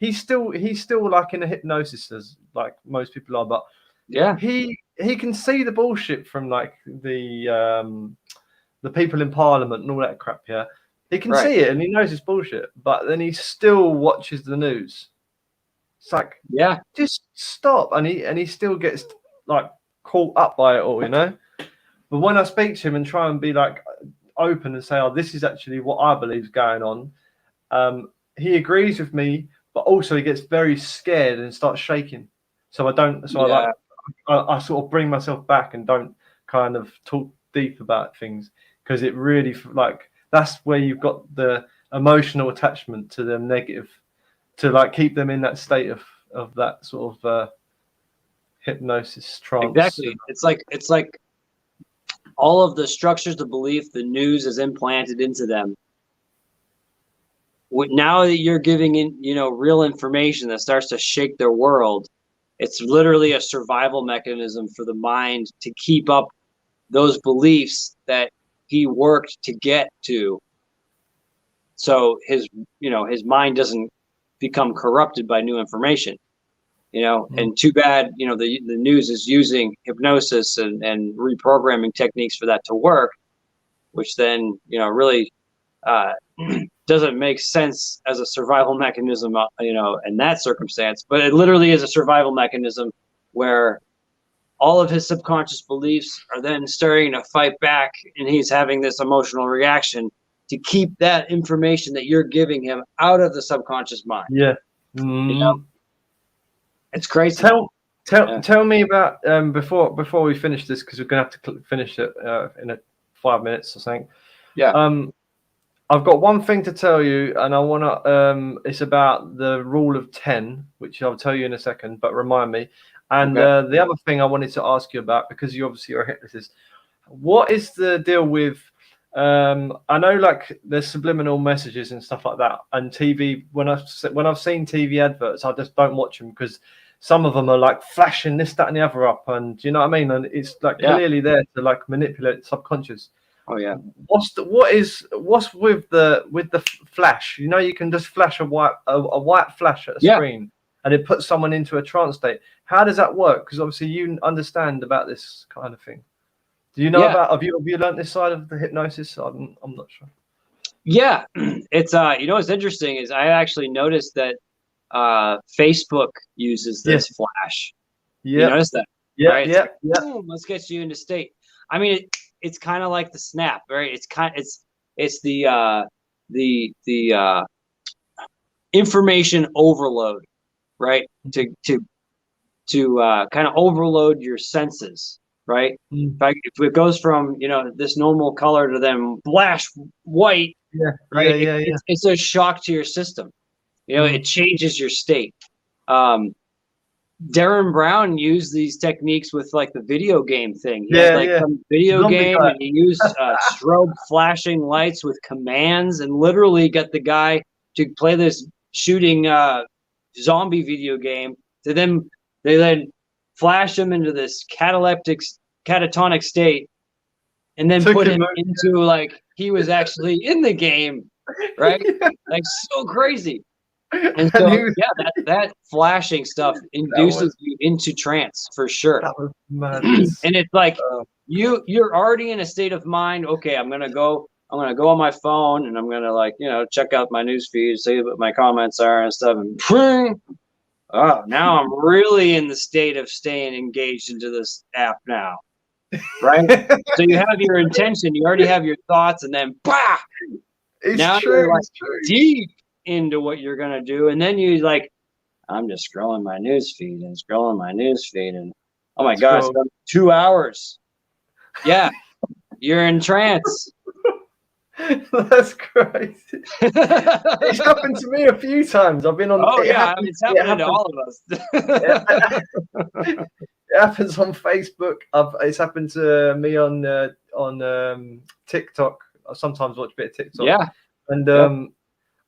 S1: he's still like in a hypnosis as like most people are, but
S2: yeah,
S1: he can see the bullshit from like the people in Parliament and all that crap. Yeah, he can see it and he knows it's bullshit, but then he still watches the news. It's like,
S2: yeah,
S1: just stop. And he still gets like caught up by it all, you know. But when I speak to him and try and be like open and say, oh, this is actually what I believe is going on, he agrees with me, but also he gets very scared and starts shaking. So I don't. So I sort of bring myself back and don't kind of talk deep about things because it really like that's where you've got the emotional attachment to them negative to like keep them in that state of that sort of hypnosis trance.
S2: Exactly. It's like all of the structures of belief the news is implanted into them. Now that you're giving in, you know, real information that starts to shake their world, it's literally a survival mechanism for the mind to keep up those beliefs that he worked to get to. So his mind doesn't become corrupted by new information, you know. And too bad, you know, the news is using hypnosis and reprogramming techniques for that to work, which then, you know, really doesn't make sense as a survival mechanism, you know, in that circumstance. But it literally is a survival mechanism where all of his subconscious beliefs are then starting to fight back, and he's having this emotional reaction to keep that information that you're giving him out of the subconscious mind.
S1: Yeah.
S2: You know? It's crazy.
S1: Tell me about before we finish this, because we're gonna have to finish it in 5 minutes or something.
S2: Yeah.
S1: I've got one thing to tell you, and I wanna it's about the rule of 10, which I'll tell you in a second, but remind me. And the other thing I wanted to ask you about, because you obviously are a hypnotist, what is the deal with I know like there's subliminal messages and stuff like that, and TV, when I've seen TV adverts, I just don't watch them, because some of them are like flashing this, that, and the other up, and do you know what I mean? And it's like clearly there to like manipulate the subconscious.
S2: Oh yeah.
S1: What's with the flash? You know, you can just flash a white flash at a screen, and it puts someone into a trance state. How does that work? Because obviously you understand about this kind of thing. Do you know about? Have you learned this side of the hypnosis? I'm not sure.
S2: Yeah, it's you know what's interesting is I actually noticed that Facebook uses this flash.
S1: Yeah.
S2: You notice that?
S1: Yeah,
S2: right?
S1: yeah,
S2: Boom, let's get you into state. I mean, it's kind of like the snap, right? It's the information overload, right? To kind of overload your senses, right? In fact, if it goes from this normal color to then flash white, right? It's a shock to your system. It changes your state. Darren Brown used these techniques with like the video game thing. He had like some video
S1: Zombie
S2: game,
S1: guy.
S2: and he used strobe flashing lights with commands, and literally got the guy to play this shooting zombie video game. They then flash him into this catatonic state, and then put him into like he was actually in the game, right? Like so crazy. And so that flashing stuff induces you into trance for sure.
S1: That was mad.
S2: And it's like you're already in a state of mind. Okay, I'm gonna go on my phone, and I'm gonna like check out my news feed, see what my comments are and stuff, and now I'm really in the state of staying engaged into this app now, right? So you have your intention, you already have your thoughts, and then you're like deep into what you're gonna do, and then you like, I'm just scrolling my news feed, and oh my gosh, 2 hours. Yeah, you're in trance.
S1: That's crazy. It's happened to me a few times. I've been on.
S2: It's happening to all of us.
S1: It happens on Facebook. It's happened to me on TikTok. I sometimes watch a bit of TikTok.
S2: Yeah,
S1: and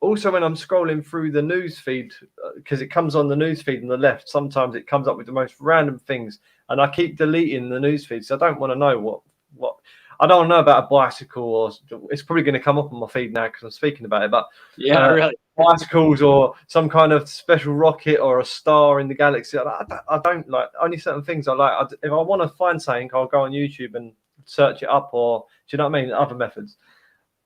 S1: also when I'm scrolling through the news feed, because it comes on the news feed on the left, sometimes it comes up with the most random things, and I keep deleting the news feed, so I don't want to know what I don't know about a bicycle, or it's probably going to come up on my feed now because I'm speaking about it. But
S2: really,
S1: bicycles or some kind of special rocket or a star in the galaxy. I don't like, only certain things I like. If I want to find something, I'll go on YouTube and search it up, or do you know what I mean? Other methods.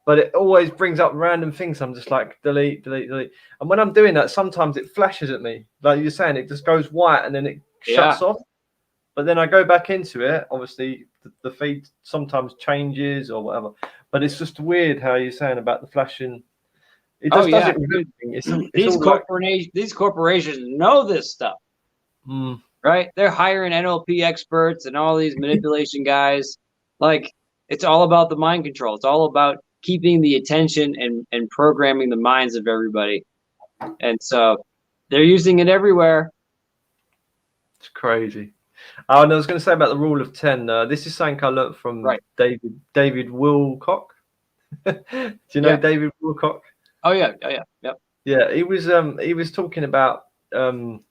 S1: But it always brings up random things. I'm just like, delete. And when I'm doing that, sometimes it flashes at me. Like you're saying, it just goes white and then it shuts off. But then I go back into it. Obviously, the feed sometimes changes or whatever. But it's just weird how you're saying about the flashing. It just does it with everything.
S2: These corporations know this stuff. Right? They're hiring NLP experts and all these manipulation guys. Like, it's all about the mind control. It's all about keeping the attention and programming the minds of everybody. And so they're using it everywhere.
S1: It's crazy. Oh, and I was going to say about the rule of 10. This is something I learned from David Wilcock. Do you know David Wilcock?
S2: Oh yeah, yep.
S1: Yeah, he was talking about 1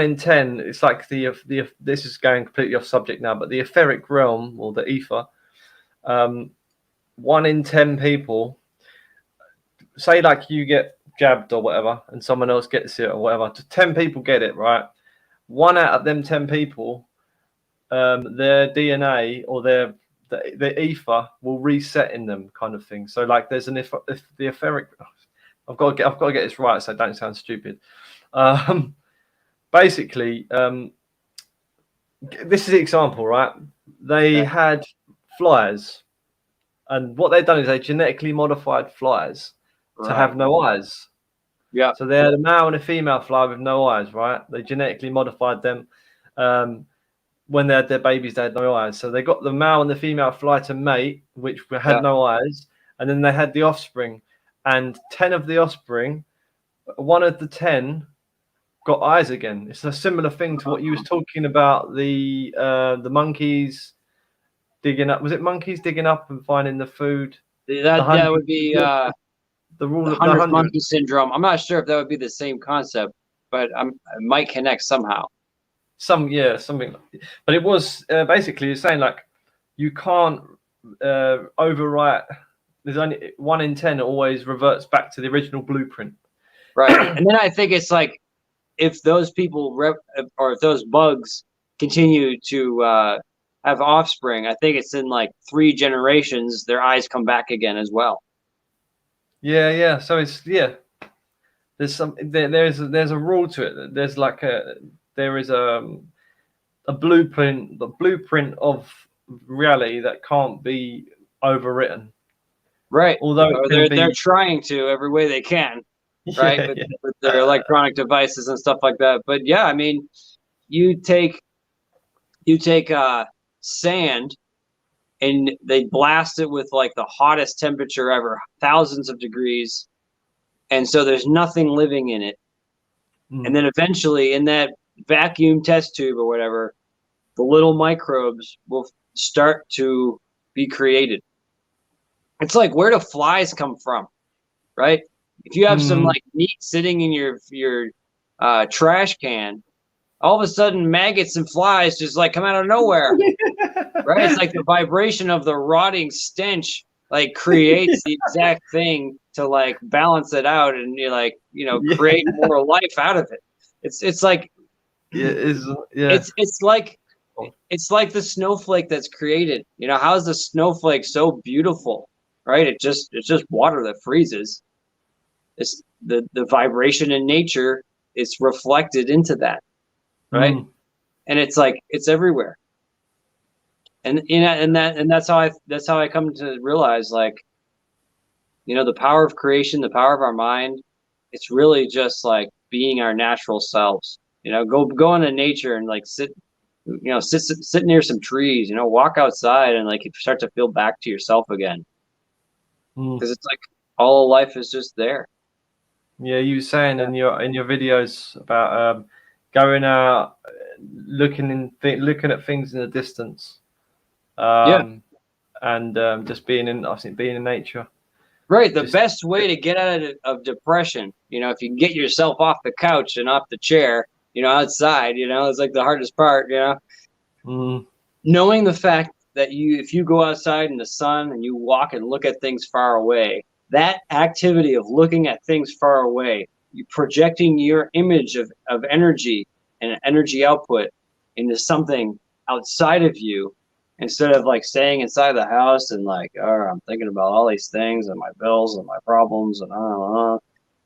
S1: in 10. It's like the this is going completely off subject now, but the etheric realm, or the ether. 1 in 10 people, say like you get jabbed or whatever, and someone else gets it or whatever. 10 people get it, right? 1 out of them 10 people, their DNA or the ether will reset in them, kind of thing. So like there's the etheric. I've got to get this right so I don't sound stupid. Basically, this is the example, right? They had flies, and what they've done is they genetically modified flies to have no eyes.
S2: Yeah.
S1: So they had a male and a female fly with no eyes, right? They genetically modified them. When they had their babies, they had no eyes. So they got the male and the female fly to mate, which had no eyes, and then they had the offspring. And 10 of the offspring, one of the 10 got eyes again. It's a similar thing to what you was talking about, the monkeys digging up. Was it monkeys digging up and finding the food?
S2: That would be
S1: the rule
S2: the
S1: of the
S2: 100th
S1: 100.
S2: monkey syndrome. I'm not sure if that would be the same concept, but it might connect somehow.
S1: Something. But it was basically saying like you can't overwrite. There's only 1 in 10 always reverts back to the original blueprint.
S2: Right. And then I think it's like if those people or if those bugs continue to have offspring, I think it's in like 3 generations, their eyes come back again as well.
S1: Yeah. So it's There's there's a rule to it. There is a blueprint, the blueprint of reality that can't be overwritten.
S2: Right.
S1: Although
S2: they're trying to every way they can, right? With their electronic devices and stuff like that. But yeah, I mean, you take sand and they blast it with like the hottest temperature ever, thousands of degrees, and so there's nothing living in it. And then eventually in that vacuum test tube or whatever, the little microbes will start to be created. It's like, where do flies come from, right? If you have some like meat sitting in your trash can, all of a sudden maggots and flies just like come out of nowhere, right? It's like the vibration of the rotting stench like creates the exact thing to like balance it out and you like, create more life out of it. It's like it's like the snowflake that's created. How's the snowflake so beautiful, right? It's just water that freezes. It's the vibration in nature is reflected into that, right? And it's like it's everywhere. And that's how I come to realize, like, the power of creation, the power of our mind. It's really just like being our natural selves. Go into nature and like sit near some trees. Walk outside and like you start to feel back to yourself again. Because it's like all of life is just there.
S1: Yeah, you were saying in your videos about going out, looking at things in the distance, and just being in nature.
S2: Right. The best way to get out of depression, if you can get yourself off the couch and off the chair, outside, it's like the hardest part, knowing the fact that if you go outside in the sun and you walk and look at things far away, that activity of looking at things far away, you projecting your image of energy and energy output into something outside of you, instead of like staying inside the house and like, oh, I'm thinking about all these things and my bills and my problems and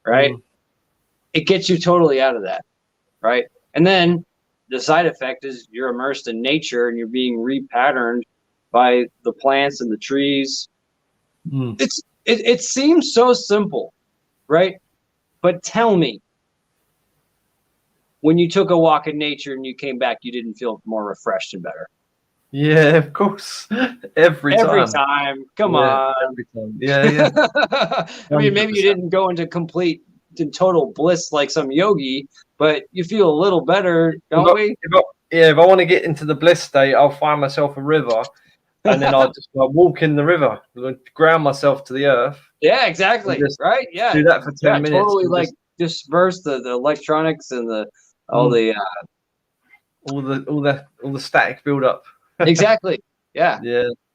S2: right? It gets you totally out of that, right? And then the side effect is you're immersed in nature and you're being repatterned by the plants and the trees. It seems so simple, right? But tell me, when you took a walk in nature and you came back, you didn't feel more refreshed and better?
S1: Yeah, of course. Every time.
S2: Come on.
S1: Every time. Yeah.
S2: I mean, maybe you didn't go into complete and total bliss like some yogi, but you feel a little better, don't we?
S1: If I want to get into the bliss state, I'll find myself a river, and then I'll just walk in the river, ground myself to the earth.
S2: Yeah, exactly. Right? Yeah.
S1: Do that for 10 minutes.
S2: Totally, like disperse the electronics and all the
S1: static build up.
S2: Exactly. Yeah.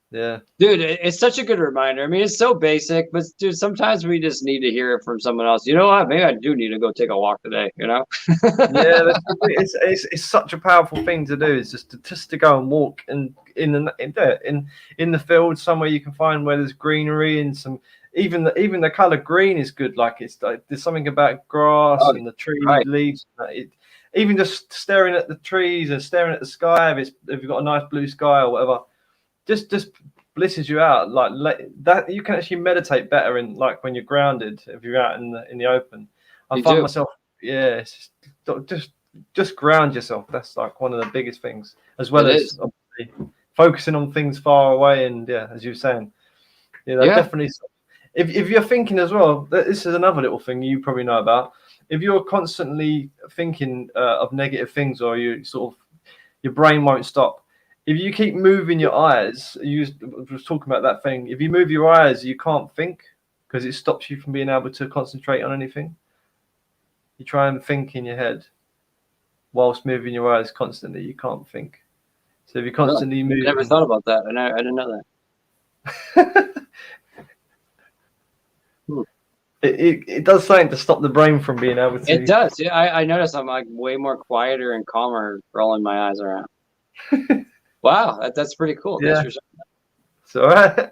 S1: Yeah.
S2: Dude, it's such a good reminder. I mean, it's so basic, but dude, sometimes we just need to hear it from someone else. You know what? Maybe I do need to go take a walk today,
S1: Yeah, it's such a powerful thing to do. It's just to go and walk in the field somewhere you can find where there's greenery and some even the color green is good. Like it's like there's something about grass and the tree leaves. Even just staring at the trees and staring at the sky, if you've got a nice blue sky or whatever, just blisses you out like that. You can actually meditate better in like when you're grounded if you're out in the open. I find myself, yeah, it's just ground yourself. That's like one of the biggest things, as well as obviously focusing on things far away. And yeah, as you were saying, definitely. If you're thinking as well, this is another little thing you probably know about. If you're constantly thinking of negative things, or you sort of your brain won't stop. If you keep moving your eyes, you was talking about that thing. If you move your eyes, you can't think because it stops you from being able to concentrate on anything. You try and think in your head whilst moving your eyes constantly. You can't think. So if you constantly move,
S2: I never thought about that. I didn't know that.
S1: It does something to stop the brain from being able to.
S2: It does. Yeah, I notice I'm like way more quieter and calmer rolling my eyes around. Wow, that's pretty cool.
S1: Yeah.
S2: Thanks for
S1: So,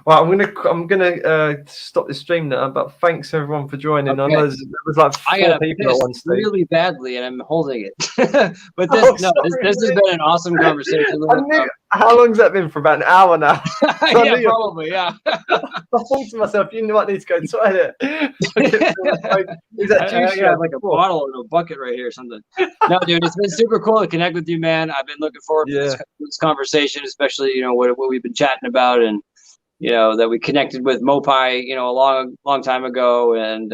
S1: well, I'm gonna stop the stream now. But thanks everyone for joining.
S2: Okay.
S1: There was like 4 people at one stage.
S2: Really badly, and I'm holding it. But this has been an awesome conversation.
S1: How long's that been? For about an hour now. So
S2: yeah, probably. Yeah.
S1: I thought to myself, you might need to go to the toilet. Is that juice?
S2: Yeah, like a bottle or a bucket right here or something. No, dude, it's been super cool to connect with you, man. I've been looking forward to this conversation, especially what we've been chatting about, and that we connected with Mopai, a long time ago, and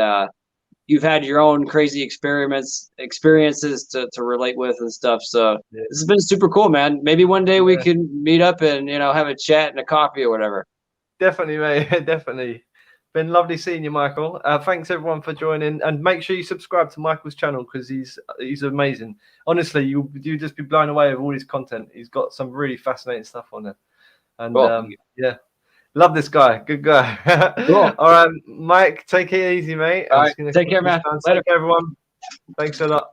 S2: you've had your own crazy experiences to relate with and stuff. So this has been super cool, man. Maybe one day we can meet up and have a chat and a coffee or whatever.
S1: Definitely, mate. Definitely. Been lovely seeing you, Michael. Thanks everyone for joining, and make sure you subscribe to Michael's channel because he's amazing. Honestly, you just be blown away with all his content. He's got some really fascinating stuff on there, and
S2: cool.
S1: Yeah. Love this guy. Good guy.
S2: Cool.
S1: All right, Mike, take it easy, mate.
S2: All right. Take care, man.
S1: Later, everyone. Thanks a lot.